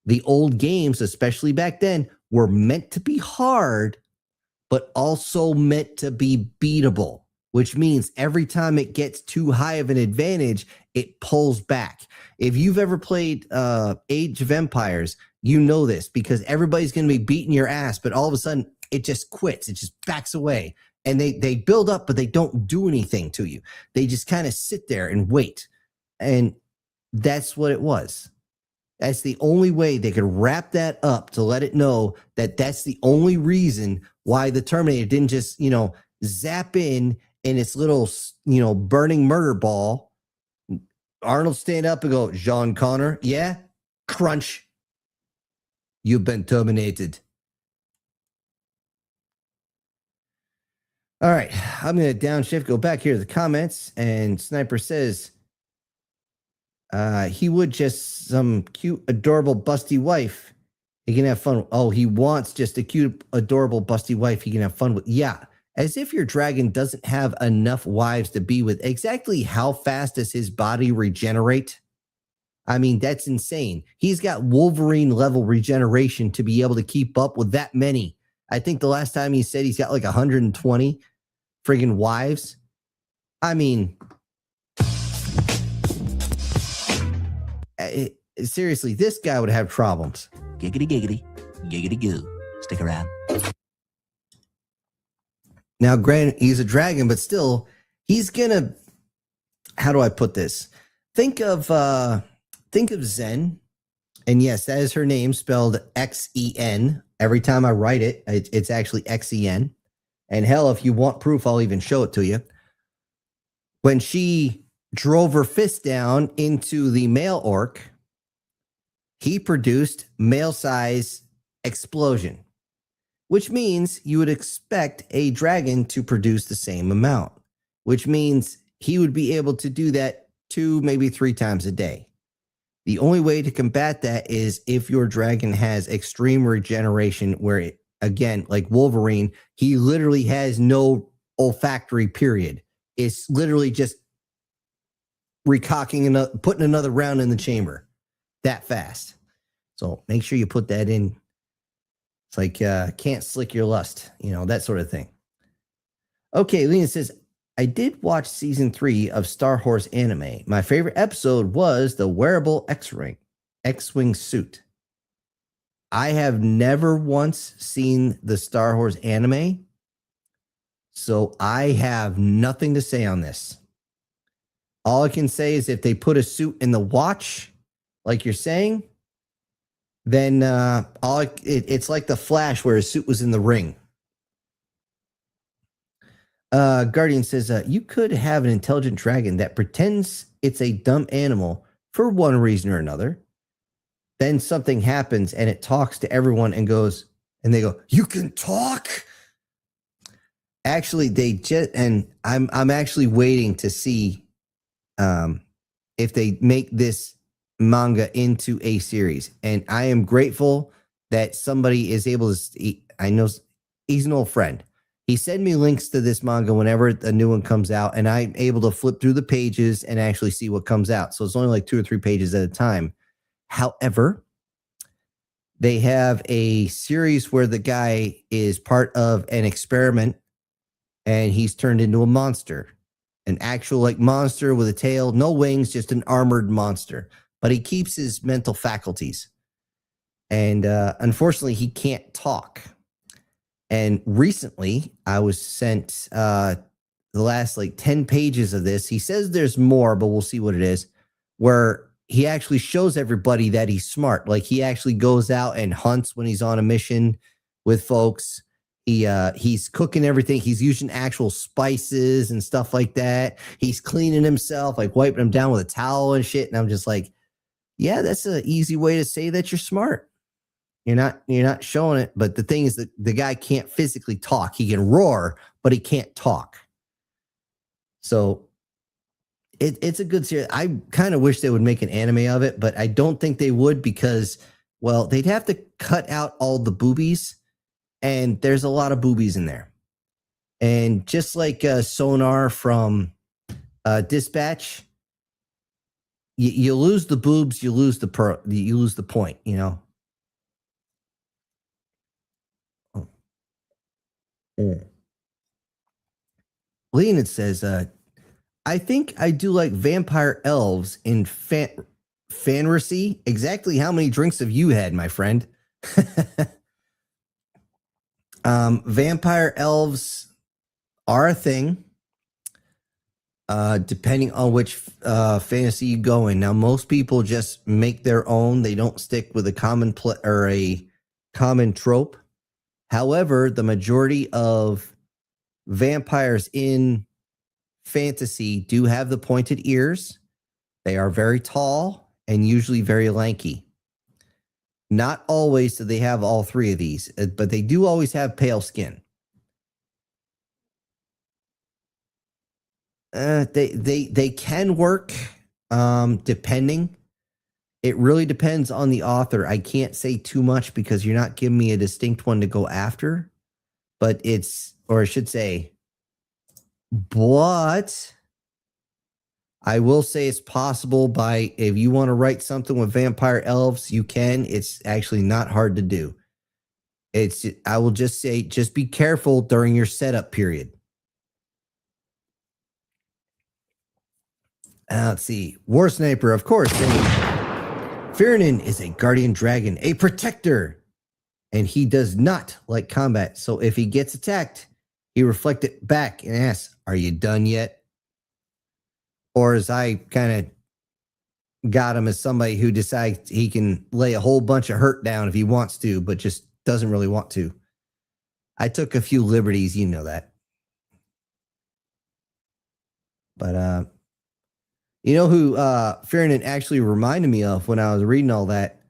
The old games, especially back then, were meant to be hard, but also meant to be beatable, which means every time it gets too high of an advantage, it pulls back. If you've ever played Age of Empires, you know this, because everybody's going to be beating your ass, but all of a sudden it just quits. It just backs away. And they build up, but they don't do anything to you. They just kind of sit there and wait. And that's what it was. That's the only way they could wrap that up to let it know that that's the only reason why the Terminator didn't just, zap in its little, burning murder ball. Arnold stand up and go, John Connor, yeah? Crunch. You've been terminated. All right, I'm going to downshift, go back here to the comments, and Sniper says he would just some cute, adorable, busty wife. He can have fun. Oh, he wants just a cute, adorable, busty wife he can have fun with. Yeah, As if your dragon doesn't have enough wives to be with. Exactly how fast does his body regenerate? I mean, that's insane. He's got Wolverine level regeneration to be able to keep up with that many. I think the last time he said he's got like 120 friggin' wives. I mean, seriously, this guy would have problems. Giggity, giggity, giggity goo. Stick around. Now, granted, he's a dragon, but still, he's gonna. How do I put this? Think of Zen, and yes, that is her name, spelled Xen. Every time I write it, it's actually Xen. And hell, if you want proof, I'll even show it to you. When she drove her fist down into the male orc, he produced male size explosion, which means you would expect a dragon to produce the same amount, which means he would be able to do that 2, maybe 3 times a day. The only way to combat that is if your dragon has extreme regeneration, where it, again, like Wolverine, he literally has no olfactory period. It's literally just recocking and putting another round in the chamber that fast. So make sure you put that in. It's like can't slick your lust, that sort of thing. Okay, Lena says, I did watch season 3 of Star Horse anime. My favorite episode was the wearable X-Wing suit. I have never once seen the Star Horse anime, so I have nothing to say on this. All I can say is if they put a suit in the watch, like you're saying, then it's like the Flash where his suit was in the ring. Guardian says, you could have an intelligent dragon that pretends it's a dumb animal for one reason or another. Then something happens and it talks to everyone and they go, you can talk? Actually, I'm actually waiting to see if they make this manga into a series. And I am grateful that somebody is able to, I know he's an old friend. He sent me links to this manga whenever a new one comes out, and I'm able to flip through the pages and actually see what comes out. So it's only like 2 or 3 pages at a time. However, they have a series where the guy is part of an experiment and he's turned into a monster, an actual like monster with a tail, no wings, just an armored monster, but he keeps his mental faculties. And unfortunately, he can't talk. And recently, I was sent the last like 10 pages of this. He says there's more, but we'll see what it is, where he actually shows everybody that he's smart. Like he actually goes out and hunts when he's on a mission with folks. He's cooking everything. He's using actual spices and stuff like that. He's cleaning himself, like wiping him down with a towel and shit. And I'm just like, yeah, that's an easy way to say that you're smart. You're not showing it, but the thing is that the guy can't physically talk. He can roar, but he can't talk. So it's a good series. I kind of wish they would make an anime of it, but I don't think they would because, well, they'd have to cut out all the boobies, and there's a lot of boobies in there. And just like Sonar from Dispatch, you lose the boobs, you lose the point, Leonid says, I think I do like vampire elves in fantasy. Exactly how many drinks have you had, my friend? Vampire elves are a thing, depending on which fantasy you go in. Now, most people just make their own. They don't stick with a common trope. However, the majority of vampires in fantasy do have the pointed ears. They are very tall and usually very lanky. Not always do they have all 3 of these, but they do always have pale skin. They can work depending. It really depends on the author. I can't say too much because you're not giving me a distinct one to go after, but it's or I should say, but I will say it's possible if you want to write something with vampire elves, you can. It's actually not hard to do. I will just say, just be careful during your setup period. Let's see. War Sniper, of course. Firnin is a guardian dragon, a protector, and he does not like combat. So if he gets attacked, he reflects it back and asks, "Are you done yet?" Or as I kind of got him as somebody who decides he can lay a whole bunch of hurt down if he wants to, but just doesn't really want to. I took a few liberties, you know that. But you know who Firnin actually reminded me of when I was reading all that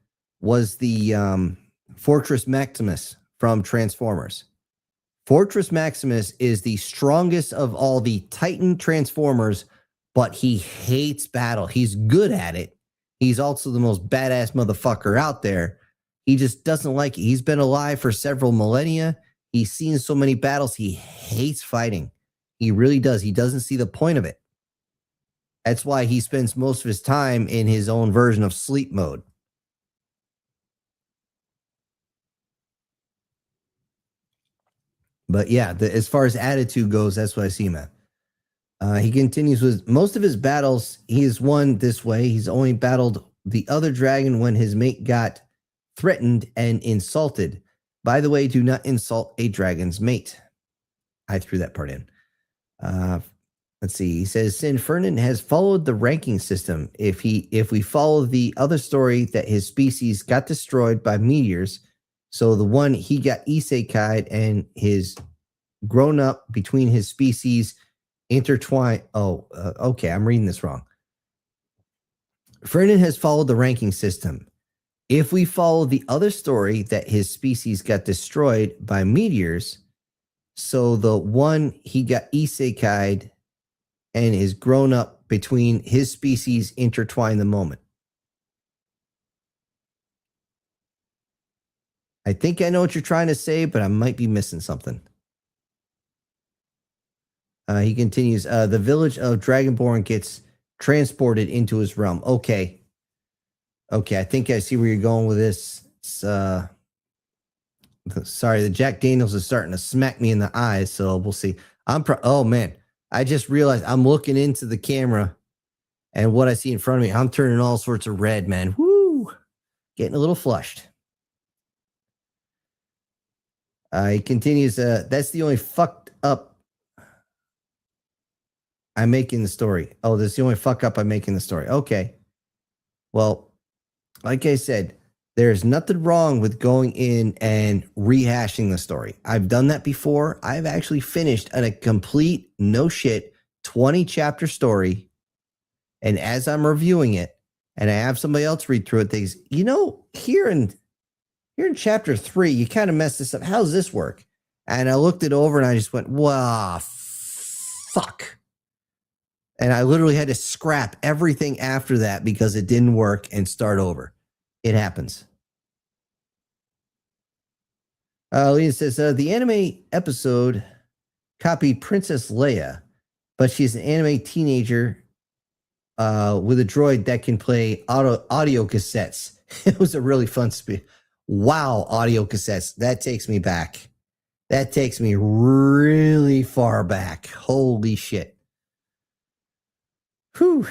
was the Fortress Maximus from Transformers. Fortress Maximus is the strongest of all the Titan Transformers, but he hates battle. He's good at it. He's also the most badass motherfucker out there. He just doesn't like it. He's been alive for several millennia. He's seen so many battles. He hates fighting. He really does. He doesn't see the point of it. That's why he spends most of his time in his own version of sleep mode. But yeah, as far as attitude goes, that's what I see him at. He continues with most of his battles. He has won this way. He's only battled the other dragon when his mate got threatened and insulted. By the way, do not insult a dragon's mate. I threw that part in. Let's see. He says, Sinfernin has followed the ranking system. If we follow the other story that his species got destroyed by meteors, so the one he got isekai'd and his grown up between his species intertwined. Okay, I'm reading this wrong. Fernin has followed the ranking system. If we follow the other story that his species got destroyed by meteors, so the one he got isekai'd and is grown up between his species intertwine the moment. I think I know what you're trying to say, but I might be missing something. He continues, the village of Dragonborn gets transported into his realm. Okay, I think I see where you're going with this. Sorry, the Jack Daniels is starting to smack me in the eyes, so we'll see. Oh, man. I just realized I'm looking into the camera, and what I see in front of me, I'm turning all sorts of red, man. Woo! Getting a little flushed. He continues, that's the only fucked up I'm making the story. Oh, that's the only fuck up I'm making the story. Okay. Well, like I said, there's nothing wrong with going in and rehashing the story. I've done that before. I've actually finished a complete, no shit, 20 chapter story. And as I'm reviewing it, and I have somebody else read through it, they say, you know, here in chapter 3, you kind of messed this up. How does this work? And I looked it over and I just went, wow, fuck. And I literally had to scrap everything after that because it didn't work and start over. It happens. Lena says, the anime episode copied Princess Leia, but she's an anime teenager with a droid that can play audio cassettes. It was a really fun speed. Wow, audio cassettes. That takes me back. That takes me really far back. Holy shit. Whew.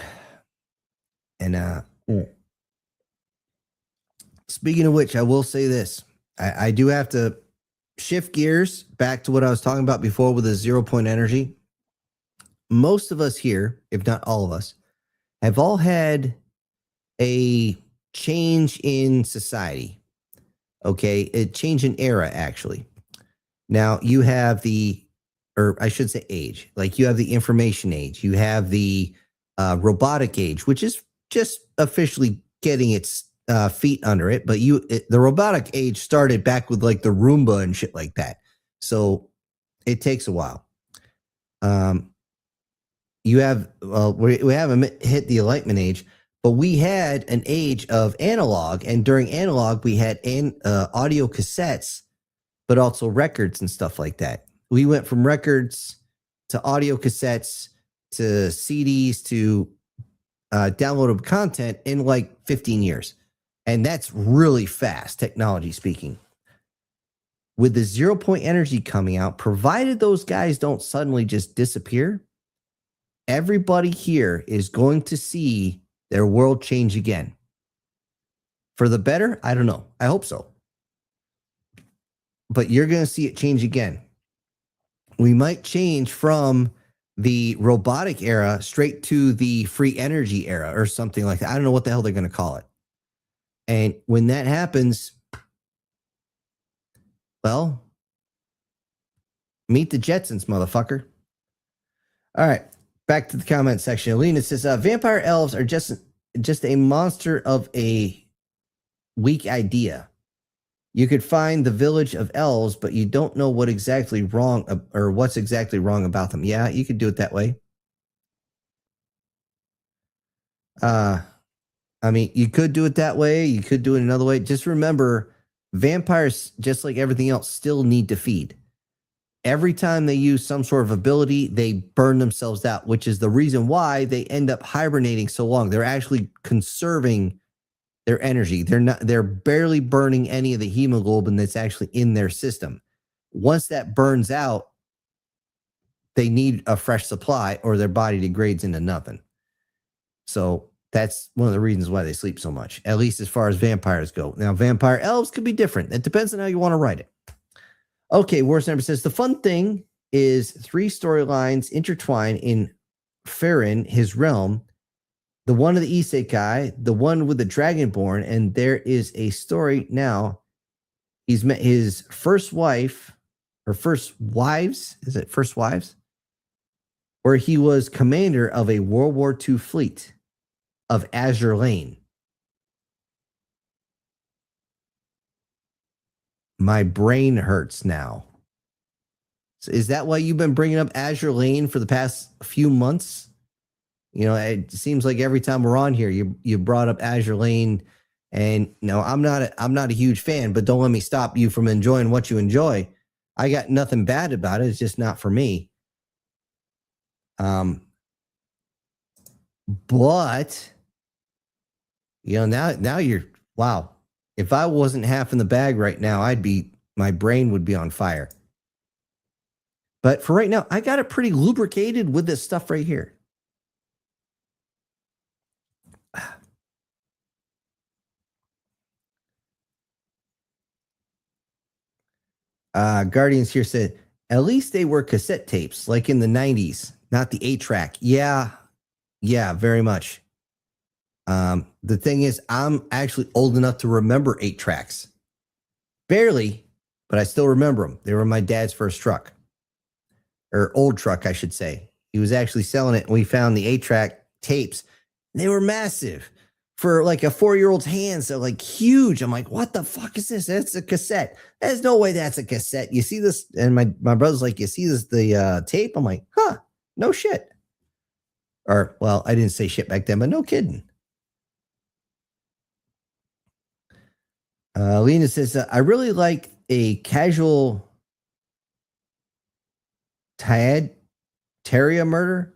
And speaking of which, I will say this. I do have to shift gears back to what I was talking about before with the 0 point energy. Most of us here, if not all of us, have all had a change in society. Okay, a change in era, actually. Now, you have or I should say age. Like, you have the information age. You have the robotic age, which is just officially getting its feet under it. But the robotic age started back with like the Roomba and shit like that. So it takes a while. We haven't hit the Enlightenment age, but we had an age of analog, and during analog we had audio cassettes, but also records and stuff like that. we went from records to audio cassettes to CDs to downloadable content in like 15 years. And that's really fast, technology speaking. With the 0 Point Energy coming out, provided those guys don't suddenly just disappear, everybody here is going to see their world change again. For the better? I don't know. I hope so. But you're going to see it change again. We might change from the robotic era straight to the free energy era or something like that. I don't know what the hell they're going to call it. And when that happens, well, meet the Jetsons, motherfucker. All right, back to the comment section. Alina says, vampire elves are just a monster of a weak idea. You could find the village of elves, but you don't know what exactly wrong or what's exactly wrong about them. Yeah, you could do it that way. I mean, you could do it that way. You could do it another way. Just remember, vampires, just like everything else, still need to feed. Every time they use some sort of ability, they burn themselves out, which is the reason why they end up hibernating so long. They're actually conserving their energy. They're barely burning any of the hemoglobin that's actually in their system. Once that burns out, they need a fresh supply or their body degrades into nothing. So that's one of the reasons why they sleep so much, at least as far as vampires go. Now, vampire elves could be different. It depends on how you want to write it. Okay, Worst Number says, the fun thing is 3 storylines intertwine in Farron, his realm, the one of the Isekai, the one with the Dragonborn, and there is a story now. He's met his first wife, or first wives, is it first wives? Where he was commander of a World War II fleet of Azure Lane. My brain hurts now. So is that why you've been bringing up Azure Lane for the past few months? You know, it seems like every time we're on here, you brought up Azure Lane, and no, I'm not a huge fan, but don't let me stop you from enjoying what you enjoy. I got nothing bad about it. It's just not for me. But you know, now you're, wow. If I wasn't half in the bag right now, my brain would be on fire. But for right now, I got it pretty lubricated with this stuff right here. Guardians here said, at least they were cassette tapes, like in the 90s, not the 8-track. Yeah, very much. The thing is, I'm actually old enough to remember 8-tracks. Barely, but I still remember them. They were my dad's first truck. Or old truck, I should say. He was actually selling it, and we found the 8-track tapes. They were massive. For like a 4-year-old's hands, they're like huge. I'm like, what the fuck is this? That's a cassette. There's no way that's a cassette. You see this? And my brother's like, you see this, the tape? I'm like, huh, no shit. Or, well, I didn't say shit back then, but no kidding. Lena says, I really like a casual Taria murder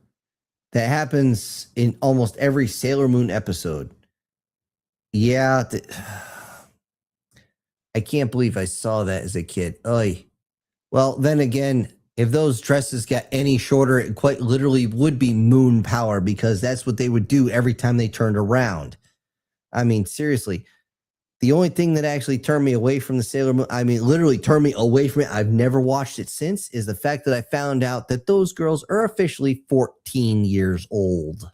that happens in almost every Sailor Moon episode. Yeah, I can't believe I saw that as a kid. Oy. Well, then again, if those dresses got any shorter, it quite literally would be moon power, because that's what they would do every time they turned around. I mean, seriously, the only thing that actually turned me away from the Sailor Moon, I mean, literally turned me away from it, I've never watched it since, is the fact that I found out that those girls are officially 14 years old.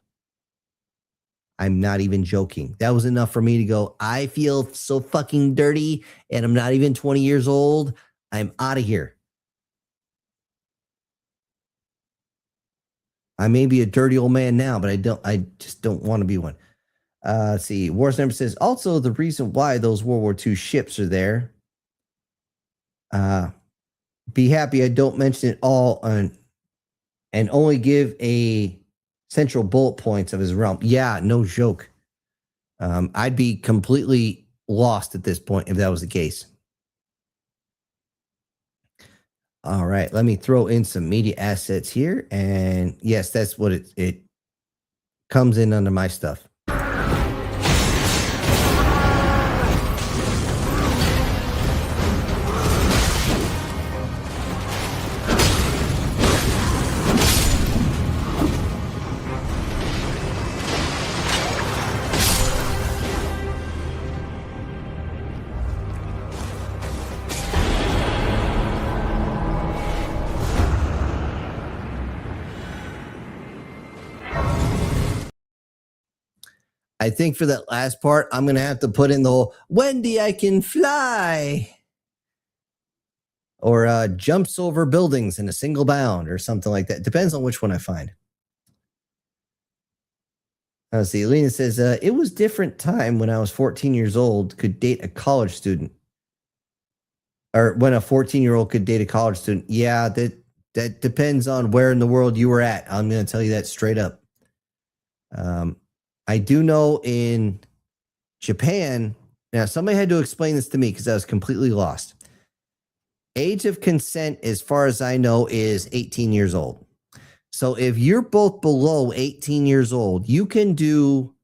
I'm not even joking. That was enough for me to go, I feel so fucking dirty, and I'm not even 20 years old. I'm out of here. I may be a dirty old man now, but I just don't want to be one. Let's see. Wars Number says, also the reason why those World War II ships are there. Be happy I don't mention it all and only give a central bullet points of his realm. Yeah, no joke. I'd be completely lost at this point if that was the case. All right, let me throw in some media assets here. And yes, that's what it comes in under my stuff. I think for that last part, I'm going to have to put in the whole Wendy, I can fly. Or jumps over buildings in a single bound or something like that. Depends on which one I find. Let's see. Lena says, it was different time when I was 14 years old, could date a college student. Or when a 14-year-old could date a college student. Yeah, that depends on where in the world you were at. I'm going to tell you that straight up. I do know in Japan, now somebody had to explain this to me because I was completely lost. Age of consent, as far as I know, is 18 years old. So if you're both below 18 years old, you can do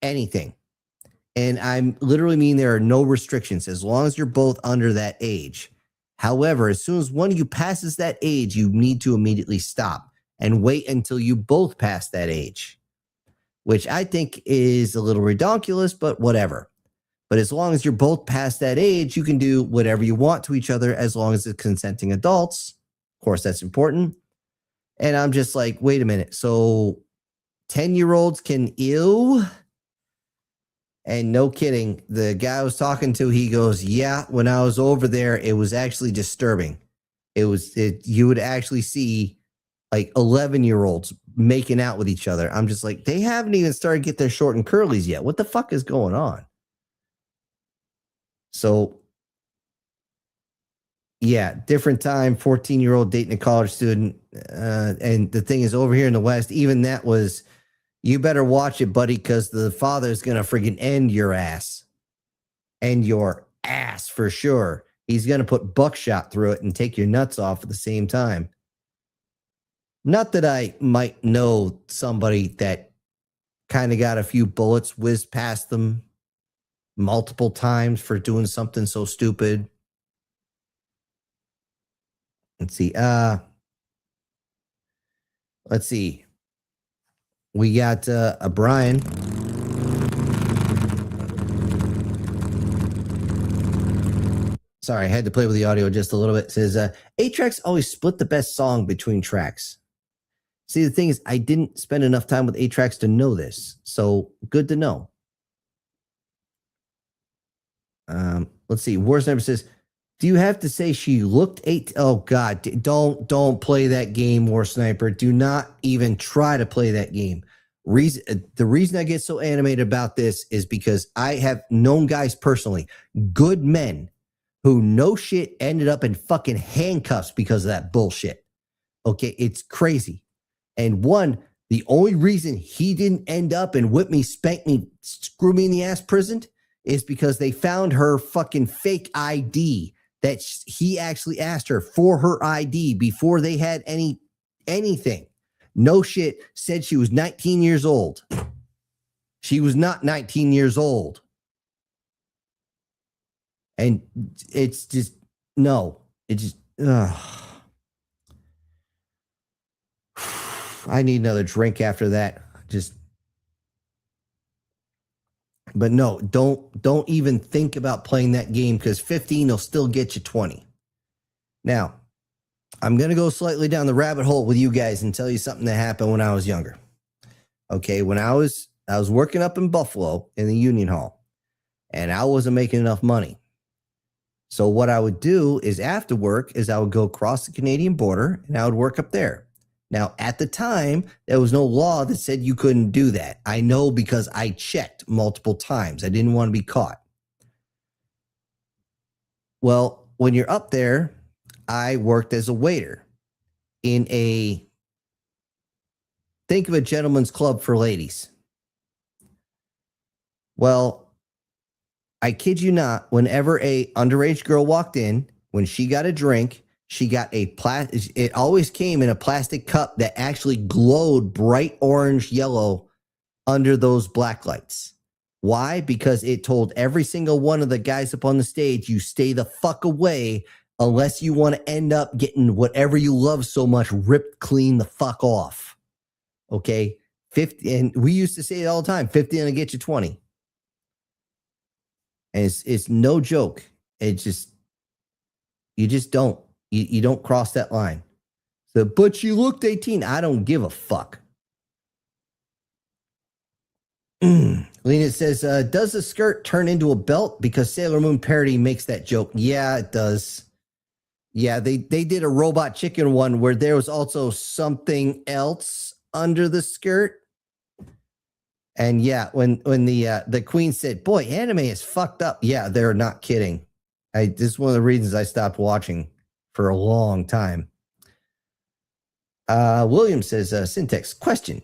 anything. And I literally mean there are no restrictions as long as you're both under that age. However, as soon as one of you passes that age, you need to immediately stop and wait until you both pass that age, which I think is a little ridiculous, but whatever. But as long as you're both past that age, you can do whatever you want to each other as long as it's consenting adults. Of course, that's important. And I'm just like, wait a minute. So 10-year-olds can ew? And no kidding, the guy I was talking to, he goes, yeah, when I was over there, it was actually disturbing. You would actually see like 11-year-olds making out with each other. I'm just like, they haven't even started to get their short and curlies yet. What the fuck is going on? So, yeah, different time, 14-year-old dating a college student. And the thing is, over here in the West, even that was, you better watch it, buddy, because the father's going to friggin' end your ass. End your ass for sure. He's going to put buckshot through it and take your nuts off at the same time. Not that I might know somebody that kind of got a few bullets whizzed past them multiple times for doing something so stupid. Let's see. Let's see. We got a Brian. Sorry, I had to play with the audio just a little bit. It says, 8 tracks always split the best song between tracks. See, the thing is, I didn't spend enough time with 8 tracks to know this. So good to know. Let's see. War Sniper says, do you have to say she looked 8? Oh God, don't play that game, War Sniper. Do not even try to play that game. The reason I get so animated about this is because I have known guys personally, good men, who no shit ended up in fucking handcuffs because of that bullshit. Okay, it's crazy. And the only reason he didn't end up and whip me, spank me, screw me in the ass prison is because they found her fucking fake ID that he actually asked her for her ID before they had anything. No shit, said she was 19 years old. She was not 19 years old. And it's just, no, it just, I need another drink after that. But no, don't even think about playing that game because 15 will still get you 20. Now, I'm going to go slightly down the rabbit hole with you guys and tell you something that happened when I was younger. Okay, when I was working up in Buffalo in the Union Hall, and I wasn't making enough money. So what I would do is after work is I would go across the Canadian border and I would work up there. Now, at the time, there was no law that said you couldn't do that. I know because I checked multiple times. I didn't want to be caught. Well, when you're up there, I worked as a waiter in think of a gentleman's club for ladies. Well, I kid you not, whenever a underage girl walked in, when she got a drink, she got it always came in a plastic cup that actually glowed bright orange yellow under those black lights. Why? Because it told every single one of the guys up on the stage, you stay the fuck away unless you want to end up getting whatever you love so much ripped clean the fuck off. Okay? 50, and we used to say it all the time, 50 and I get you 20. And it's no joke. It just, you just don't. You don't cross that line. So, but you looked 18. I don't give a fuck. Lena says, does the skirt turn into a belt? Because Sailor Moon parody makes that joke. Yeah, it does. Yeah, they did a Robot Chicken one where there was also something else under the skirt. And yeah, when the queen said, boy, anime is fucked up. Yeah, they're not kidding. This is one of the reasons I stopped watching for a long time. William says, Syntax, question.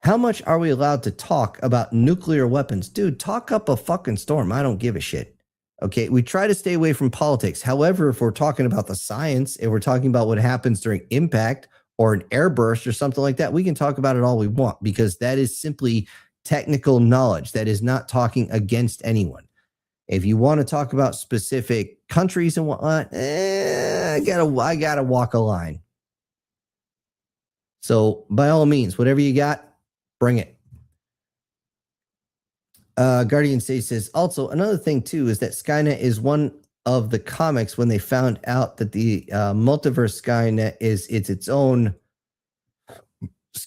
How much are we allowed to talk about nuclear weapons? Dude, talk up a fucking storm. I don't give a shit. Okay, we try to stay away from politics. However, if we're talking about the science, if we're talking about what happens during impact or an airburst or something like that, we can talk about it all we want because that is simply technical knowledge. That is not talking against anyone. If you want to talk about specific countries and whatnot, I gotta walk a line. So by all means, whatever you got, bring it. Guardian Sage says, also, another thing too is that Skynet is one of the comics when they found out that the multiverse Skynet is its own,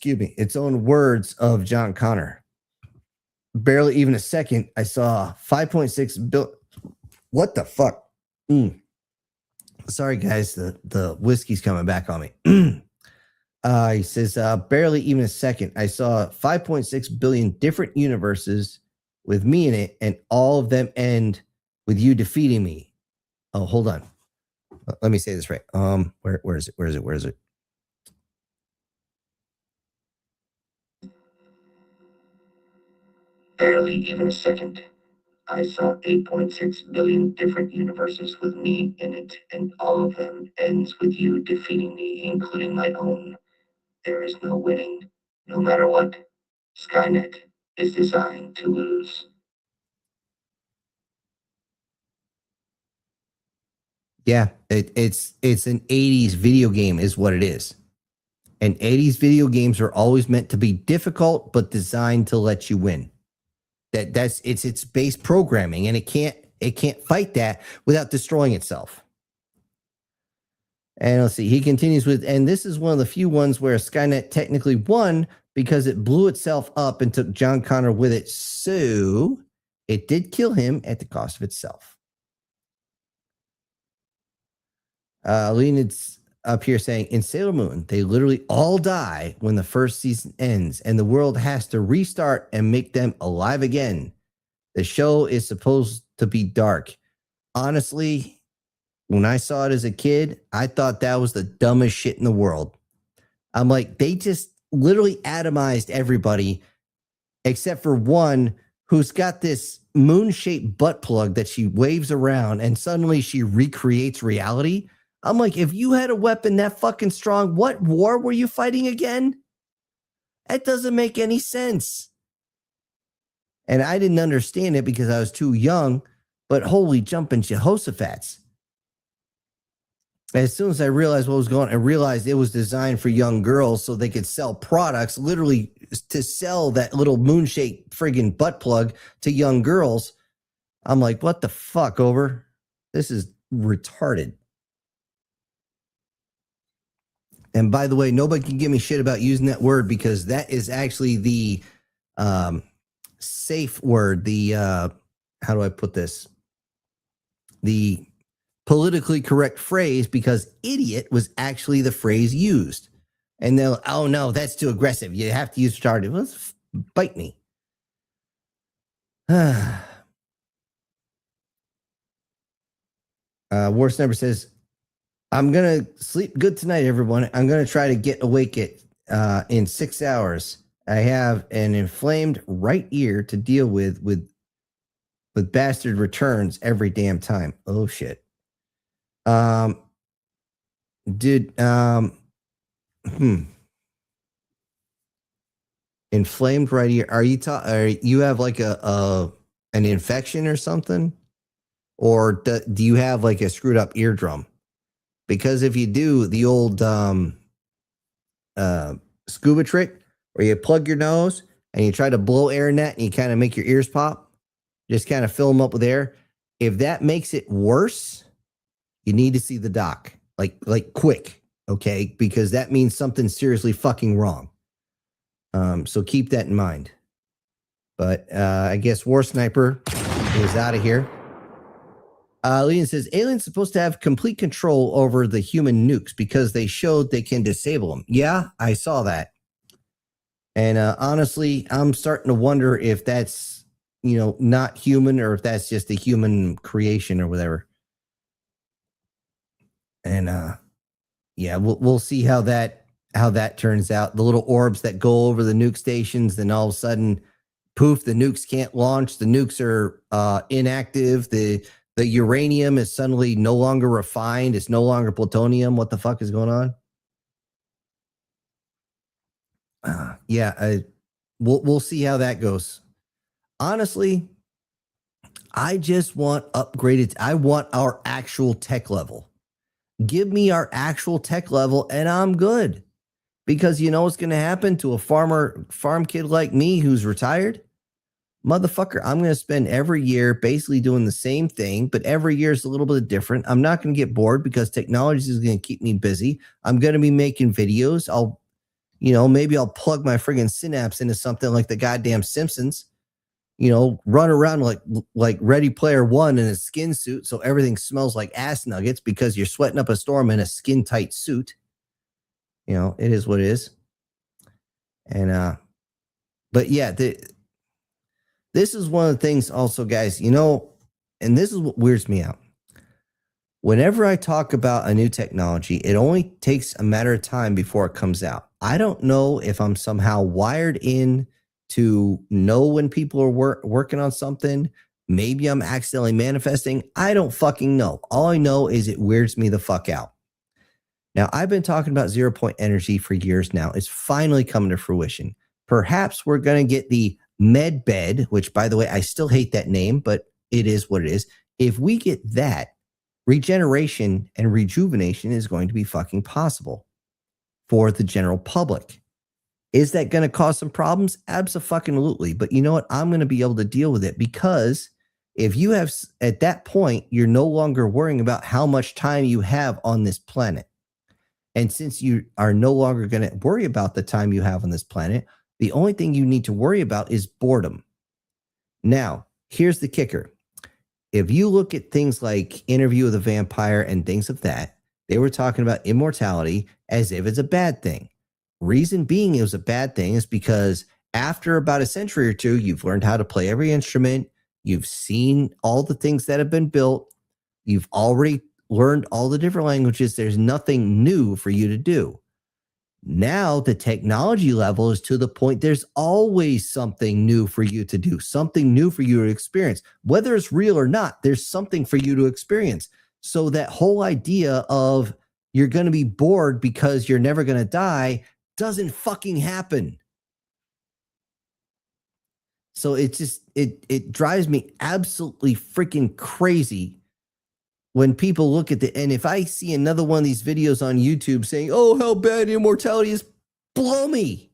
its own words of John Connor. Barely even a second, I saw 5.6 billion. What the fuck? Sorry, guys. The whiskey's coming back on me. He says, barely even a second, I saw 5.6 billion different universes with me in it, and all of them end with you defeating me. Oh, hold on. Let me say this right. Where is it? Barely even a second. I saw 8.6 billion different universes with me in it, and all of them ends with you defeating me, including my own. There is no winning, no matter what. Skynet is designed to lose. Yeah, it's an 80s video game is what it is. And 80s video games are always meant to be difficult, but designed to let you win. That's its base programming, and it can't fight that without destroying itself. And let's see, he continues with, and this is one of the few ones where Skynet technically won because it blew itself up and took John Connor with it. So it did kill him at the cost of itself. Leonid's up here saying, in Sailor Moon, they literally all die when the first season ends and the world has to restart and make them alive again. The show is supposed to be dark. Honestly, when I saw it as a kid, I thought that was the dumbest shit in the world. I'm like, they just literally atomized everybody except for one who's got this moon-shaped butt plug that she waves around and suddenly she recreates reality. I'm like, if you had a weapon that fucking strong, what war were you fighting again? That doesn't make any sense. And I didn't understand it because I was too young, but holy jumping Jehoshaphat's. As soon as I realized what was going on, I realized it was designed for young girls so they could sell products, literally to sell that little moon-shaped friggin' butt plug to young girls. I'm like, what the fuck, over? This is retarded. And by the way, nobody can give me shit about using that word because that is actually the safe word. The, how do I put this? The politically correct phrase, because idiot was actually the phrase used. And they'll, oh no, that's too aggressive. You have to use retarded. Well, bite me. Worst number says, I'm going to sleep good tonight, everyone. I'm going to try to get awake in 6 hours. I have an inflamed right ear to deal with bastard returns every damn time. Oh, shit. Dude, inflamed right ear. Are you have like an infection or something? Or do you have like a screwed up eardrum? Because if you do, the old scuba trick where you plug your nose and you try to blow air in that and you kind of make your ears pop, just kind of fill them up with air. If that makes it worse, you need to see the doc, like quick, okay? Because that means something's seriously fucking wrong. So keep that in mind. But I guess War Sniper is out of here. Leon says, aliens supposed to have complete control over the human nukes because they showed they can disable them. Yeah, I saw that. And honestly, I'm starting to wonder if that's, not human or if that's just a human creation or whatever. And yeah, we'll see how that turns out. The little orbs that go over the nuke stations, then all of a sudden, poof, the nukes can't launch. The nukes are inactive. The uranium is suddenly no longer refined. It's no longer plutonium. What the fuck is going on? We'll see how that goes. Honestly, I just want upgraded. I want our actual tech level. Give me our actual tech level and I'm good. Because you know what's going to happen to a farm kid like me who's retired? Motherfucker, I'm going to spend every year basically doing the same thing, but every year is a little bit different. I'm not going to get bored because technology is going to keep me busy. I'm going to be making videos. Maybe I'll plug my friggin' synapse into something like the goddamn Simpsons. Run around like Ready Player One in a skin suit so everything smells like ass nuggets because you're sweating up a storm in a skin tight suit. It is what it is. And but yeah, this is one of the things also, guys, and this is what weirds me out. Whenever I talk about a new technology, it only takes a matter of time before it comes out. I don't know if I'm somehow wired in to know when people are working on something. Maybe I'm accidentally manifesting. I don't fucking know. All I know is it weirds me the fuck out. Now, I've been talking about 0 point energy for years now. It's finally coming to fruition. Perhaps we're going to get the med bed, which, by the way, I still hate that name, but it is what it is. If we get that, regeneration and rejuvenation is going to be fucking possible for the general public. Is that going to cause some problems? Abso-fucking-lutely. But you know what? I'm going to be able to deal with it because if you have, at that point, you're no longer worrying about how much time you have on this planet. And since you are no longer going to worry about the time you have on this planet, the only thing you need to worry about is boredom. Now, here's the kicker. If you look at things like Interview with a Vampire and things of that, they were talking about immortality as if it's a bad thing. Reason being it was a bad thing is because after about a century or two, you've learned how to play every instrument. You've seen all the things that have been built. You've already learned all the different languages. There's nothing new for you to do. Now the technology level is to the point there's always something new for you to do, something new for you to experience. Whether it's real or not, there's something for you to experience. So that whole idea of you're going to be bored because you're never going to die doesn't fucking happen. So it drives me absolutely freaking crazy when people look at and if I see another one of these videos on YouTube saying, oh, how bad immortality is, blow me.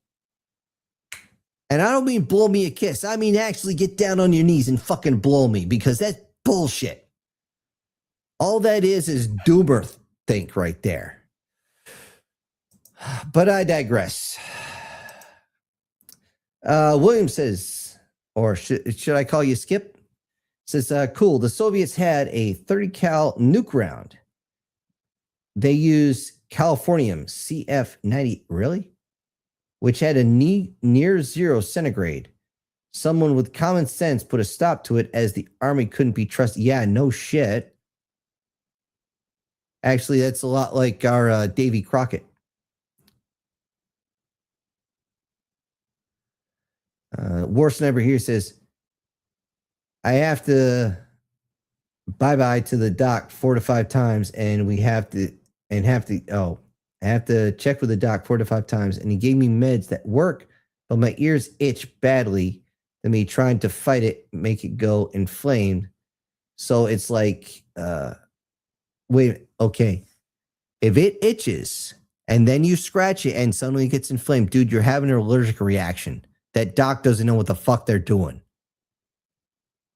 And I don't mean blow me a kiss. I mean actually get down on your knees and fucking blow me because that's bullshit. All that is doomer think right there. But I digress. William says, or should I call you Skip? Says, cool. The Soviets had a 30 cal nuke round. They used californium CF-90, really? Which had a near zero centigrade. Someone with common sense put a stop to it as the army couldn't be trusted. Yeah, no shit. Actually, that's a lot like our Davy Crockett. War Sniper here says, I have to bye-bye to the doc 4 to 5 times, and we have to and have to check with the doc 4 to 5 times, and he gave me meds that work, but my ears itch badly, and me trying to fight it make it go inflamed. So it's like, wait, okay. If it itches and then you scratch it and suddenly it gets inflamed, dude, you're having an allergic reaction. That doc doesn't know what the fuck they're doing.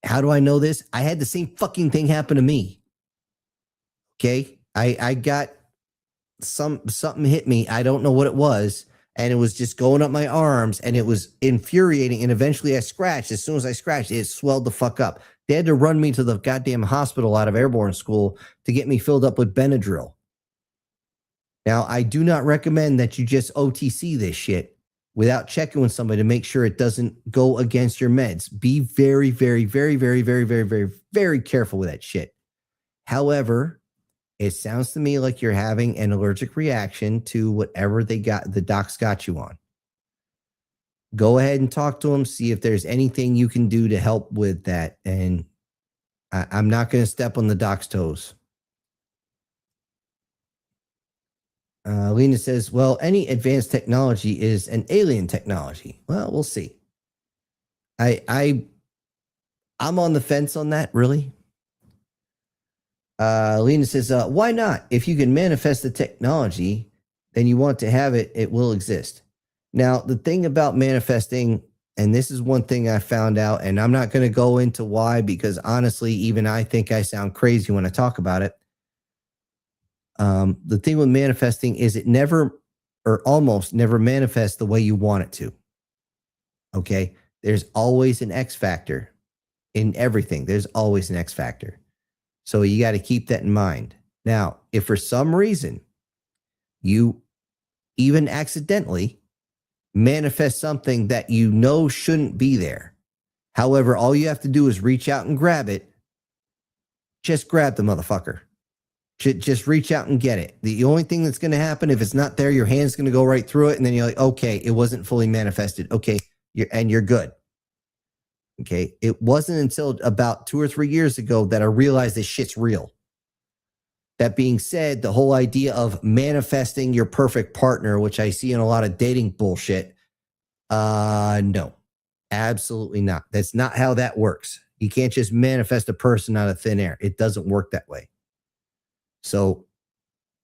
How do I know this? I had the same fucking thing happen to me. Okay? I got something hit me. I don't know what it was. And it was just going up my arms and it was infuriating. And eventually I scratched. As soon as I scratched, it swelled the fuck up. They had to run me to the goddamn hospital out of airborne school to get me filled up with Benadryl. Now, I do not recommend that you just OTC this shit without checking with somebody to make sure it doesn't go against your meds. Be very, very, very, very, very, very, very, very careful with that shit. However, it sounds to me like you're having an allergic reaction to whatever the docs got you on. Go ahead and talk to them, see if there's anything you can do to help with that. And I'm not going to step on the doc's toes. Lena says, well, any advanced technology is an alien technology. Well, we'll see. I'm on the fence on that, really. Lena says, why not? If you can manifest the technology, then you want to have it, it will exist. Now, the thing about manifesting, and this is one thing I found out, and I'm not going to go into why, because honestly, even I think I sound crazy when I talk about it. The thing with manifesting is it never, or almost never manifests the way you want it to. Okay? There's always an X factor in everything. There's always an X factor. So you got to keep that in mind. Now, if for some reason you even accidentally manifest something that you know shouldn't be there, however, all you have to do is reach out and grab it. Just grab the motherfucker. Just reach out and get it. The only thing that's going to happen, if it's not there, your hand's going to go right through it, and then you're like, okay, it wasn't fully manifested. Okay, you're good. Okay, it wasn't until about 2 or 3 years ago that I realized this shit's real. That being said, the whole idea of manifesting your perfect partner, which I see in a lot of dating bullshit, no, absolutely not. That's not how that works. You can't just manifest a person out of thin air. It doesn't work that way. So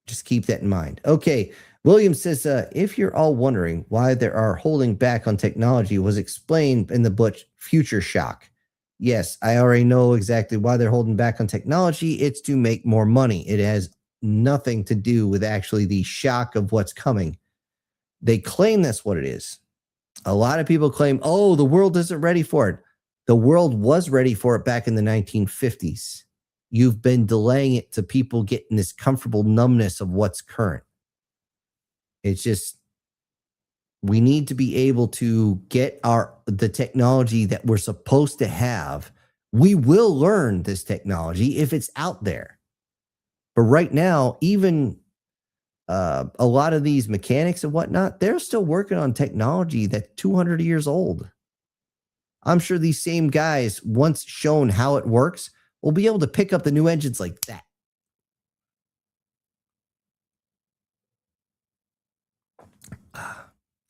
just keep that in mind. Okay, William says, if you're all wondering why they are holding back on technology, was explained in the book Future Shock. Yes, I already know exactly why they're holding back on technology. It's to make more money. It has nothing to do with actually the shock of what's coming. They claim that's what it is. A lot of people claim, oh, the world isn't ready for it. The world was ready for it back in the 1950s. You've been delaying it to people getting this comfortable numbness of what's current. It's just, we need to be able to get the technology that we're supposed to have. We will learn this technology if it's out there. But right now, even a lot of these mechanics and whatnot, they're still working on technology that's 200 years old. I'm sure these same guys, once shown how it works, will be able to pick up the new engines like that.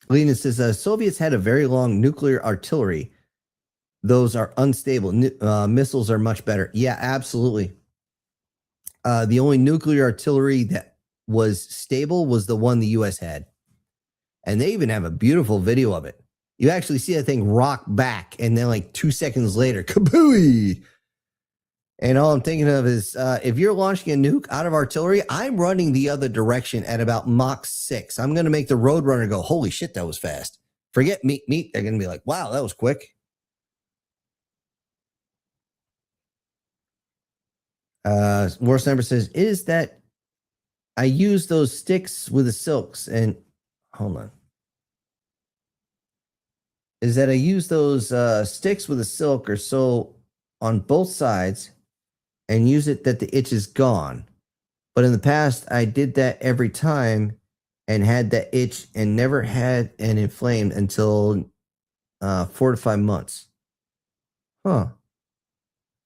Lena says, Soviets had a very long nuclear artillery. Those are unstable. Missiles are much better. Yeah, absolutely. The only nuclear artillery that was stable was the one the U.S. had. And they even have a beautiful video of it. You actually see that thing rock back, and then like 2 seconds later, kabooey! And all I'm thinking of is, if you're launching a nuke out of artillery, I'm running the other direction at about Mach 6. I'm going to make the Roadrunner go, holy shit, that was fast. Forget meat. They're going to be like, wow, that was quick. War Sniper says, is that I use those sticks with the silks and, hold on. Is that I use those sticks with the silk or so on both sides and use it that the itch is gone. But in the past, I did that every time and had that itch and never had an inflamed until 4 to 5 months. Huh.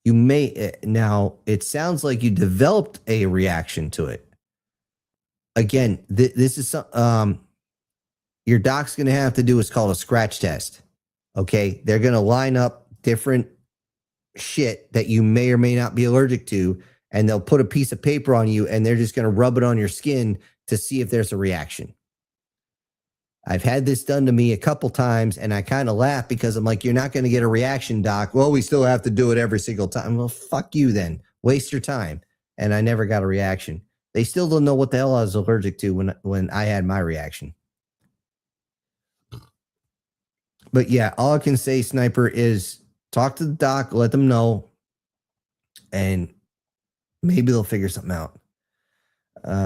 You may, now it sounds like you developed a reaction to it. again, this is your doc's going to have to do what's called a scratch test. Okay, they're going to line up different shit that you may or may not be allergic to, and they'll put a piece of paper on you, and they're just going to rub it on your skin to see if there's a reaction. I've had this done to me a couple times, and I kind of laugh because I'm like, you're not going to get a reaction, doc. Well, we still have to do it every single time. Well, fuck you then. Waste your time. And I never got a reaction. They still don't know what the hell I was allergic to when I had my reaction. But yeah, all I can say, Sniper, is talk to the doc, let them know, and maybe they'll figure something out.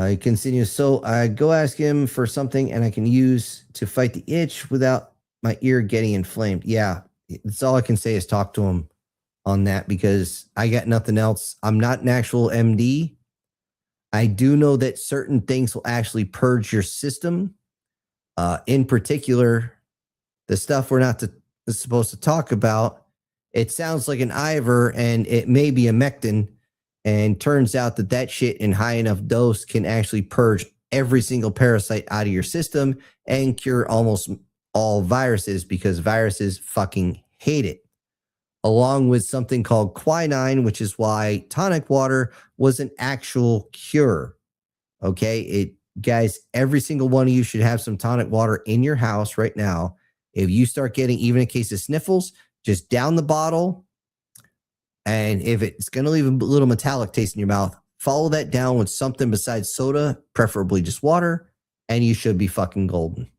He continues, so I go ask him for something and I can use to fight the itch without my ear getting inflamed. Yeah, that's all I can say is talk to him on that, because I got nothing else. I'm not an actual MD. I do know that certain things will actually purge your system. In particular, the stuff we're not supposed to talk about. It sounds like an Ivor, and it may be a Mectin, and turns out that shit in high enough dose can actually purge every single parasite out of your system and cure almost all viruses, because viruses fucking hate it. Along with something called quinine, which is why tonic water was an actual cure. Okay, guys, every single one of you should have some tonic water in your house right now. If you start getting even a case of sniffles, just down the bottle. And if it's going to leave a little metallic taste in your mouth, follow that down with something besides soda, preferably just water, and you should be fucking golden.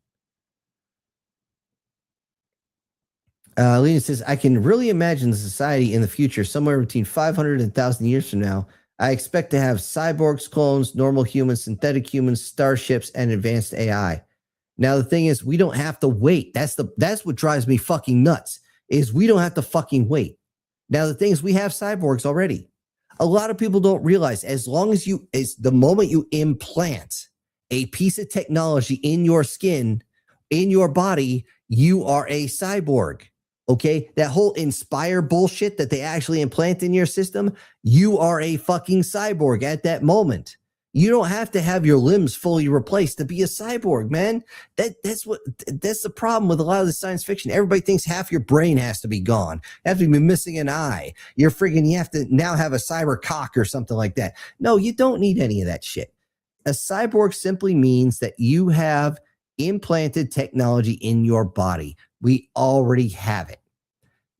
Lena says, I can really imagine the society in the future, somewhere between 500 and 1,000 years from now. I expect to have cyborgs, clones, normal humans, synthetic humans, starships, and advanced AI. Now, the thing is, we don't have to wait. That's what drives me fucking nuts, is we don't have to fucking wait. Now, the thing is, we have cyborgs already. A lot of people don't realize, as the moment you implant a piece of technology in your skin, in your body, you are a cyborg. Okay, that whole Inspire bullshit that they actually implant in your system, you are a fucking cyborg at that moment. You don't have to have your limbs fully replaced to be a cyborg, man. That's the problem with a lot of the science fiction. Everybody thinks half your brain has to be gone. You have to be missing an eye. You have to now have a cyber cock or something like that. No, you don't need any of that shit. A cyborg simply means that you have implanted technology in your body. We already have it.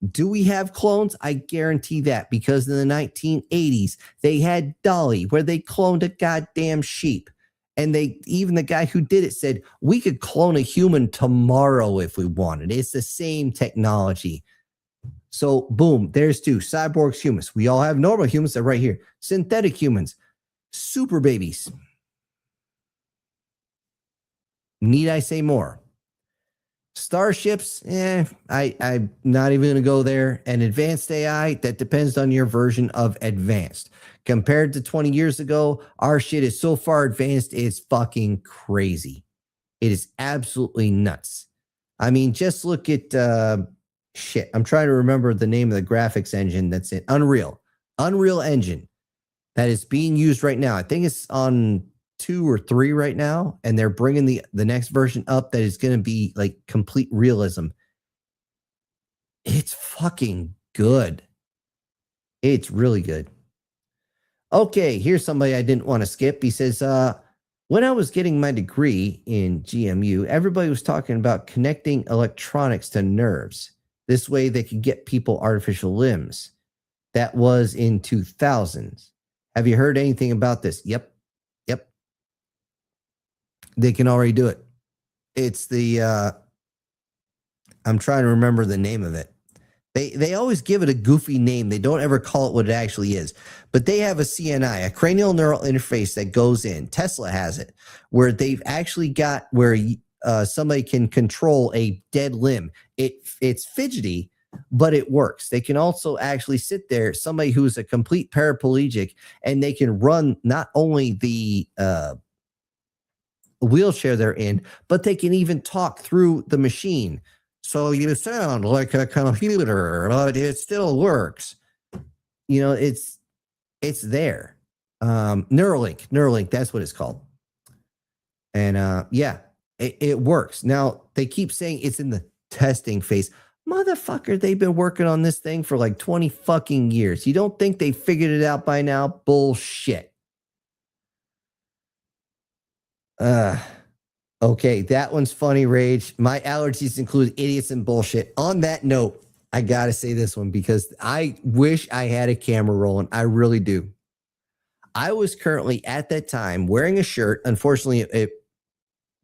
Do we have clones? I guarantee that, because in the 1980s, they had Dolly, where they cloned a goddamn sheep. And even the guy who did it said, we could clone a human tomorrow if we wanted. It's the same technology. So boom, there's two: cyborgs, humans. We all have normal humans. They're right here. Synthetic humans, super babies. Need I say more? Starships, I'm not even going to go there. And advanced AI, that depends on your version of advanced. Compared to 20 years ago, our shit is so far advanced, it's fucking crazy. It is absolutely nuts. I mean, just look at, shit, I'm trying to remember the name of the graphics engine that's in Unreal Engine that is being used right now. I think it's on 2 or 3 right now, and they're bringing the next version up that is going to be like complete realism. It's fucking good. It's really good. Okay, here's somebody I didn't want to skip. He says, when I was getting my degree in GMU, everybody was talking about connecting electronics to nerves. This way they could get people artificial limbs. That was in 2000s. Have you heard anything about this? Yep. They can already do it. It's the, I'm trying to remember the name of it. They always give it a goofy name. They don't ever call it what it actually is. But they have a CNI, a cranial neural interface that goes in. Tesla has it, where they've actually got where somebody can control a dead limb. It's fidgety, but it works. They can also actually sit there, somebody who's a complete paraplegic, and they can run not only the wheelchair they're in, but they can even talk through the machine. So you sound like a computer, but it still works. You know, it's there. Neuralink, that's what it's called. And yeah, it works. Now, they keep saying it's in the testing phase. Motherfucker, they've been working on this thing for like 20 fucking years. You don't think they figured it out by now? Bullshit. Okay, that one's funny, Rage. My allergies include idiots and bullshit. On that note, I gotta say this one because I wish I had a camera rolling. I really do. I was currently at that time wearing a shirt. Unfortunately, it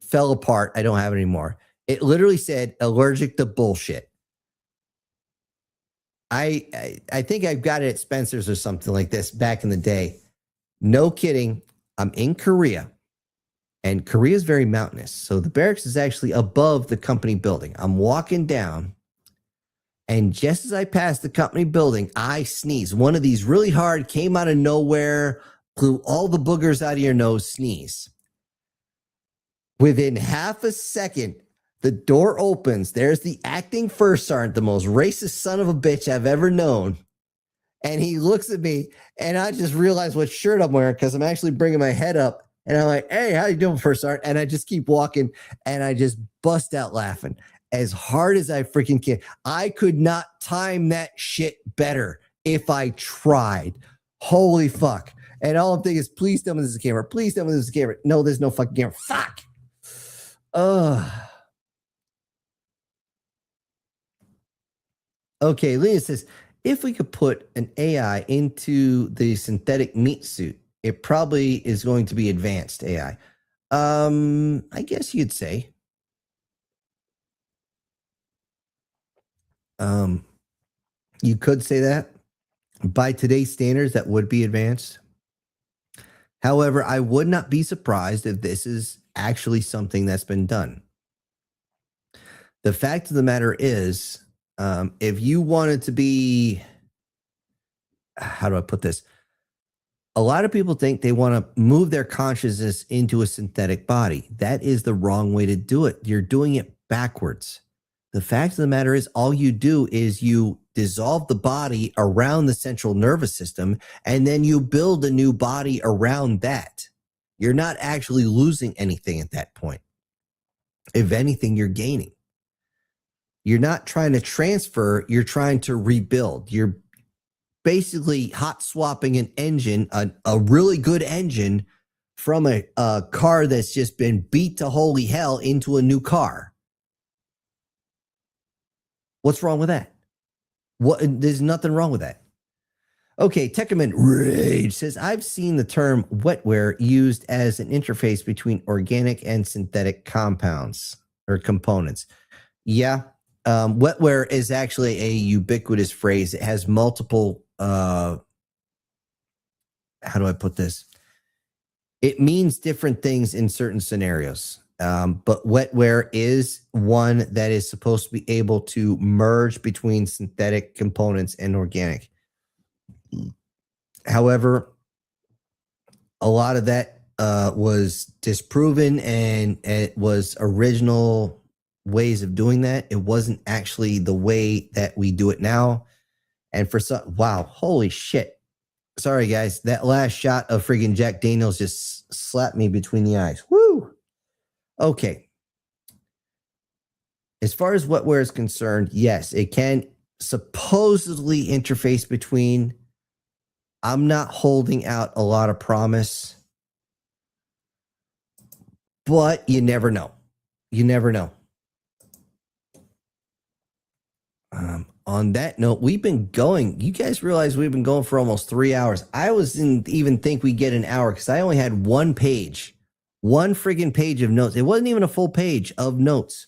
fell apart. I don't have it anymore. It literally said allergic to bullshit. I think I've got it at Spencer's or something like this back in the day. No kidding. I'm in Korea. And Korea is very mountainous. So the barracks is actually above the company building. I'm walking down. And just as I passed the company building, I sneezed. One of these really hard, came out of nowhere, blew all the boogers out of your nose, sneeze. Within half a second, the door opens. There's the acting first sergeant, the most racist son of a bitch I've ever known. And he looks at me, and I just realized what shirt I'm wearing because I'm actually bringing my head up. And I'm like, hey, how you doing, first sergeant? And I just keep walking, and I just bust out laughing as hard as I freaking can. I could not time that shit better if I tried. Holy fuck. And all I'm thinking is, please tell me this is a camera. Please tell me this is a camera. No, there's no fucking camera. Fuck. Okay, Lena says, if we could put an AI into the synthetic meat suit, it probably is going to be advanced AI. I guess you'd say. You could say that. By today's standards, that would be advanced. However, I would not be surprised if this is actually something that's been done. The fact of the matter is, if you wanted to be, how do I put this? A lot of people think they want to move their consciousness into a synthetic body. That is the wrong way to do it. You're doing it backwards. The fact of the matter is, all you do is you dissolve the body around the central nervous system, and then you build a new body around that. You're not actually losing anything at that point. If anything, you're gaining. You're not trying to transfer, you're trying to rebuild. You're basically hot swapping an engine, a really good engine, from a car that's just been beat to holy hell into a new car. What's wrong with that? There's nothing wrong with that. Okay, Tekkerman Rage says, I've seen the term wetware used as an interface between organic and synthetic compounds or components. Yeah, wetware is actually a ubiquitous phrase. It has multiple, how do I put this? It means different things in certain scenarios. But wetware is one that is supposed to be able to merge between synthetic components and organic. However, a lot of that was disproven, and it was original ways of doing that. It wasn't actually the way that we do it now. And for some, wow, holy shit. Sorry, guys. That last shot of friggin' Jack Daniels just slapped me between the eyes. Woo! Okay. As far as wetware is concerned, yes, it can supposedly interface between. I'm not holding out a lot of promise, but you never know. You never know. On that note, we've been going. You guys realize we've been going for almost 3 hours. I didn't even think we'd get an hour because I only had one page. One friggin' page of notes. It wasn't even a full page of notes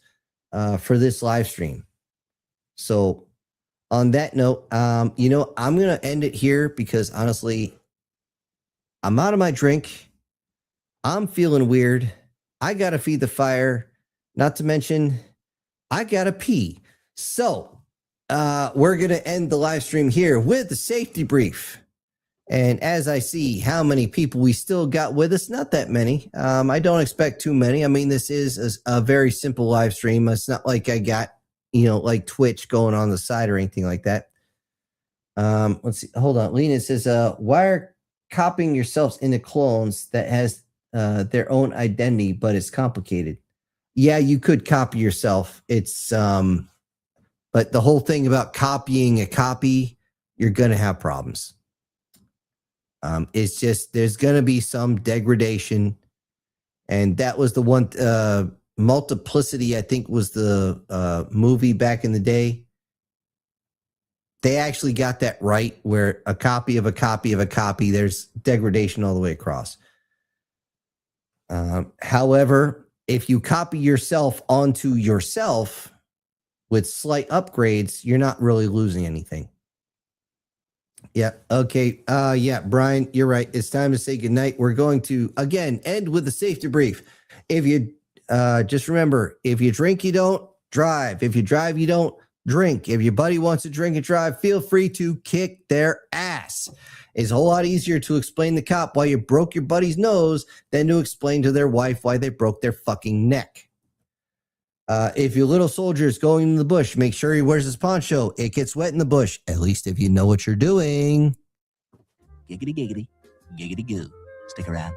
for this live stream. So on that note, I'm going to end it here because honestly, I'm out of my drink. I'm feeling weird. I got to feed the fire. Not to mention, I got to pee. So we're going to end the live stream here with the safety brief. And as I see how many people we still got with us, not that many. I don't expect too many. I mean, this is a very simple live stream. It's not like I got, like Twitch going on the side or anything like that. Let's see. Hold on. Lena says, why are copying yourselves into clones that has their own identity, but it's complicated. Yeah, you could copy yourself. It's but the whole thing about copying a copy, you're gonna have problems. It's just there's gonna be some degradation, and that was the one. Multiplicity, I think, was the movie back in the day. They actually got that right, where a copy of a copy of a copy, there's degradation all the way across. However, if you copy yourself onto yourself with slight upgrades, you're not really losing anything. Yeah. Okay. Yeah, Brian, you're right. It's time to say goodnight. We're going to, again, end with a safety brief. If you just remember, if you drink, you don't drive. If you drive, you don't drink. If your buddy wants to drink and drive, feel free to kick their ass. It's a whole lot easier to explain to the cop why you broke your buddy's nose than to explain to their wife why they broke their fucking neck. If your little soldier is going in the bush, make sure he wears his poncho. It gets wet in the bush, at least if you know what you're doing. Giggity, giggity, giggity goo. Stick around.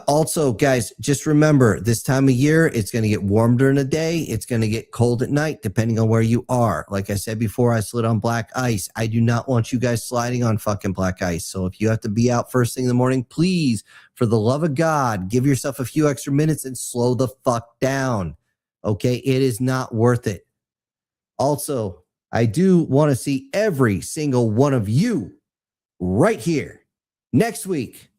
Also, guys, just remember, this time of year, it's going to get warm during the day. It's going to get cold at night, depending on where you are. Like I said before, I slid on black ice. I do not want you guys sliding on fucking black ice. So if you have to be out first thing in the morning, please, for the love of God, give yourself a few extra minutes and slow the fuck down. Okay? It is not worth it. Also, I do want to see every single one of you right here next week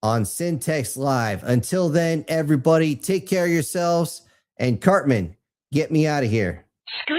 on Syntex Live. Until then, everybody, take care of yourselves. And Cartman, get me out of here. Screw